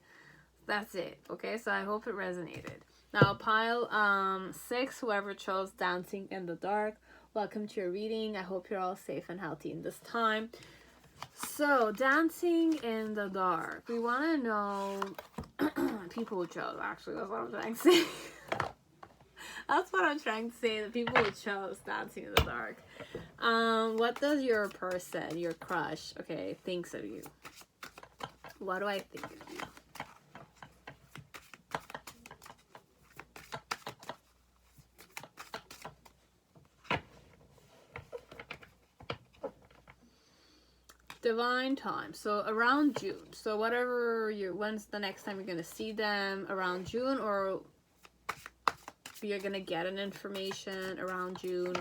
That's it. Okay? So I hope it resonated. Now, pile 6, whoever chose Dancing in the Dark, welcome to your reading. I hope you're all safe and healthy in this time. So, Dancing in the Dark. We want to know people who chose, actually, that's what I'm trying to say. That's what I'm trying to say, the people who chose Dancing in the Dark. What does your person, your crush, okay, thinks of you? What do I think of you? Divine time. So around June. So whatever when's the next time you're gonna see them, around June, or you're gonna get an information around June.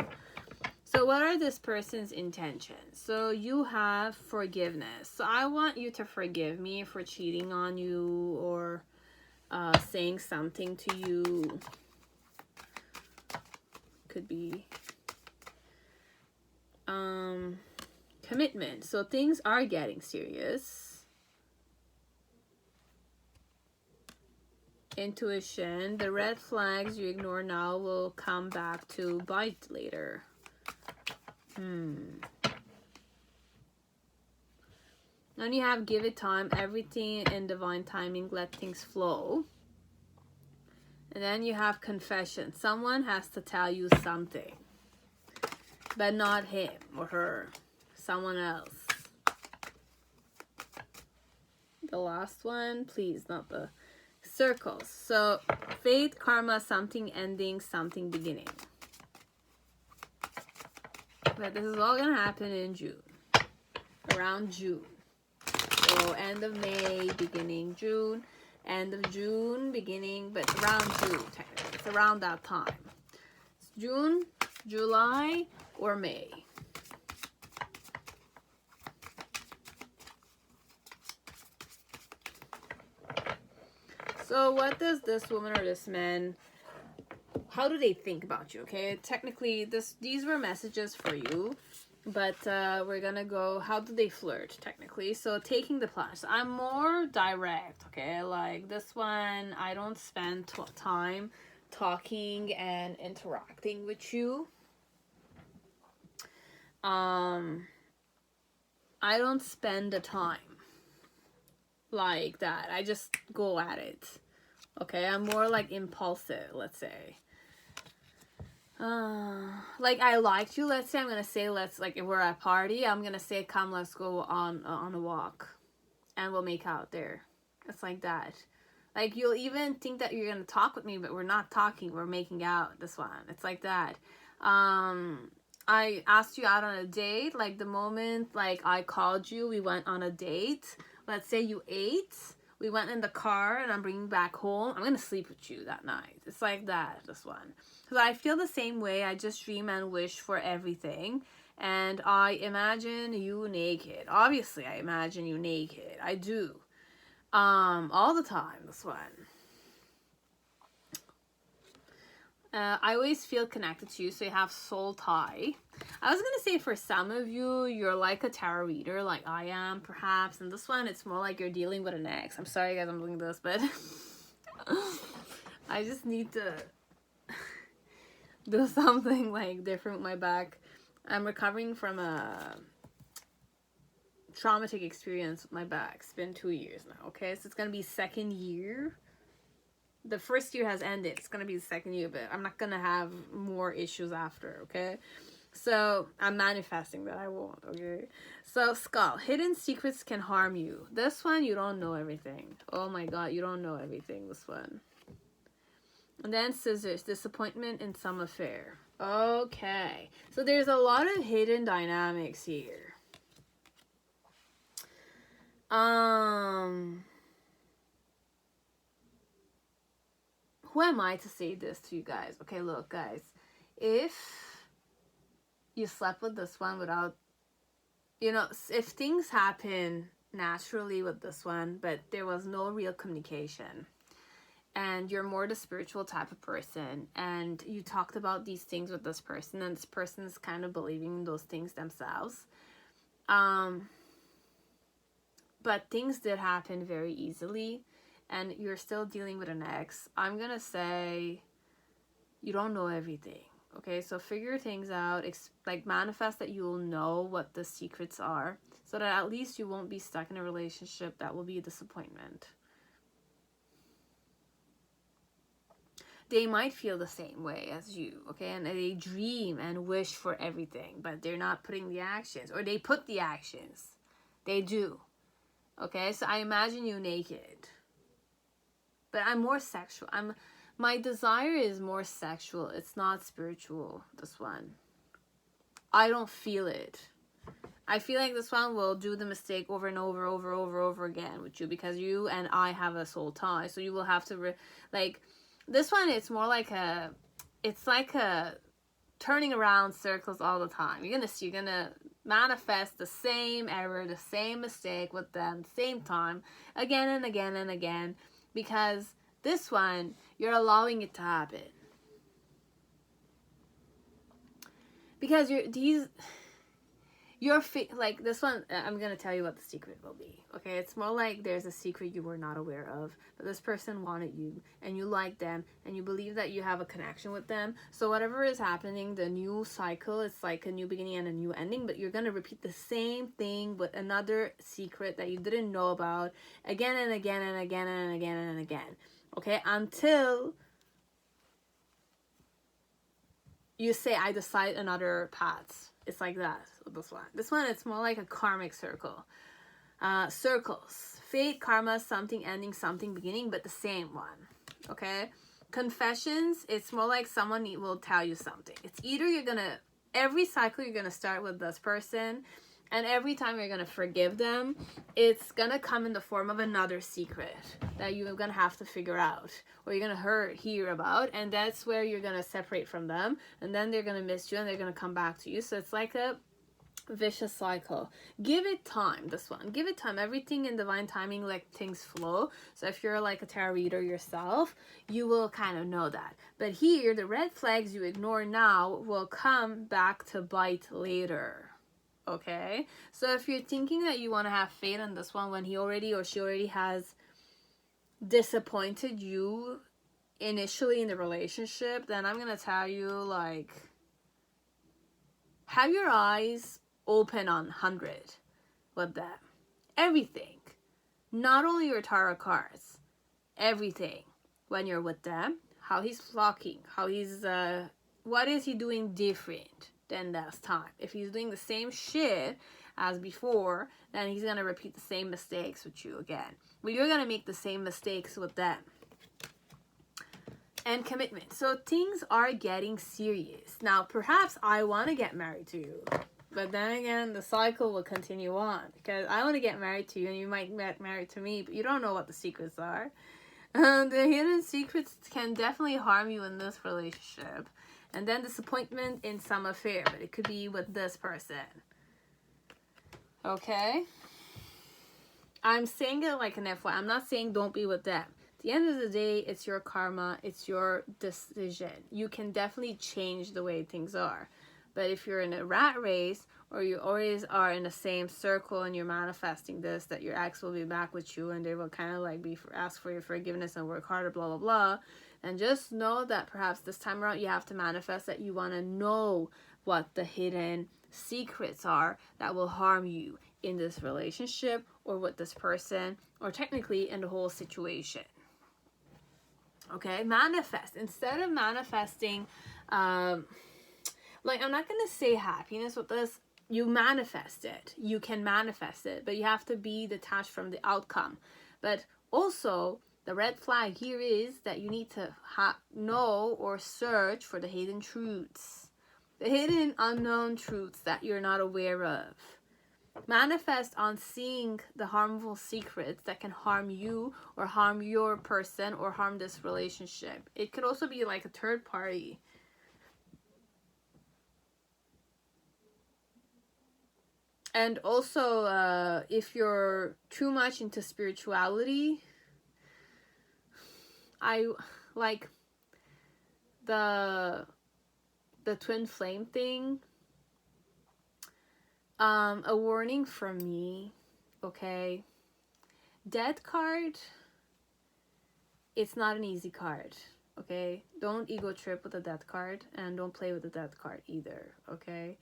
So what are this person's intentions? So you have forgiveness. So I want you to forgive me for cheating on you, or saying something to you. Could be commitment. So things are getting serious. Intuition. The red flags you ignore now will come back to bite later. Then you have give it time, everything in divine timing, let things flow. And then you have confession. Someone has to tell you something, but not him or her, someone else. The last one, please, not the circles. So fate, karma, something ending, something beginning. But this is all gonna happen in June, around June. So end of May, beginning June, end of June, beginning, but around June technically. It's around that time. It's June, July, or May. So what does this woman or this man, how do they think about you? Okay, technically these were messages for you, but we're gonna go, how do they flirt technically? So taking the plunge. So I'm more direct, okay? Like this one, I don't spend time talking and interacting with you. I don't spend the time like that. I just go at it. Okay, I'm more like impulsive, let's say. Like I liked you, let's say, I'm gonna say, let's, like if we're at a party, I'm gonna say, come, let's go on a walk and we'll make out there. It's like that. Like you'll even think that you're gonna talk with me, but we're not talking, we're making out. This one, it's like that. I asked you out on a date, like the moment like I called you, we went on a date. Let's say you ate, we went in the car and I'm bringing back home, I'm gonna sleep with you that night. It's like that, this one. So I feel the same way. I just dream and wish for everything, and I imagine you naked. Obviously I imagine you naked. I do, all the time, this one. I always feel connected to you, so you have soul tie. I was gonna say for some of you, you're like a tarot reader, like I am, perhaps. And this one, it's more like you're dealing with an ex. I'm sorry, guys, I'm doing this, but I just need to do something like different with my back. I'm recovering from a traumatic experience with my back. It's been 2 years now, okay? So it's gonna be second year. The first year has ended. It's gonna be the second year, but I'm not gonna have more issues after, okay? So I'm manifesting that I won't, okay? So skull, hidden secrets can harm you. This one, you don't know everything. Oh my god, you don't know everything, this one. And then scissors, disappointment in some affair. Okay, so there's a lot of hidden dynamics here. Who am I to say this to you guys? Okay, look, guys. If you slept with this one without, you know, if things happen naturally with this one, but there was no real communication, and you're more the spiritual type of person, and you talked about these things with this person, and this person is kind of believing those things themselves, but things did happen very easily, and you're still dealing with an ex, I'm gonna say you don't know everything. Okay, so figure things out, like manifest that you'll know what the secrets are, so that at least you won't be stuck in a relationship that will be a disappointment. They might feel the same way as you, okay, and they dream and wish for everything, but they're not putting the actions, or they put the actions. They do. Okay, so I imagine you naked. But I'm more sexual. My desire is more sexual. It's not spiritual, this one. I don't feel it. I feel like this one will do the mistake over and over again with you, because you and I have a soul tie. So you will have to, like, this one, it's more like it's like a turning around circles all the time. You're gonna manifest the same error, the same mistake with them, same time, again and again and again, because this one, you're allowing it to happen. Because like this one, I'm gonna tell you what the secret will be. Okay, it's more like there's a secret you were not aware of, but this person wanted you and you like them and you believe that you have a connection with them. So whatever is happening, the new cycle, it's like a new beginning and a new ending, but you're gonna repeat the same thing with another secret that you didn't know about again and again and again and again and again. Okay, until you say, I decide another path. It's like that with this one. This one, it's more like a karmic circle. Circles. Fate, karma, something ending, something beginning, but the same one. Okay? Confessions, it's more like someone will tell you something. It's either every cycle you're gonna start with this person, and every time you're gonna forgive them, it's gonna come in the form of another secret that you're gonna have to figure out, or you're gonna hear about, and that's where you're gonna separate from them, and then they're gonna miss you and they're gonna come back to you. So it's like a vicious cycle. Give it time. This one, give it time. Everything in divine timing, like things flow. So if you're like a tarot reader yourself, you will kind of know that. But here, the red flags you ignore now will come back to bite later. Okay, so if you're thinking that you want to have faith in this one when he already or she already has disappointed you initially in the relationship, then I'm gonna tell you, like, have your eyes open on 100 with them. Everything, not only your tarot cards, everything. When you're with them, how he's flocking, how he's what is he doing different than last time. If he's doing the same shit as before, then he's gonna repeat the same mistakes with you again. But you're gonna make the same mistakes with them. And commitment. So things are getting serious. Now, perhaps I want to get married to you, but then again, the cycle will continue on, because I want to get married to you and you might get married to me, but you don't know what the secrets are. The hidden secrets can definitely harm you in this relationship. And then disappointment in some affair, but it could be with this person. Okay? I'm saying it like an FYI. I'm not saying don't be with them. At the end of the day, it's your karma. It's your decision. You can definitely change the way things are. But if you're in a rat race, or you always are in the same circle and you're manifesting this, that your ex will be back with you and they will kind of like ask for your forgiveness and work harder, blah, blah, blah. And just know that perhaps this time around you have to manifest that you want to know what the hidden secrets are that will harm you in this relationship or with this person, or technically in the whole situation. Okay, manifest. Instead of manifesting, like, I'm not going to say happiness with this. You manifest it. You can manifest it, but you have to be detached from the outcome. But also, the red flag here is that you need to know or search for the hidden truths. The hidden unknown truths that you're not aware of. Manifest on seeing the harmful secrets that can harm you or harm your person or harm this relationship. It could also be like a third party. And also, if you're too much into spirituality, I like the twin flame thing. A warning from me, okay? Death card, it's not an easy card, okay? Don't ego trip with the death card, and don't play with the death card either, okay?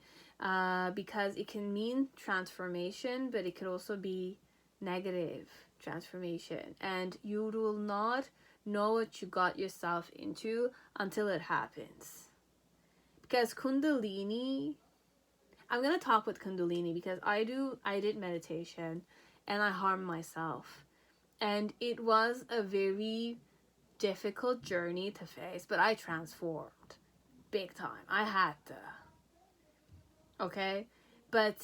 Because it can mean transformation, but it could also be negative transformation, and you will not know what you got yourself into until it happens. Because Kundalini, I'm gonna talk with Kundalini because I did meditation and I harmed myself, and it was a very difficult journey to face, but I transformed big time. I had to. Okay, but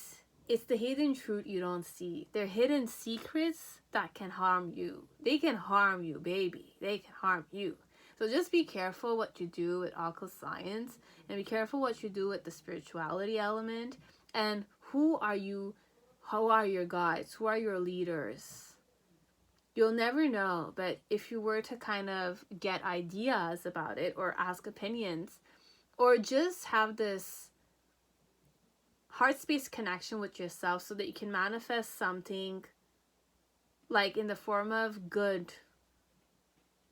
it's the hidden truth you don't see. They're hidden secrets that can harm you. They can harm you, baby. They can harm you. So just be careful what you do with occult science, and be careful what you do with the spirituality element. And who are you? Who are your guides? Who are your leaders? You'll never know, but if you were to kind of get ideas about it, or ask opinions, or just have this heart space connection with yourself so that you can manifest something like in the form of good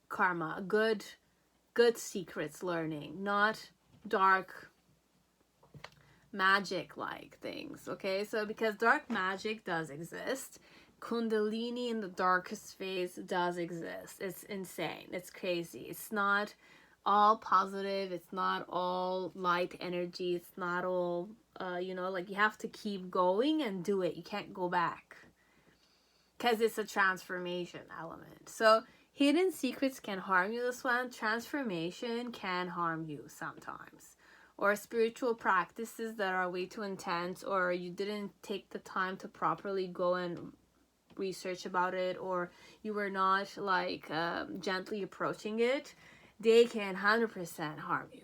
karma, good secrets learning, not dark magic like things. Okay, so because dark magic does exist, Kundalini in the darkest phase does exist. It's insane, it's crazy, it's not all positive, it's not all light energy, it's not all like you have to keep going and do it. You can't go back because it's a transformation element. So hidden secrets can harm you. This one, transformation can harm you sometimes, or spiritual practices that are way too intense, or you didn't take the time to properly go and research about it, or you were not like gently approaching it. They can 100% harm you.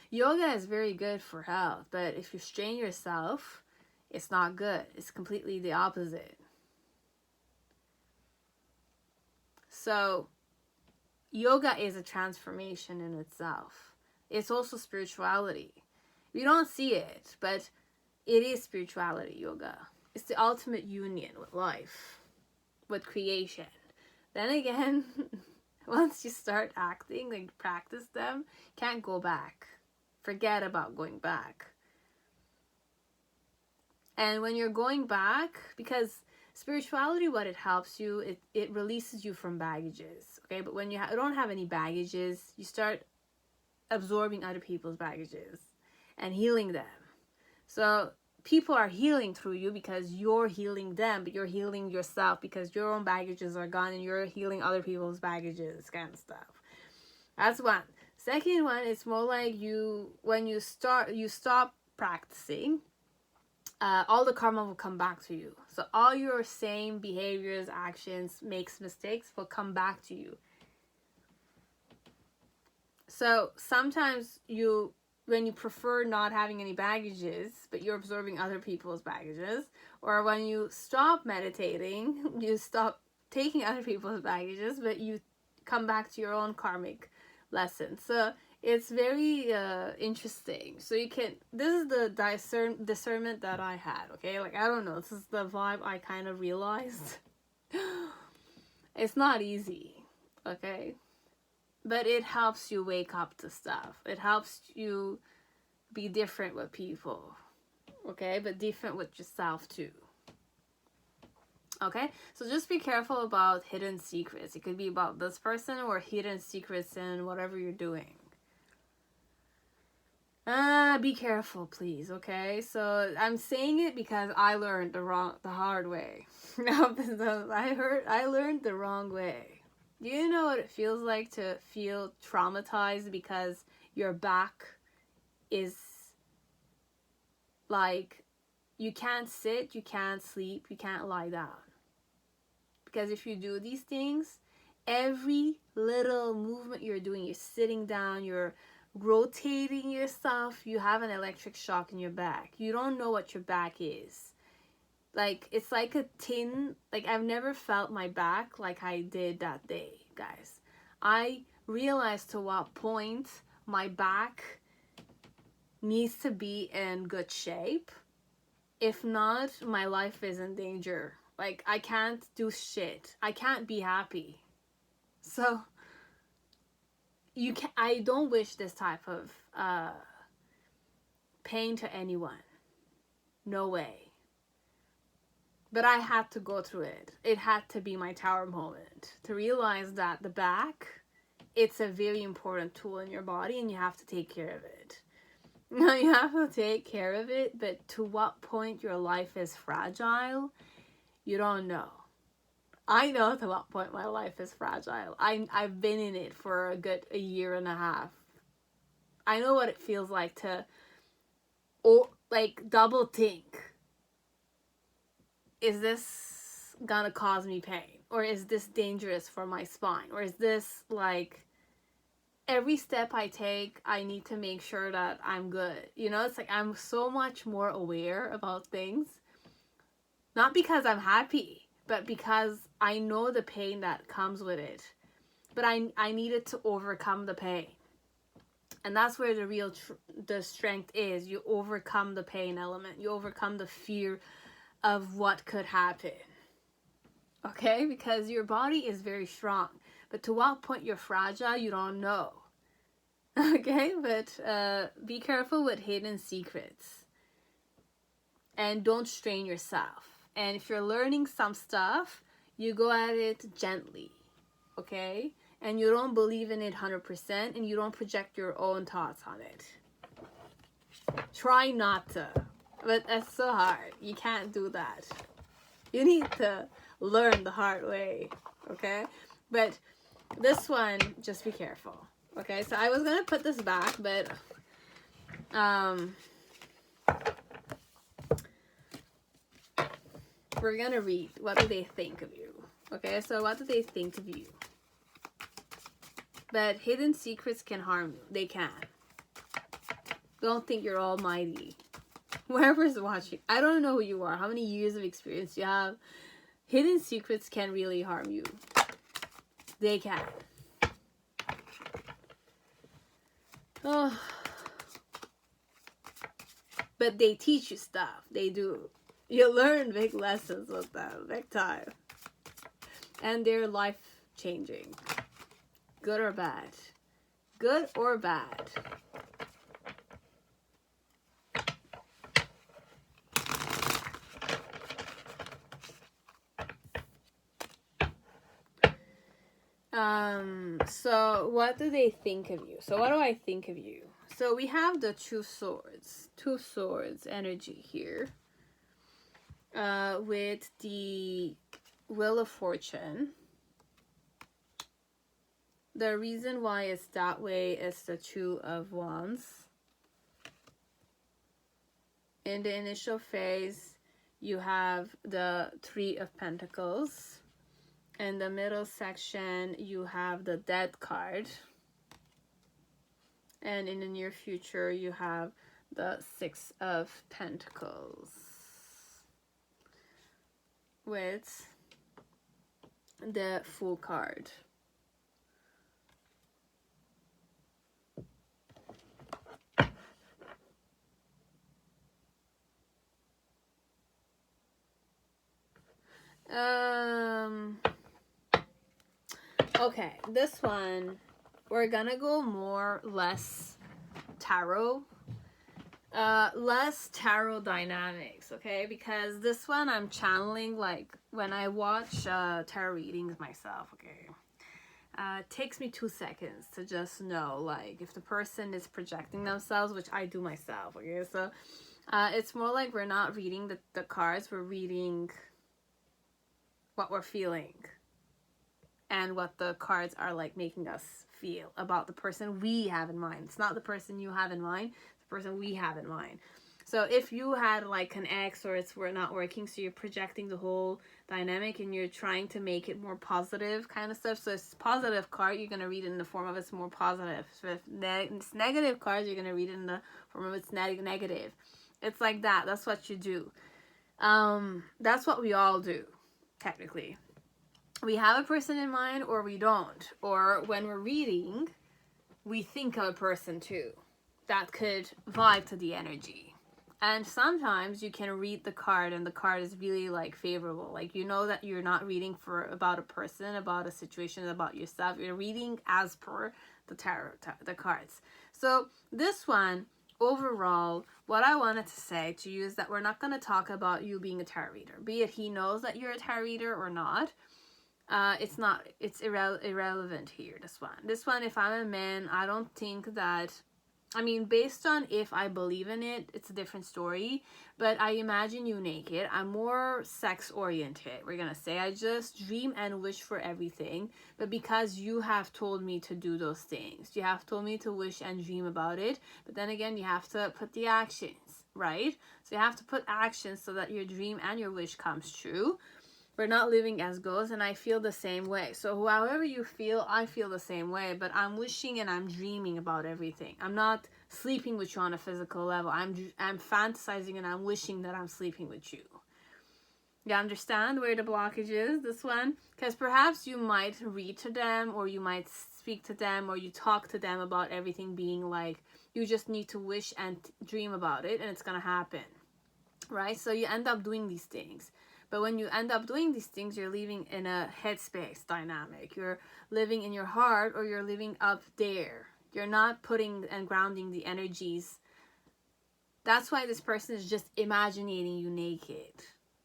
Yoga is very good for health, but if you strain yourself, it's not good. It's completely the opposite. So yoga is a transformation in itself. It's also spirituality. We don't see it, but it is spirituality, yoga. It's the ultimate union with life, with creation. Then again, once you start acting, like practice them, can't go back. Forget about going back. And when you're going back, because spirituality, what it helps you, it releases you from baggages. Okay, but when you don't have any baggages, you start absorbing other people's baggages and healing them. So people are healing through you because you're healing them, but you're healing yourself because your own baggages are gone and you're healing other people's baggages, kind of stuff. That's one. Second one, it's more like when you stop practicing, all the karma will come back to you. So all your same behaviors, actions, mistakes will come back to you. So sometimes when you prefer not having any baggages, but you're absorbing other people's baggages, or when you stop meditating, you stop taking other people's baggages, but you come back to your own karmic lesson. So it's very interesting. So this is the discernment that I had. Okay, like I don't know, this is the vibe I kind of realized. It's not easy, okay, but it helps you wake up to stuff. It helps you be different with people, okay, but different with yourself too. Okay, so just be careful about hidden secrets. It could be about this person or hidden secrets in whatever you're doing. Be careful, please. Okay, so I'm saying it because I learned the hard way. I learned the wrong way. Do you know what it feels like to feel traumatized because your back is like you can't sit, you can't sleep, you can't lie down? Because if you do these things, every little movement you're doing, you're sitting down, you're rotating yourself, you have an electric shock in your back. You don't know what your back is. Like, it's like a tin. Like, I've never felt my back like I did that day, guys. I realized to what point my back needs to be in good shape. If not, my life is in danger. Like, I can't do shit. I can't be happy. So, I don't wish this type of pain to anyone. No way. But I had to go through it. It had to be my tower moment. To realize that the back, it's a very important tool in your body and you have to take care of it. Now, you have to take care of it, but to what point your life is fragile, you don't know. I know to what point my life is fragile. I've been in it for a year and a half. I know what it feels like to like double think, is this gonna cause me pain, or is this dangerous for my spine, or is this like every step I take I need to make sure that I'm good. You know, it's like I'm so much more aware about things, not because I'm happy, but because I know the pain that comes with it, but I needed to overcome the pain. And that's where the real the strength is. You overcome the pain element. You overcome the fear of what could happen. Okay? Because your body is very strong. But to what point you're fragile, you don't know. Okay? But be careful with hidden secrets. And don't strain yourself. And if you're learning some stuff, you go at it gently. Okay? And you don't believe in it 100%, and you don't project your own thoughts on it. Try not to. But that's so hard. You can't do that. You need to learn the hard way. Okay? But this one, just be careful. Okay? So I was going to put this back, but we're going to read. What do they think of you? Okay? So what do they think of you? But hidden secrets can harm you. They can. Don't think you're almighty. Whoever's watching, I don't know who you are, how many years of experience you have. Hidden secrets can really harm you. They can. Oh. But they teach you stuff. They do. You learn big lessons with them. Big time. And they're life-changing. Good or bad? Good or bad? So what do they think of you? So what do I think of you? So we have the two swords energy here, with the Wheel of Fortune. The reason why it's that way is the Two of Wands. In the initial phase, you have the Three of Pentacles. In the middle section, you have the Death card. And in the near future, you have the Six of Pentacles with the Fool card. Okay, this one, we're gonna go less tarot. Less tarot dynamics, okay? Because this one I'm channeling, like, when I watch tarot readings myself, okay? It takes me 2 seconds to just know, like, if the person is projecting themselves, which I do myself, okay? So, it's more like we're not reading the cards, we're reading what we're feeling. And what the cards are, like, making us feel about the person we have in mind. It's not the person you have in mind, it's the person we have in mind. So if you had, like, an ex, or we're not working, so you're projecting the whole dynamic and you're trying to make it more positive kind of stuff. So it's positive card, you're going to read it in the form of it's more positive. So if it's negative cards, you're going to read it in the form of it's negative. It's like that. That's what you do. That's what we all do, technically. We have a person in mind, or we don't. Or when we're reading, we think of a person too that could vibe to the energy. And sometimes you can read the card and the card is really, like, favorable. Like, you know that you're not reading about a person, about a situation, about yourself. You're reading as per the tarot, the cards. So this one, overall, what I wanted to say to you is that we're not going to talk about you being a tarot reader. Be it he knows that you're a tarot reader or not. It's irrelevant here, this one. This one, if I'm a man, I don't think that I mean, based on if I believe in it, it's a different story. But I imagine you naked. I'm more sex oriented. We're gonna say I just dream and wish for everything. But because you have told me to do those things, you have told me to wish and dream about it. But then again, you have to put the actions, right? So you have to put actions so that your dream and your wish comes true. We're not living as ghosts, and I feel the same way. So however you feel, I feel the same way, but I'm wishing and I'm dreaming about everything. I'm not sleeping with you on a physical level. I'm fantasizing and I'm wishing that I'm sleeping with you. You understand where the blockage is, this one? Because perhaps you might read to them, or you might speak to them, or you talk to them about everything being like, you just need to wish and dream about it, and it's gonna happen, right? So you end up doing these things. But when you end up doing these things, you're living in a headspace dynamic. You're living in your heart, or you're living up there. You're not putting and grounding the energies. That's why this person is just imagining you naked.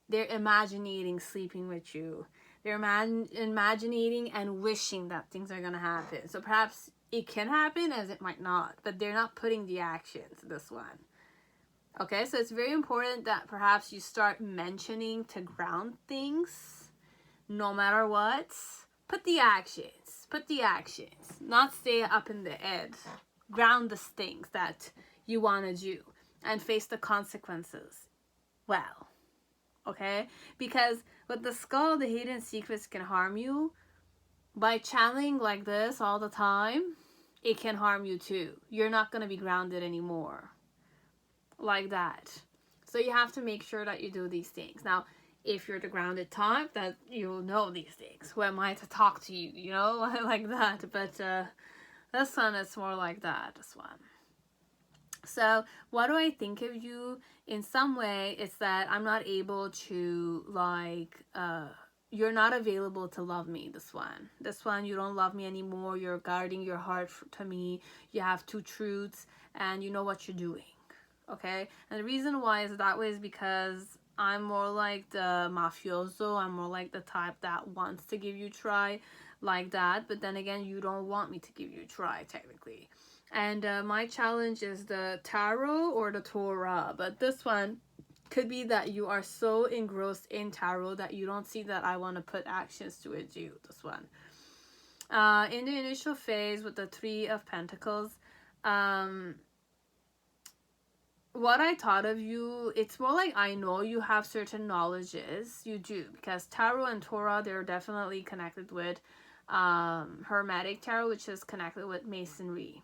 They're imagining sleeping with you. They're imagining and wishing that things are going to happen. So perhaps it can happen as it might not. But they're not putting the actions, this one. Okay, so it's very important that perhaps you start mentioning to ground things, no matter what. Put the actions. Put the actions. Not stay up in the head. Ground the things that you want to do and face the consequences well. Okay? Because with the skull, the hidden secrets can harm you. By channeling like this all the time, it can harm you too. You're not going to be grounded anymore. Like that. So you have to make sure that you do these things. Now, if you're the grounded type, that you'll know these things. Who am I to talk to you? You know, like that. But this one is more like that. This one. So what do I think of you? In some way, it's that I'm not able to, like, you're not available to love me. This one, you don't love me anymore. You're guarding your heart to me. You have two truths, and you know what you're doing. Okay, and the reason why is that way is because I'm more like the mafioso. I'm more like the type that wants to give you a try like that, but then again, you don't want me to give you a try technically. And my challenge is the tarot or the Torah, but this one could be that you are so engrossed in tarot that you don't see that I want to put actions to it due. This one, in the initial phase with the Three of Pentacles, what I thought of you, it's more like I know you have certain knowledges. You do, because tarot and Torah, they're definitely connected with Hermetic tarot, which is connected with masonry.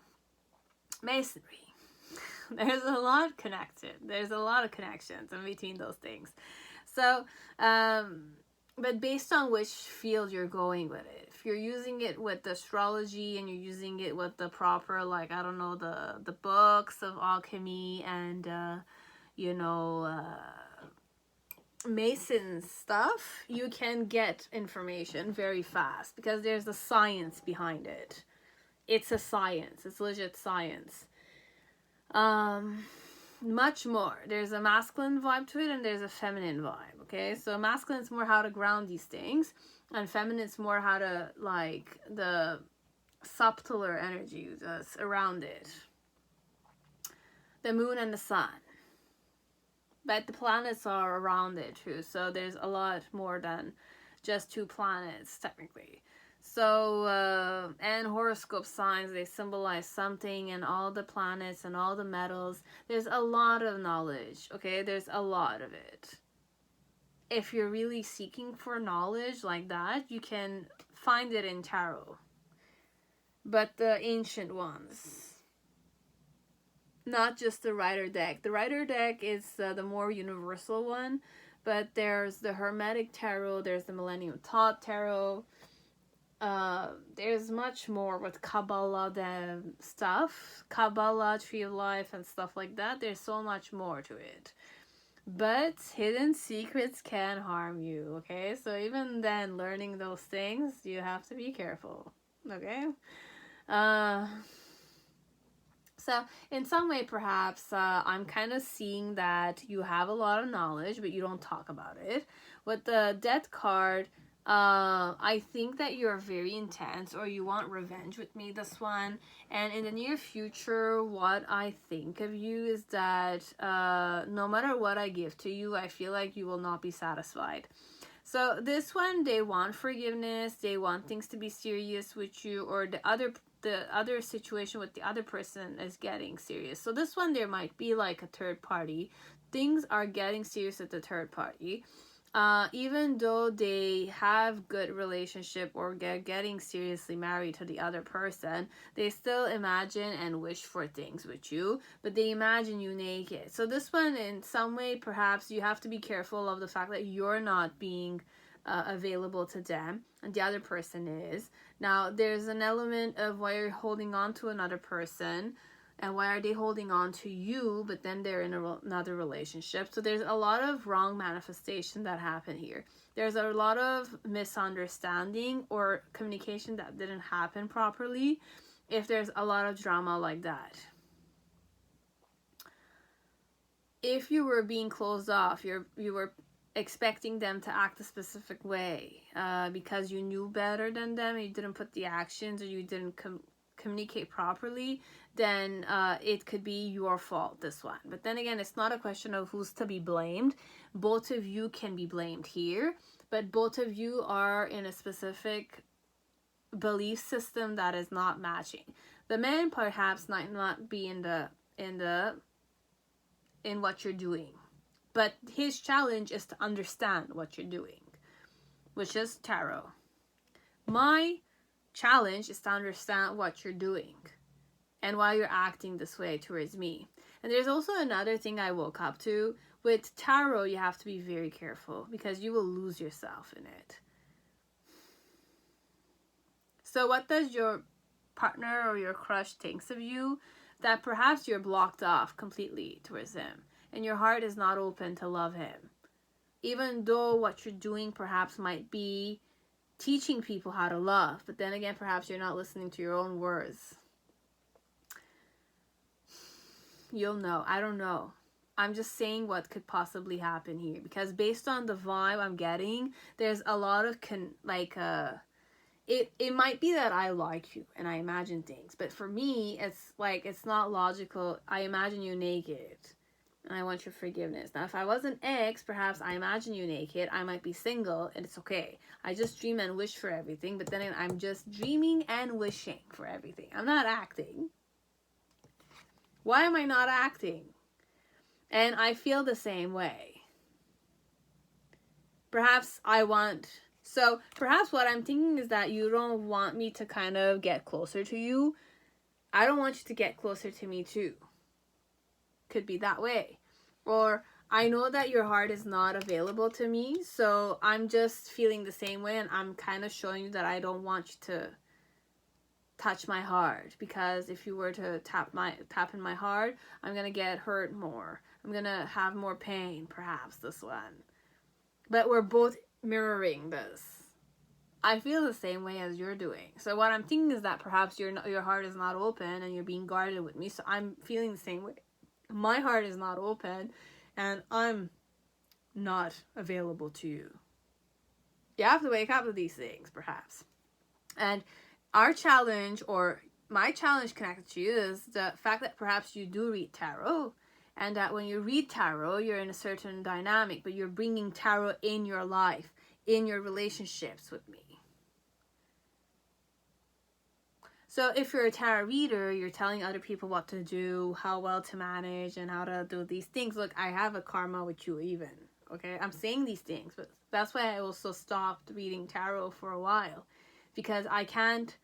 There's a lot connected. There's a lot of connections in between those things. So, but based on which field you're going with it. If you're using it with the astrology and you're using it with the proper, like, I don't know, the books of alchemy and, you know, Mason stuff, you can get information very fast because there's a science behind it. It's a science. It's legit science. Much more. There's a masculine vibe to it and there's a feminine vibe. Okay, so masculine is more how to ground these things, and feminine is more how to, like, the subtler energy that's around it. The moon and the sun. But the planets are around it too, so there's a lot more than just two planets technically. So, and horoscope signs, they symbolize something, and all the planets and all the metals. There's a lot of knowledge, okay? There's a lot of it. If you're really seeking for knowledge like that, you can find it in tarot. But the ancient ones. Not just the Rider deck. The Rider deck is the more universal one. But there's the Hermetic tarot. There's the Millennium Thought tarot. There's much more with Kabbalah than stuff. Kabbalah, Tree of Life, and stuff like that. There's so much more to it. But hidden secrets can harm you, okay? So even then, learning those things, you have to be careful, okay? So in some way, perhaps, I'm kind of seeing that you have a lot of knowledge, but you don't talk about it. With the Death card, I think that you're very intense, or you want revenge with me, this one. And in the near future, what I think of you is that no matter what I give to you, I feel like you will not be satisfied. So this one, they want forgiveness, they want things to be serious with you, or the other situation with the other person is getting serious. So this one, there might be like a third party. Things are getting serious at the third party. Even though they have good relationship or getting seriously married to the other person, they still imagine and wish for things with you, but they imagine you naked. So this one, in some way, perhaps you have to be careful of the fact that you're not being available to them and the other person is. Now, there's an element of why you're holding on to another person, and why are they holding on to you, but then they're in another relationship. So there's a lot of wrong manifestation that happened here. There's a lot of misunderstanding or communication that didn't happen properly if there's a lot of drama like that. If you were being closed off, you were expecting them to act a specific way because you knew better than them, and you didn't put the actions, or you didn't communicate properly, then it could be your fault, this one. But then again, it's not a question of who's to be blamed. Both of you can be blamed here, but both of you are in a specific belief system that is not matching. The man perhaps might not be in what you're doing, but his challenge is to understand what you're doing, which is tarot. My challenge is to understand what you're doing and why you're acting this way towards me. And there's also another thing I woke up to. With tarot, you have to be very careful because you will lose yourself in it. So what does your partner or your crush thinks of you? That perhaps you're blocked off completely towards him, and your heart is not open to love him. Even though what you're doing perhaps might be teaching people how to love, but then again, perhaps you're not listening to your own words. You'll know. I don't know. I'm just saying what could possibly happen here, because based on the vibe I'm getting, there's a lot of it might be that I like you and I imagine things, but for me, it's like, it's not logical. I imagine you naked and I want your forgiveness. Now, if I was an ex, perhaps I imagine you naked, I might be single, and it's okay. I just dream and wish for everything, but then I'm just dreaming and wishing for everything. I'm not acting. Why am I not acting? And I feel the same way. Perhaps what I'm thinking is that you don't want me to kind of get closer to you. I don't want you to get closer to me too. Could be that way. Or I know that your heart is not available to me, so I'm just feeling the same way, and I'm kind of showing you that I don't want you to touch my heart, because if you were to tap in my heart, I'm gonna get hurt more. I'm gonna have more pain, perhaps, this one. But we're both mirroring this. I feel the same way as you're doing. So what I'm thinking is that perhaps your heart is not open and you're being guarded with me. So I'm feeling the same way. My heart is not open and I'm not available to you. You have to wake up to these things, perhaps. And our challenge, or my challenge connected to you, is the fact that perhaps you do read tarot, and that when you read tarot, you're in a certain dynamic, but you're bringing tarot in your life, in your relationships with me. So if you're a tarot reader, you're telling other people what to do, how well to manage, and how to do these things. Look, I have a karma with you even, okay? I'm saying these things, but that's why I also stopped reading tarot for a while. Because I can't,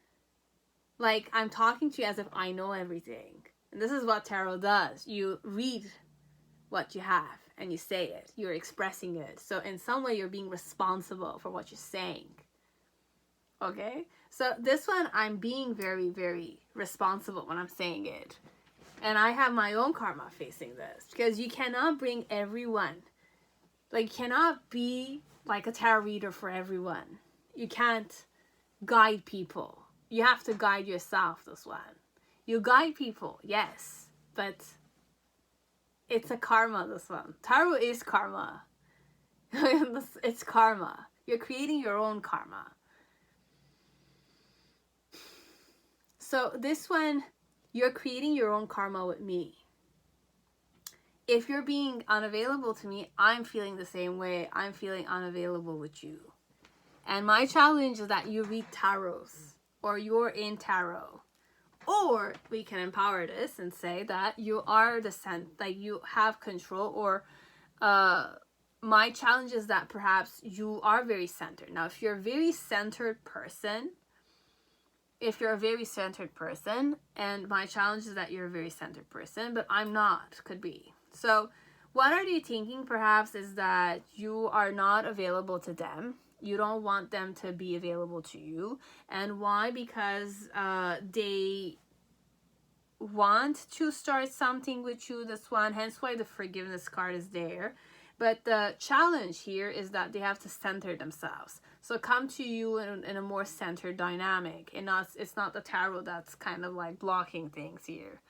like, I'm talking to you as if I know everything. And this is what tarot does. You read what you have and you say it. You're expressing it. So in some way, you're being responsible for what you're saying. Okay? So this one, I'm being very, very responsible when I'm saying it. And I have my own karma facing this. Because you cannot bring everyone. Like, you cannot be like a tarot reader for everyone. You can't guide people. You have to guide yourself, this one. You guide people, yes, but it's a karma, this one. Tarot is karma. It's karma. You're creating your own karma. So this one, you're creating your own karma with me. If you're being unavailable to me, I'm feeling the same way. I'm feeling unavailable with you. And my challenge is that you read tarots, or you're in tarot. Or we can empower this and say that you are the that you have control, or my challenge is that perhaps you are very centered. Now, if you're a very centered person, and my challenge is that you're a very centered person, but I'm not, could be. So what are they thinking perhaps is that you are not available to them. You don't want them to be available to you. And why? Because they want to start something with you, this one, hence why the forgiveness card is there. But the challenge here is that they have to center themselves. So come to you in a more centered dynamic. And it's not the tarot that's kind of like blocking things here.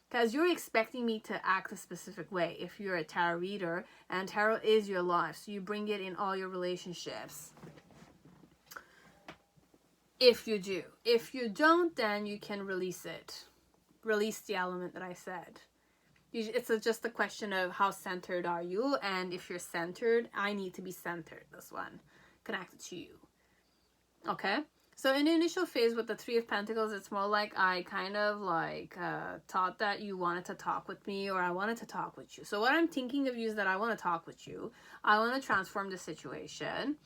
Because you're expecting me to act a specific way if you're a tarot reader. And tarot is your life. So you bring it in all your relationships. If you do. If you don't, then you can release it. Release the element that I said. It's just a question of how centered are you, and if you're centered, I need to be centered, this one, connected to you. Okay? So in the initial phase with the Three of Pentacles, it's more like I kind of like thought that you wanted to talk with me, or I wanted to talk with you. So what I'm thinking of you is that I want to talk with you. I want to transform the situation.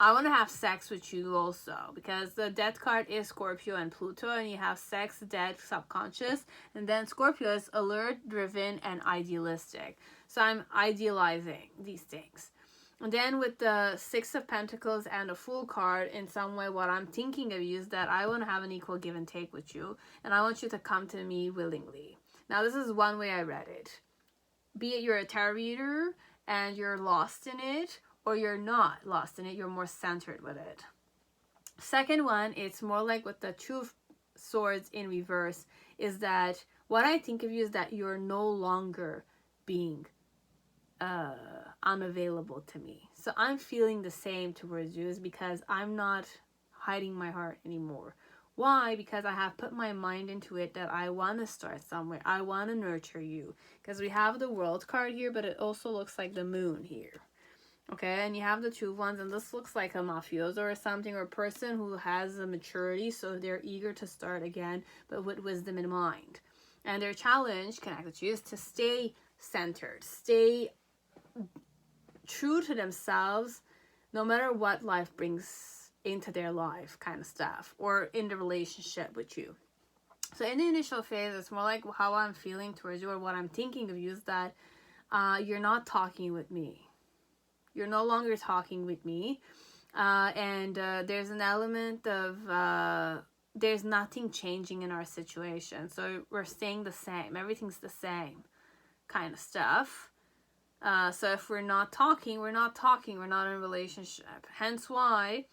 I want to have sex with you also, because the Death card is Scorpio and Pluto, and you have sex, death, subconscious, and then Scorpio is alert, driven, and idealistic. So I'm idealizing these things. And then with the Six of Pentacles and the Fool card, in some way what I'm thinking of you is that I want to have an equal give and take with you, and I want you to come to me willingly. Now this is one way I read it. Be it you're a tarot reader and you're lost in it, or you're not lost in it, you're more centered with it. Second one, it's more like with the Two of Swords in reverse, is that what I think of you is that you're no longer being unavailable to me. So I'm feeling the same towards you, is because I'm not hiding my heart anymore. Why? Because I have put my mind into it that I want to start somewhere. I want to nurture you. Because we have the World card here, but it also looks like the Moon here. Okay, and you have the Two of Wands, and this looks like a mafioso or something, or a person who has a maturity, so they're eager to start again, but with wisdom in mind. And their challenge, connected to you, is to stay centered, stay true to themselves, no matter what life brings into their life, kind of stuff, or in the relationship with you. So in the initial phase, it's more like how I'm feeling towards you, or what I'm thinking of you, is that you're not talking with me. You're no longer talking with me. And there's an element of there's nothing changing in our situation. So we're staying the same. Everything's the same kind of stuff. So if we're not talking, we're not talking. We're not in a relationship. Hence why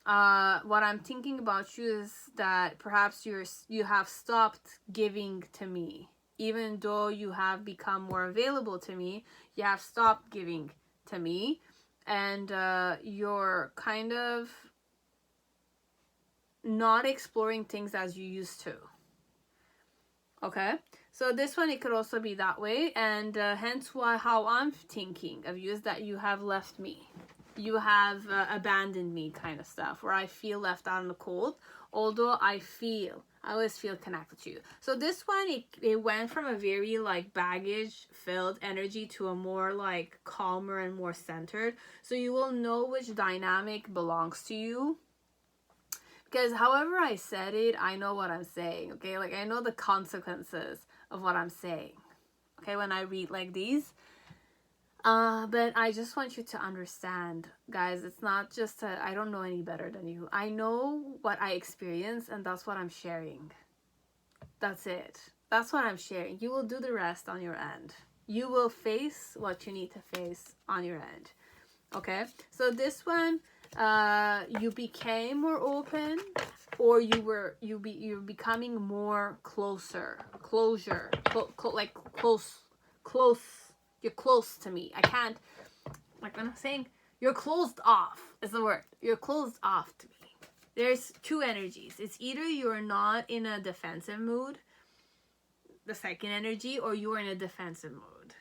what I'm thinking about you is that perhaps you have stopped giving to me. Even though you have become more available to me, you have stopped giving to me. And you're kind of not exploring things as you used to. Okay? So this one, it could also be that way. And hence why how I'm thinking of you is that you have left me. You have abandoned me, kind of stuff. Where I feel left out in the cold. Although I always feel connected to you. So this one, it went from a very like baggage filled energy to a more like calmer and more centered. So you will know which dynamic belongs to you. Because however I said it, I know what I'm saying. Okay, like I know the consequences of what I'm saying. Okay, when I read like these. But I just want you to understand, guys, it's not just I don't know any better than you. I know what I experience, and that's what I'm sharing. That's it. That's what I'm sharing. You will do the rest on your end. You will face what you need to face on your end. Okay? So this one, you became more open, or you're becoming more close You're close to me. I can't, like when I'm saying you're closed off is the word. You're closed off to me. There's two energies. It's either you're not in a defensive mood, the second energy, or you're in a defensive mode.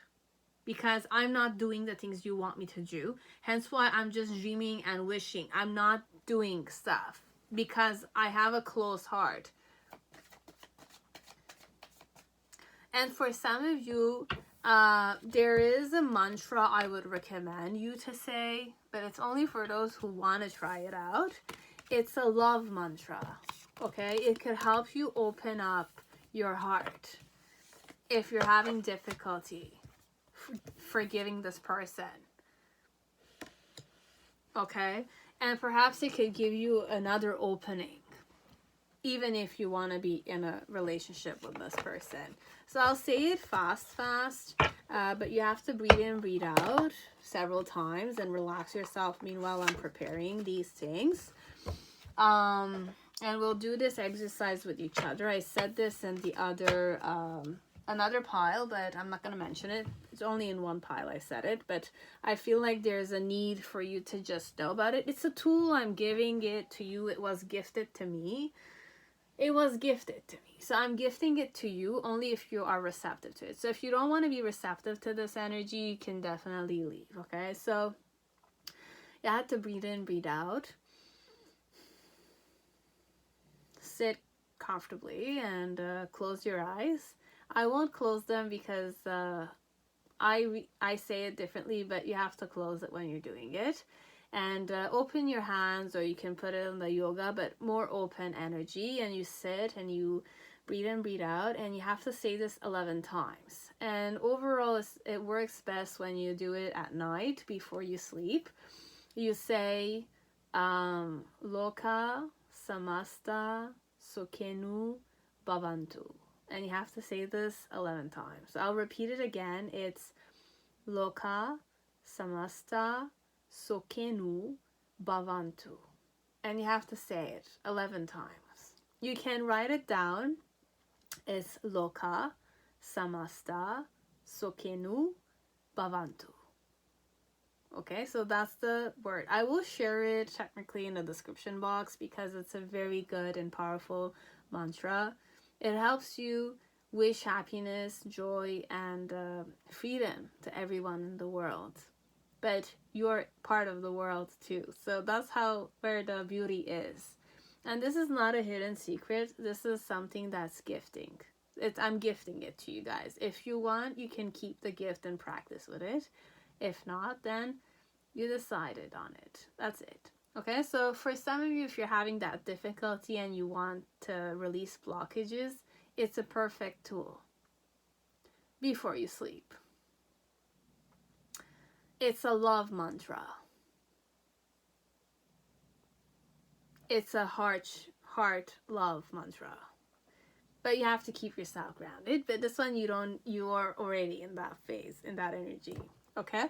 Because I'm not doing the things you want me to do. Hence why I'm just dreaming and wishing. I'm not doing stuff because I have a closed heart. And for some of you, there is a mantra I would recommend you to say, but it's only for those who want to try it out. It's a love mantra, okay? It could help you open up your heart if you're having difficulty forgiving this person, okay? And perhaps it could give you another opening, even if you want to be in a relationship with this person. So I'll say it fast, but you have to breathe in, breathe out several times and relax yourself. Meanwhile, I'm preparing these things. And we'll do this exercise with each other. I said this in the other, another pile, but I'm not going to mention it. It's only in one pile I said it, but I feel like there's a need for you to just know about it. It's a tool. I'm giving it to you. It was gifted to me. It was gifted to me. So I'm gifting it to you only if you are receptive to it. So if you don't want to be receptive to this energy, you can definitely leave, okay? So you have to breathe in, breathe out. Sit comfortably and close your eyes. I won't close them because I say it differently, but you have to close it when you're doing it. And open your hands, or you can put it in the yoga, but more open energy. And you sit and you breathe in, breathe out. And you have to say this 11 times. And overall, it works best when you do it at night before you sleep. You say, LOKAH SAMASTAH SUKHINO BHAVANTU. And you have to say this 11 times. So I'll repeat it again. It's LOKAH SAMASTAH SUKHINO BHAVANTU. And you have to say it 11 times. You can write it down. It's LOKAH SAMASTAH SUKHINO BHAVANTU. Okay, so that's the word. I will share it technically in the description box because it's a very good and powerful mantra. It helps you wish happiness, joy, and freedom to everyone in the world. But you're part of the world too. So that's where the beauty is. And this is not a hidden secret. This is something that's gifting. I'm gifting it to you guys. If you want, you can keep the gift and practice with it. If not, then you decided on it. That's it. Okay, so for some of you, if you're having that difficulty and you want to release blockages, it's a perfect tool before you sleep. It's a love mantra. It's a heart love mantra. But you have to keep yourself grounded. But this one, you are already in that phase, in that energy. Okay?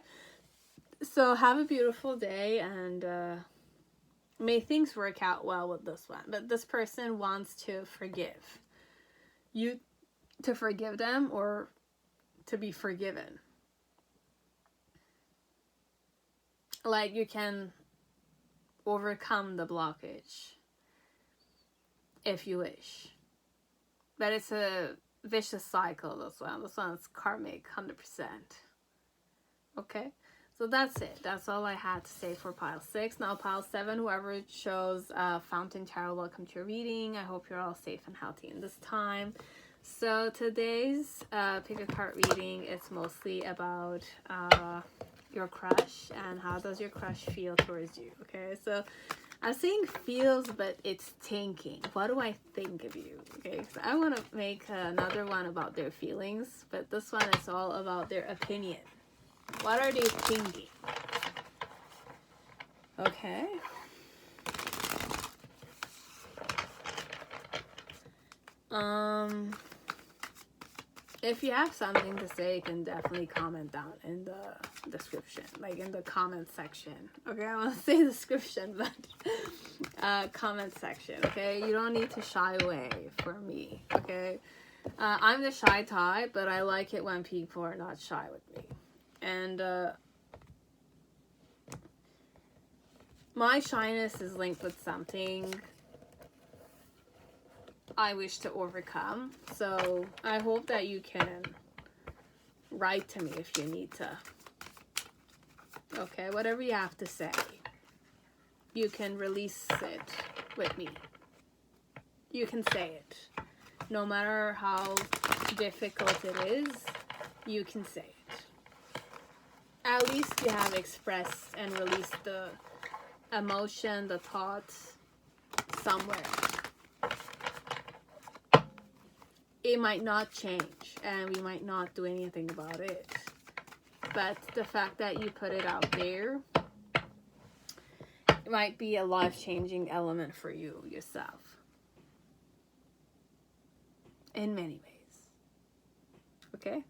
So have a beautiful day, and may things work out well with this one. But this person wants to forgive. You to forgive them or to be forgiven. Like you can overcome the blockage if you wish. But it's a vicious cycle, this one. This one's karmic, 100%. Okay? So that's it. That's all I had to say for pile 6. Now pile 7, whoever chose Fountain Tarot, welcome to your reading. I hope you're all safe and healthy in this time. So today's pick a card reading is mostly about your crush and how does your crush feel towards you. Okay, so I'm saying feels, but it's thinking. What do I think of you? Okay, so I want to make another one about their feelings, but this one is all about their opinion. What are they thinking? Okay. If you have something to say, you can definitely comment down in the description, like in the comment section. Okay, I want to say description, but comment section. Okay, you don't need to shy away from me. Okay, I'm the shy type, but I like it when people are not shy with me. And my shyness is linked with something I wish to overcome. So I hope that you can write to me if you need to. Okay, whatever you have to say, you can release it with me. You can say it. No matter how difficult it is, you can say it. At least you have expressed and released the emotion, the thoughts somewhere. It might not change and we might not do anything about it. But the fact that you put it out there, it might be a life-changing element for you yourself. In many ways. Okay?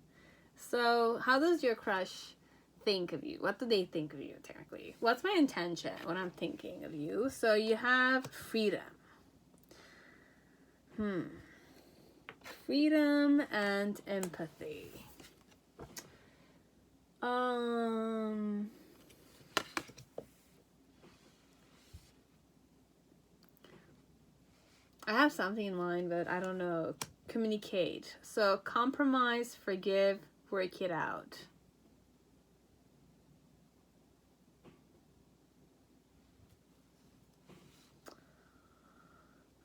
So, how does your crush think of you? What do they think of you, technically? What's my intention when I'm thinking of you? So, you have freedom. Freedom and empathy. I have something in mind, but I don't know. Communicate. So, compromise, forgive, work it out.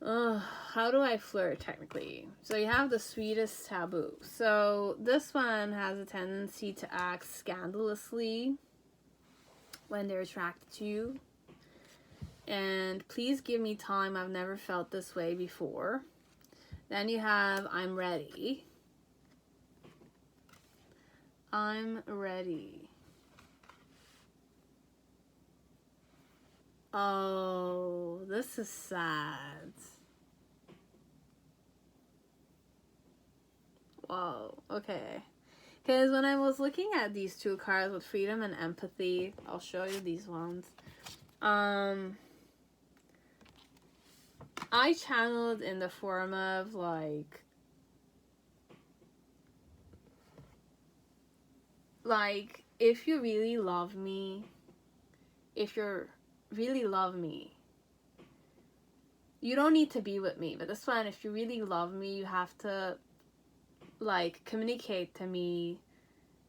How do I flirt, technically? So you have the sweetest taboo. So this one has a tendency to act scandalously when they're attracted to you. And please give me time. I've never felt this way before. Then you have I'm ready. I'm ready. Oh, this is sad. Whoa, okay. Because when I was looking at these two cards with freedom and empathy, I'll show you these ones. I channeled in the form of like if you really love me, you don't need to be with me. But this one, if you really love me, you have to like communicate to me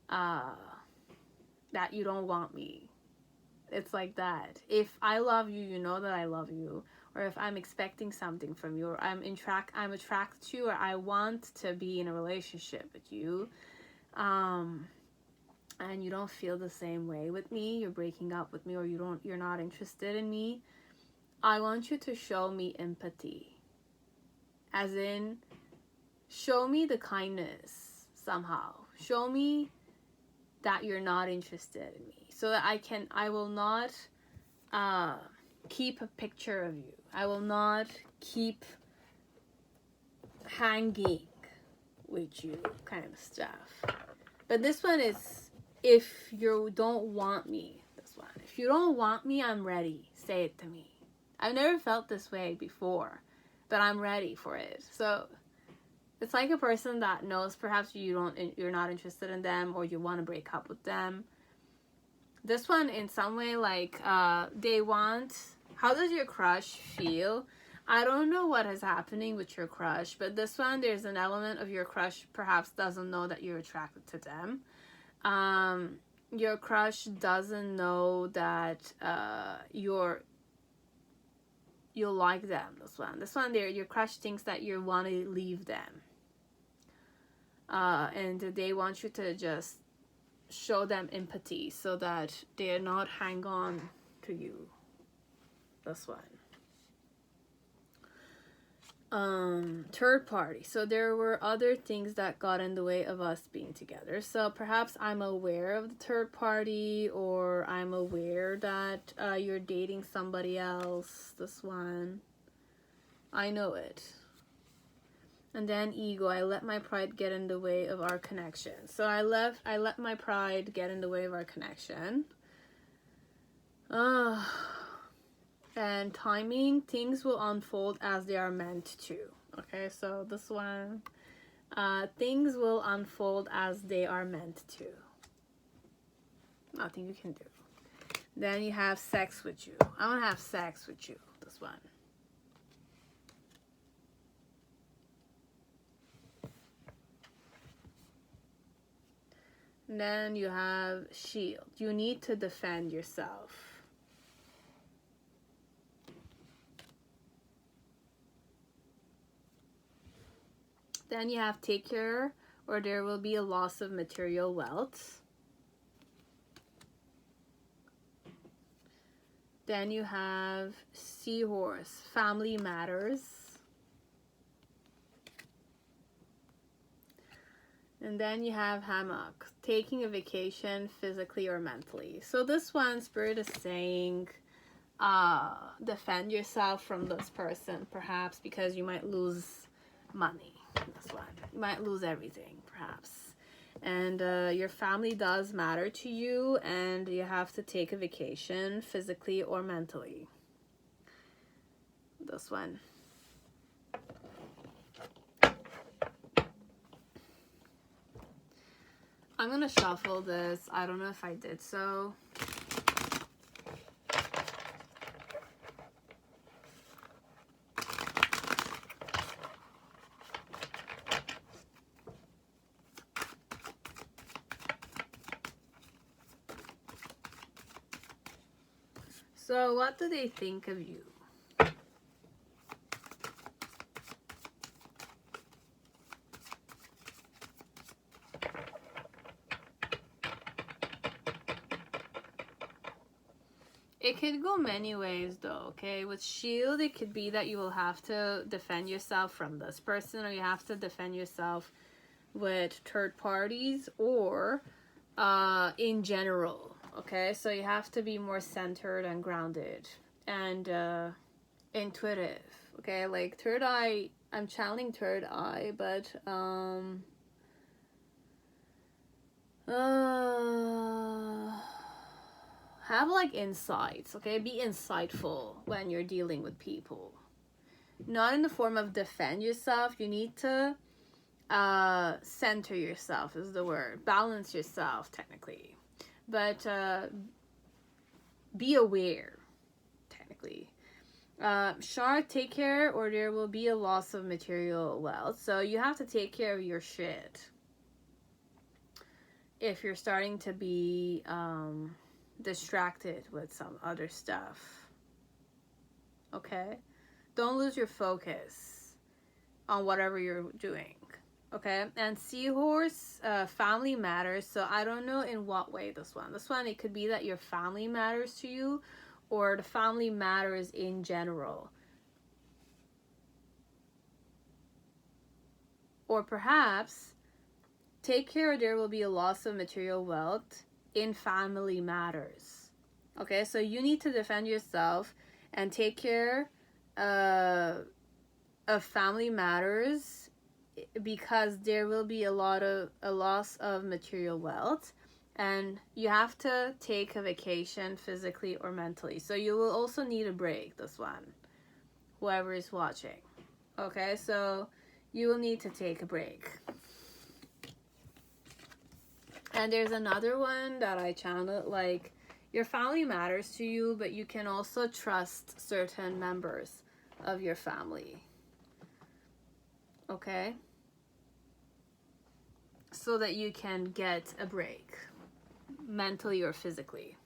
that you don't want me. It's like that. If I love you, you know that I love you. Or if I'm expecting something from you, or I'm attracted to you, or I want to be in a relationship with you, and you don't feel the same way with me, you're breaking up with me, or you're not interested in me, I want you to show me empathy. As in, show me the kindness somehow. Show me that you're not interested in me, so that I will not keep a picture of you. I will not keep hanging with you, kind of stuff. But this one is, if you don't want me, this one. If you don't want me, I'm ready. Say it to me. I've never felt this way before, but I'm ready for it. So it's like a person that knows perhaps you're not interested in them, or you want to break up with them. This one, in some way, like they want. How does your crush feel? I don't know what is happening with your crush, but this one, there's an element of your crush perhaps doesn't know that you're attracted to them. Your crush doesn't know that you like them. This one, your crush thinks that you want to leave them, and they want you to just show them empathy so that they're not hang on to you. This one. Third party. So there were other things that got in the way of us being together. So perhaps I'm aware of the third party, or I'm aware that you're dating somebody else. This one. I know it. And then ego. I let my pride get in the way of our connection. So I let my pride get in the way of our connection. And timing, things will unfold as they are meant to. Okay, so this one, things will unfold as they are meant to. Nothing you can do. Then you have sex with you. I want to have sex with you. This one. And then you have shield. You need to defend yourself. Then you have take care, or there will be a loss of material wealth. Then you have seahorse, family matters. And then you have hammock, taking a vacation physically or mentally. So this one, Spirit is saying, defend yourself from this person, perhaps because you might lose money. This one, you might lose everything, perhaps. And your family does matter to you, and you have to take a vacation physically or mentally. This one. I'm going to shuffle this. I don't know if I did so. So what do they think of you? It could go many ways though, okay? With shield, it could be that you will have to defend yourself from this person, or you have to defend yourself with third parties, or in general, okay? So you have to be more centered and grounded and intuitive, okay? Like third eye, I'm channeling third eye, but have like insights, okay? Be insightful when you're dealing with people. Not in the form of defend yourself. You need to center yourself is the word. Balance yourself, technically. But be aware, technically. Shark, take care, or there will be a loss of material wealth. So you have to take care of your shit. If you're starting to be distracted with some other stuff, okay? Don't lose your focus on whatever you're doing, okay? And seahorse, family matters. So I don't know in what way this one, it could be that your family matters to you, or the family matters in general, or perhaps take care, there will be a loss of material wealth in family matters. Okay, so you need to defend yourself and take care of family matters, because there will be a loss of material wealth, and you have to take a vacation physically or mentally. So you will also need a break, this one, whoever is watching. Okay, so you will need to take a break. And there's another one that I channeled, like, your family matters to you, but you can also trust certain members of your family. Okay? So that you can get a break, mentally or physically.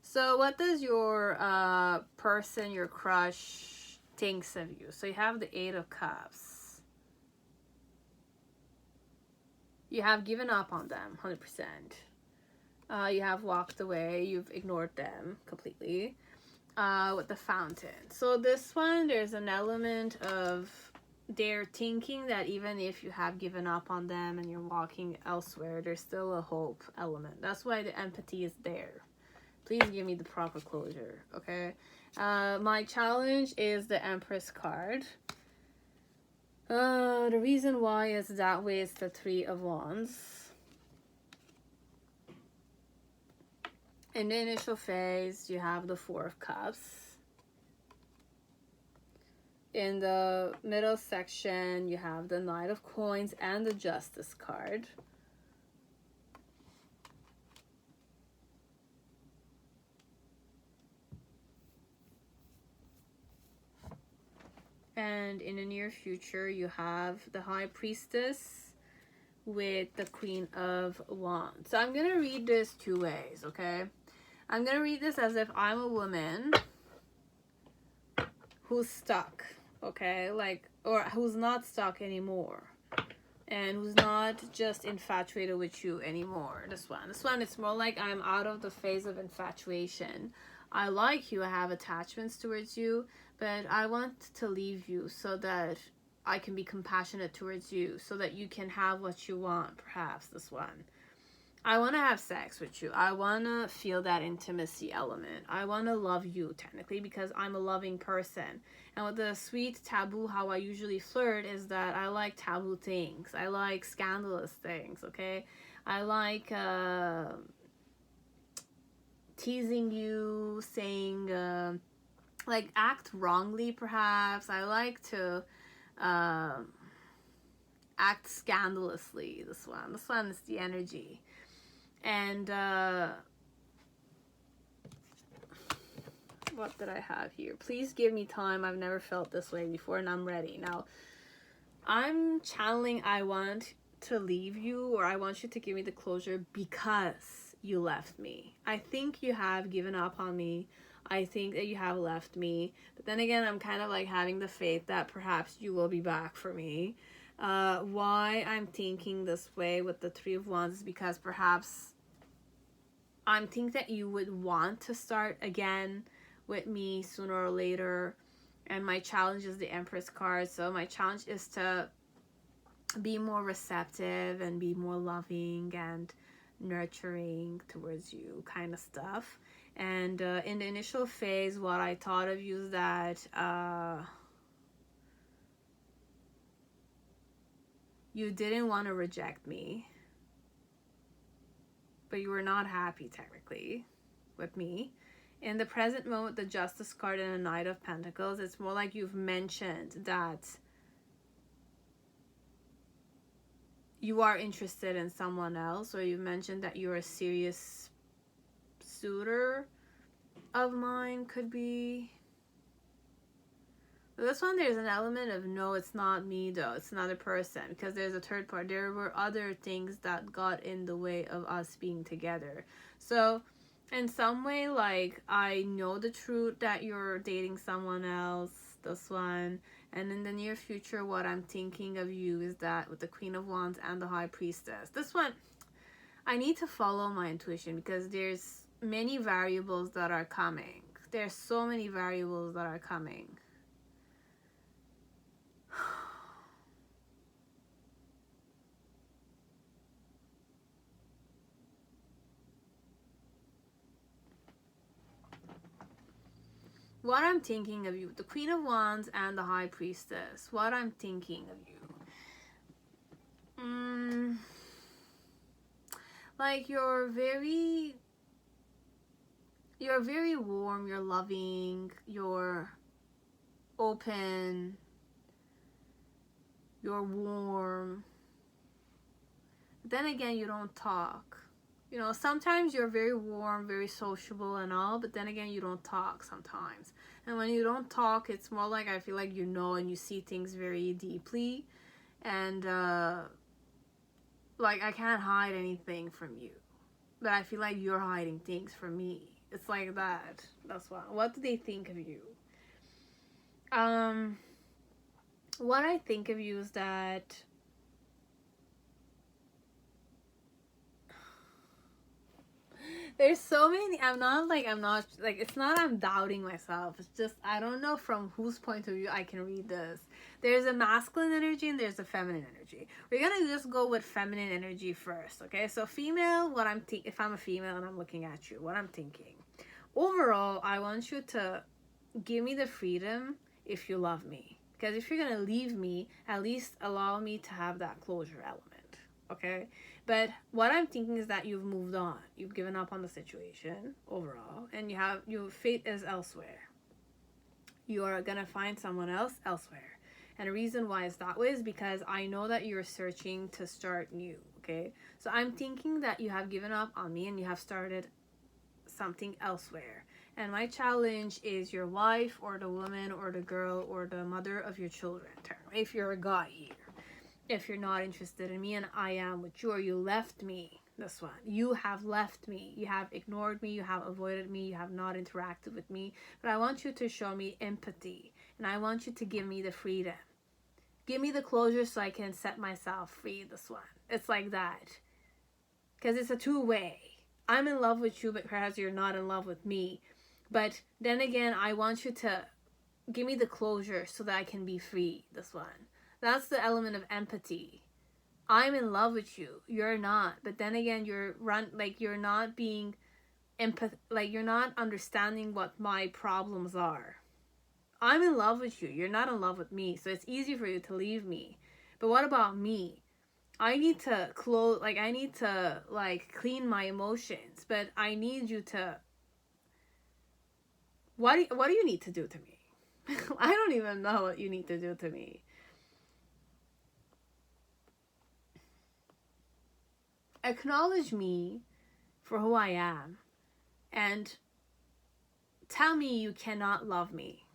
So what does your person, your crush, thinks of you? So you have the 8 of Cups. You have given up on them, 100%. You have walked away. You've ignored them completely. With the Fountain. So this one, there's an element of they're thinking that even if you have given up on them and you're walking elsewhere, there's still a hope element. That's why the empathy is there. Please give me the proper closure, okay? My challenge is the Empress card. The reason why is that way is the 3 of Wands. In the initial phase, you have the 4 of Cups. In the middle section, you have the Knight of Coins and the Justice card. And in the near future, you have the High Priestess with the Queen of Wands. So I'm going to read this two ways, okay? I'm going to read this as if I'm a woman who's stuck, okay? Like, or who's not stuck anymore. And who's not just infatuated with you anymore. This one, it's more like I'm out of the phase of infatuation. I like you, I have attachments towards you, but I want to leave you so that I can be compassionate towards you, so that you can have what you want, perhaps. This one. I want to have sex with you. I want to feel that intimacy element. I want to love you, technically, because I'm a loving person. And with the sweet taboo, how I usually flirt is that I like taboo things. I like scandalous things, okay? I like teasing you, saying, like, act wrongly, perhaps. I like to act scandalously, this one. This one is the energy. And what did I have here? Please give me time. I've never felt this way before, and I'm ready. Now, I'm channeling I want to leave you, or I want you to give me the closure because you left me. I think you have given up on me. I think that you have left me. But then again, I'm kind of like having the faith that perhaps you will be back for me. Why I'm thinking this way with the Three of Wands is because perhaps I'm thinking that you would want to start again with me sooner or later. And my challenge is the Empress card. So my challenge is to be more receptive and be more loving and nurturing towards you, kind of stuff. And in the initial phase, what I thought of you is that you didn't want to reject me, but you were not happy technically with me. In the present moment, the Justice card and the Knight of Pentacles, it's more like you've mentioned that you are interested in someone else, or you've mentioned that you're a serious suitor of mine, could be. But this one, there's an element of no, it's not me though, it's another person, because there's a third part. There were other things that got in the way of us being together. So in some way, like, I know the truth that you're dating someone else, this one. And in the near future, what I'm thinking of you is that with the Queen of Wands and the High Priestess, this one, I need to follow my intuition because there's many variables that are coming. There's so many variables that are coming. What I'm thinking of you, the Queen of Wands and the High Priestess, what I'm thinking of you. Like, you're very warm, you're loving, you're open, you're warm. But then again, you don't talk. You know, sometimes you're very warm, very sociable and all, but then again, you don't talk sometimes. And when you don't talk, it's more like I feel like you know and you see things very deeply. And, like, I can't hide anything from you. But I feel like you're hiding things from me. It's like that. That's what. What do they think of you? What I think of you is that there's so many. I'm not like, it's not I'm doubting myself. It's just, I don't know from whose point of view I can read this. There's a masculine energy and there's a feminine energy. We're going to just go with feminine energy first, okay? So female, what I'm if I'm a female and I'm looking at you, what I'm thinking. Overall, I want you to give me the freedom if you love me. Because if you're going to leave me, at least allow me to have that closure element, okay? But what I'm thinking is that you've moved on. You've given up on the situation overall. And your fate is elsewhere. You are going to find someone else elsewhere. And the reason why it's that way is because I know that you're searching to start new, okay? So I'm thinking that you have given up on me and you have started something elsewhere. And my challenge is your wife or the woman or the girl or the mother of your children. If you're a guy here. If you're not interested in me and I am with you, or you left me, this one. You have left me. You have ignored me. You have avoided me. You have not interacted with me. But I want you to show me empathy. And I want you to give me the freedom. Give me the closure so I can set myself free, this one. It's like that. Because it's a two-way. I'm in love with you, but perhaps you're not in love with me. But then again, I want you to give me the closure so that I can be free, this one. That's the element of empathy. I'm in love with you. You're not. But then again, you're not being you're not understanding what my problems are. I'm in love with you. You're not in love with me. So it's easy for you to leave me. But what about me? I need to clean my emotions, but I need you to what do you need to do to me? I don't even know what you need to do to me. Acknowledge me for who I am and tell me you cannot love me.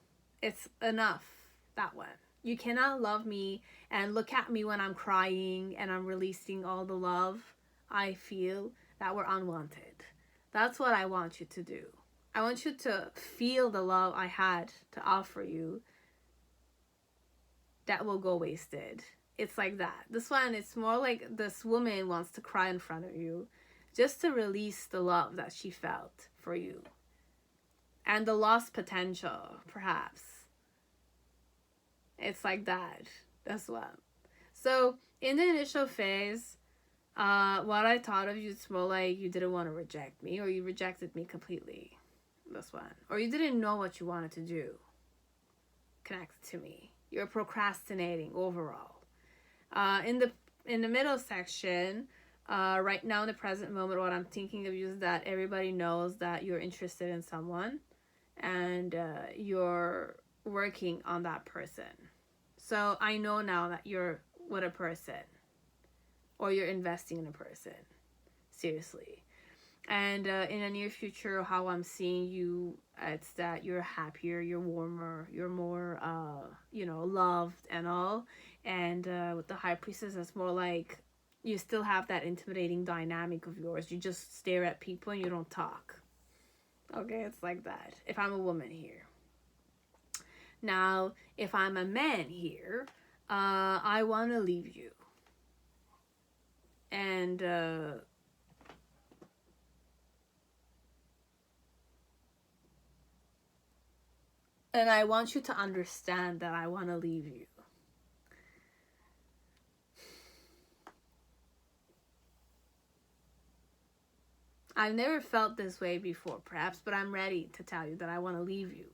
It's enough, that one. You cannot love me and look at me when I'm crying and I'm releasing all the love I feel that were unwanted. That's what I want you to do. I want you to feel the love I had to offer you that will go wasted. It's like that. This one, it's more like this woman wants to cry in front of you just to release the love that she felt for you. And the lost potential, perhaps. It's like that. That's what. So, in the initial phase, what I thought of you, it's more like you didn't want to reject me, or you rejected me completely. This one. Or you didn't know what you wanted to do connected to me. You're procrastinating overall. In the middle section, right now in the present moment, what I'm thinking of you is that everybody knows that you're interested in someone and you're working on that person. So I know now that you're with a person or you're investing in a person. Seriously. And in the near future, how I'm seeing you, it's that you're happier, you're warmer, you're more, loved and all. And with the High Priestess, it's more like you still have that intimidating dynamic of yours. You just stare at people and you don't talk. Okay, it's like that. If I'm a woman here. Now, if I'm a man here, I want to leave you. And I want you to understand that I want to leave you. I've never felt this way before, perhaps, but I'm ready to tell you that I want to leave you.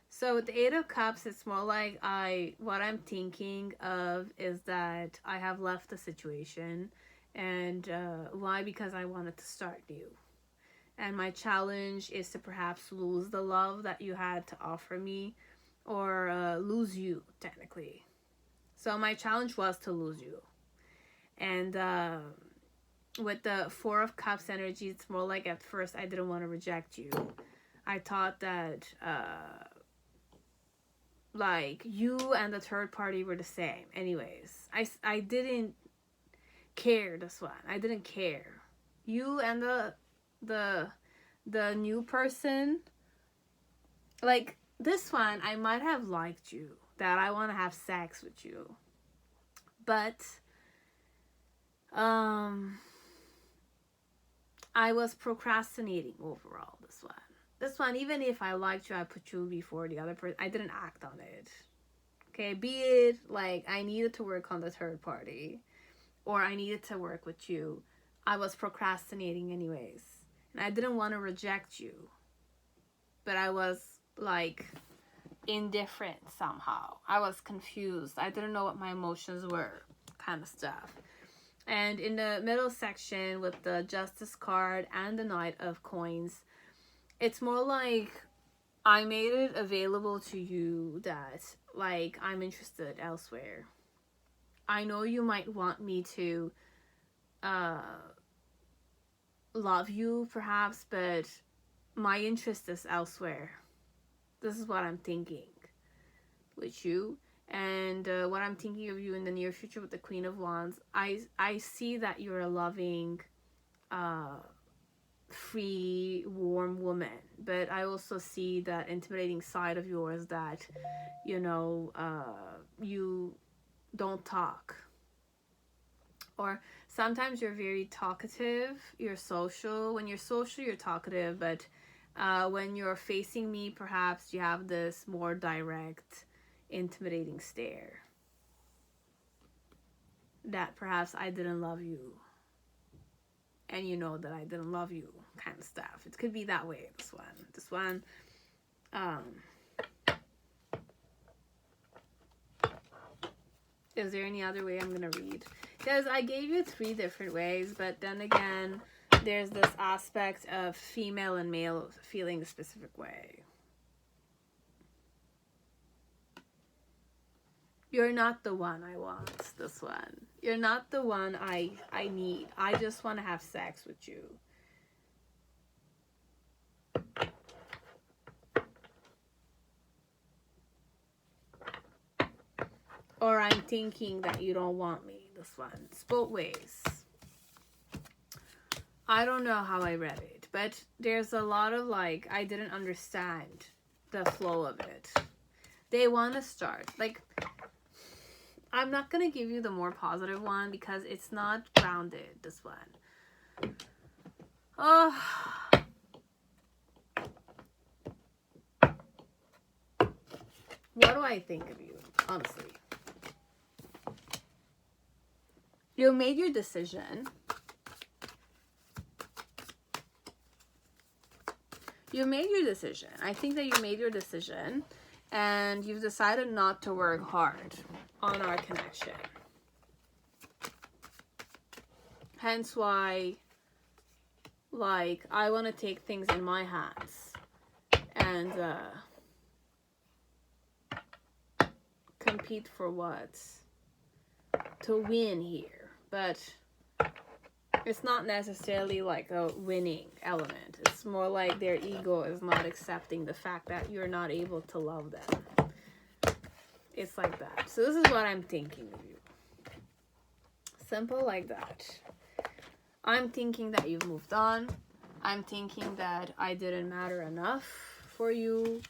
So with the Eight of Cups, it's more like what I'm thinking of is that I have left the situation. And why? Because I wanted to start new. And my challenge is to perhaps lose the love that you had to offer me, or lose you, technically. So my challenge was to lose you. And with the Four of Cups energy, it's more like at first I didn't want to reject you. I thought that you and the third party were the same. Anyways, I didn't care, this one. I didn't care. You and the new person, like this one, I might have liked you, that I want to have sex with you, but I was procrastinating overall. This one, even if I liked you, I put you before the other person. I didn't act on it. Okay, be it like I needed to work on the third party, or I needed to work with you. I was procrastinating anyways. And I didn't want to reject you. But I was like indifferent somehow. I was confused. I didn't know what my emotions were, kind of stuff. And in the middle section with the Justice card and the Knight of Coins, it's more like I made it available to you that like I'm interested elsewhere. I know you might want me to love you perhaps, but my interest is elsewhere. This is what I'm thinking with you. And what I'm thinking of you in the near future with the Queen of Wands, I see that you're a loving, free, warm woman. But I also see that intimidating side of yours that, you know, you don't talk. Or sometimes you're very talkative, you're social. When you're social, you're talkative. But when you're facing me, perhaps you have this more direct, intimidating stare that perhaps I didn't love you and you know that I didn't love you kind of stuff. It could be that way. This one is there any other way I'm gonna read? Because I gave you 3 different ways, but then again there's this aspect of female and male feeling a specific way. You're not the one I want, this one. You're not the one I need. I just want to have sex with you. Or I'm thinking that you don't want me, this one. It's both ways. I don't know how I read it, but there's a lot of like, I didn't understand the flow of it. They want to start. Like, I'm not going to give you the more positive one because it's not grounded, this one. Oh. What do I think of you, honestly? You made your decision. You made your decision. I think that you made your decision and you've decided not to work hard on our connection. Hence why, like, I want to take things in my hands and compete for what? To win here. But it's not necessarily like a winning element. It's more like their ego is not accepting the fact that you're not able to love them. It's like that. So this is what I'm thinking of you. Simple like that. I'm thinking that you've moved on. I'm thinking that I didn't matter enough for you.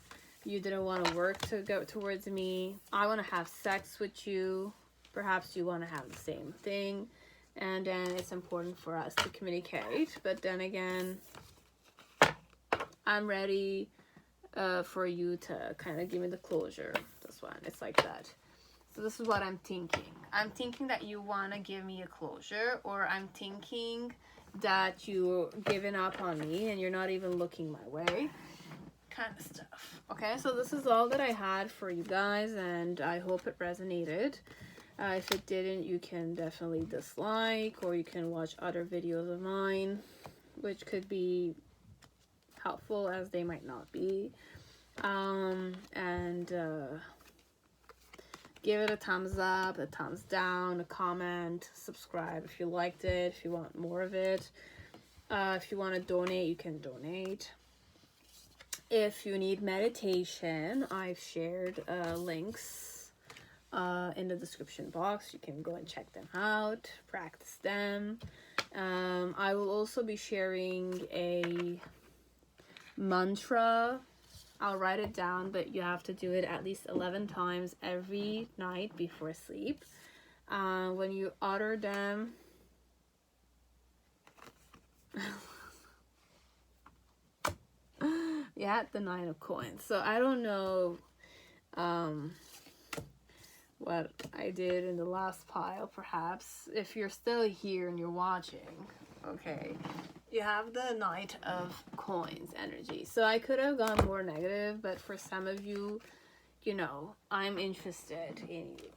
You didn't want to work to go towards me. I want to have sex with you. Perhaps you want to have the same thing. And then it's important for us to communicate. But then again, I'm ready for you to kind of give me the closure. This one, it's like that. So this is what I'm thinking. I'm thinking that you want to give me a closure, or I'm thinking that you're giving up on me and you're not even looking my way. Kind of stuff. Okay, so this is all that I had for you guys, and I hope it resonated. If it didn't, you can definitely dislike, or you can watch other videos of mine, which could be helpful as they might not be. Give it a thumbs up, a thumbs down, a comment, subscribe if you liked it, if you want more of it. If you want to donate, you can donate. If you need meditation, I've shared links in the description box. You can go and check them out, practice them. I will also be sharing a mantra. I'll write it down, but you have to do it at least 11 times every night before sleep. When you utter them, yeah, the 9 of coins. So I don't know what I did in the last pile, perhaps. If you're still here and you're watching, okay, you have the Knight of Coins energy. So I could have gone more negative, but for some of you, you know, I'm interested in you.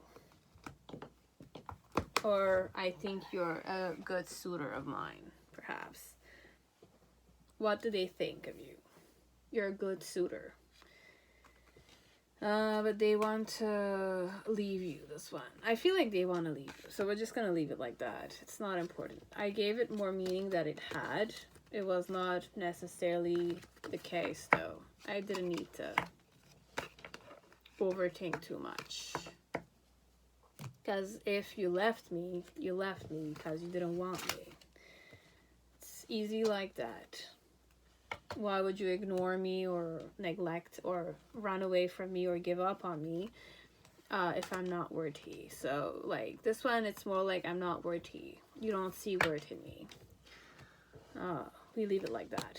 Or I think you're a good suitor of mine, perhaps. What do they think of you? You're a good suitor. But they want to leave you, this one. I feel like they want to leave you. So we're just going to leave it like that. It's not important. I gave it more meaning that it had. It was not necessarily the case, though. I didn't need to overthink too much. Because if you left me because you didn't want me. It's easy like that. Why would you ignore me or neglect or run away from me or give up on me if I'm not worthy? So, like, this one, it's more like I'm not worthy. You don't see worth in me. We leave it like that.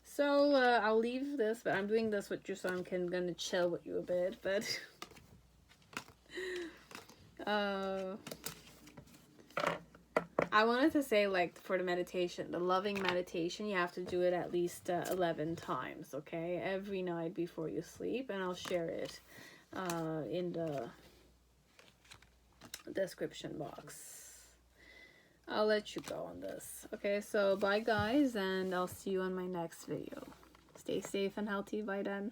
So, I'll leave this, but I'm doing this with you so I'm gonna chill with you a bit, but... I wanted to say, like, for the meditation, the loving meditation, you have to do it at least 11 times, okay? Every night before you sleep, and I'll share it in the description box. I'll let you go on this. Okay, so bye guys, and I'll see you on my next video. Stay safe and healthy by then.